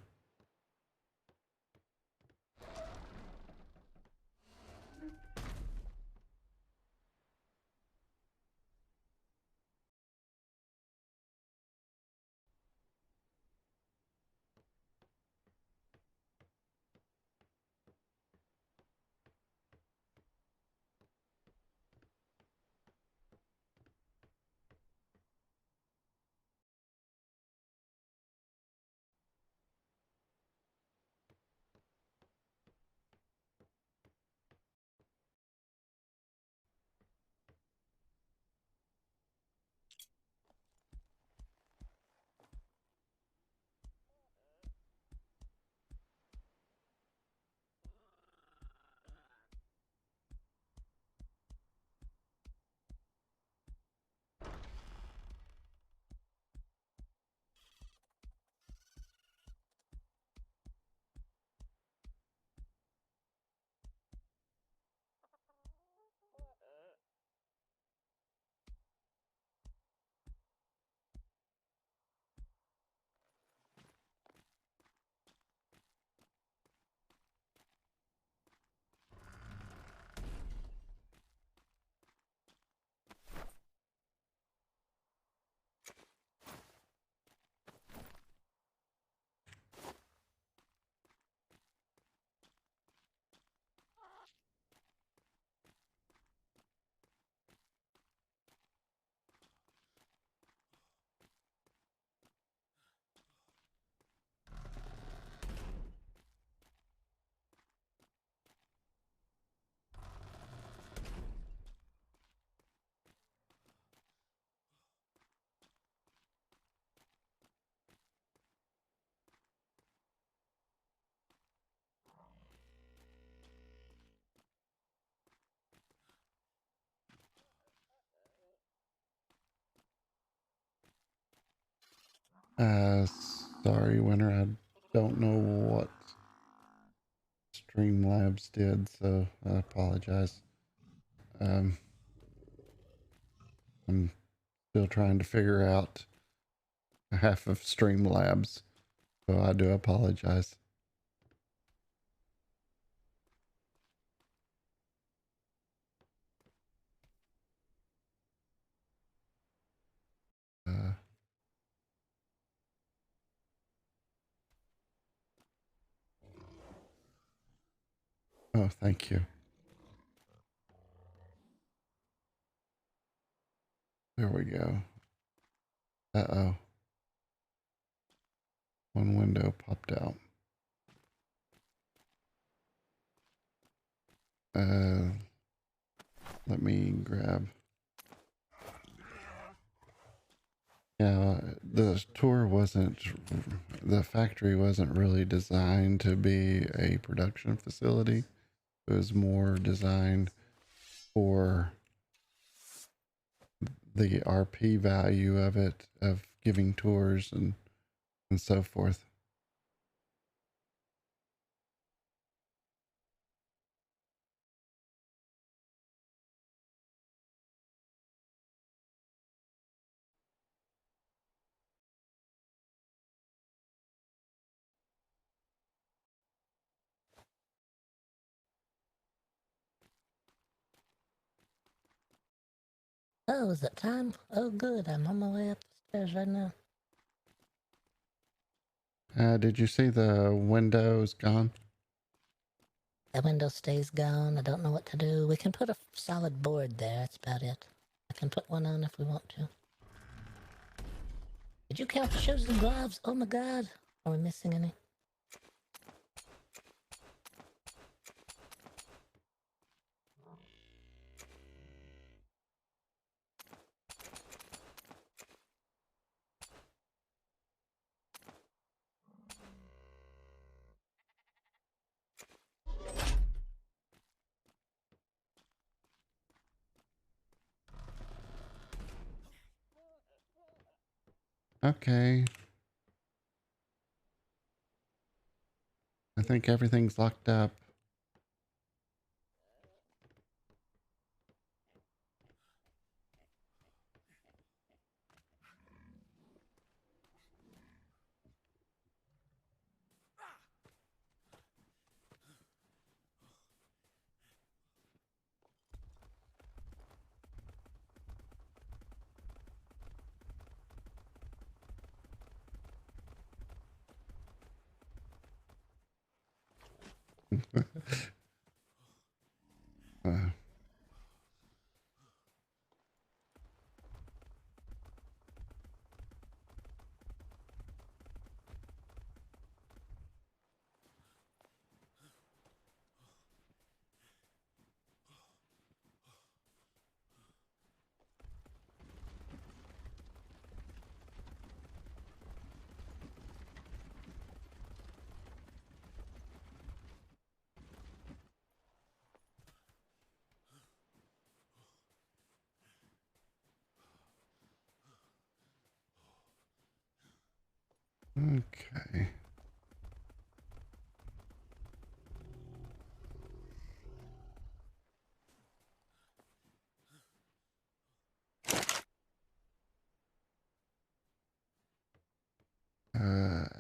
Sorry, Winter. I don't know what Streamlabs did, so I apologize. I'm still trying to figure out half of Streamlabs, so I do apologize. Oh, thank you. There we go. Uh-oh. One window popped out. Let me grab. Yeah, the factory wasn't really designed to be a production facility. It was more designed for the RP value of it, of giving tours and so forth. Oh, is it time? Oh, good. I'm on my way up the stairs right now. Did you see the windows gone? The window stays gone. I don't know what to do. We can put a solid board there. That's about it. I can put one on if we want to. Did you count the shoes and gloves? Oh my god. Are we missing any? Okay. I think everything's locked up. Okay.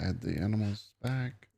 Add the animals back.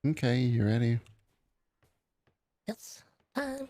Okay, you ready? Yes. Time.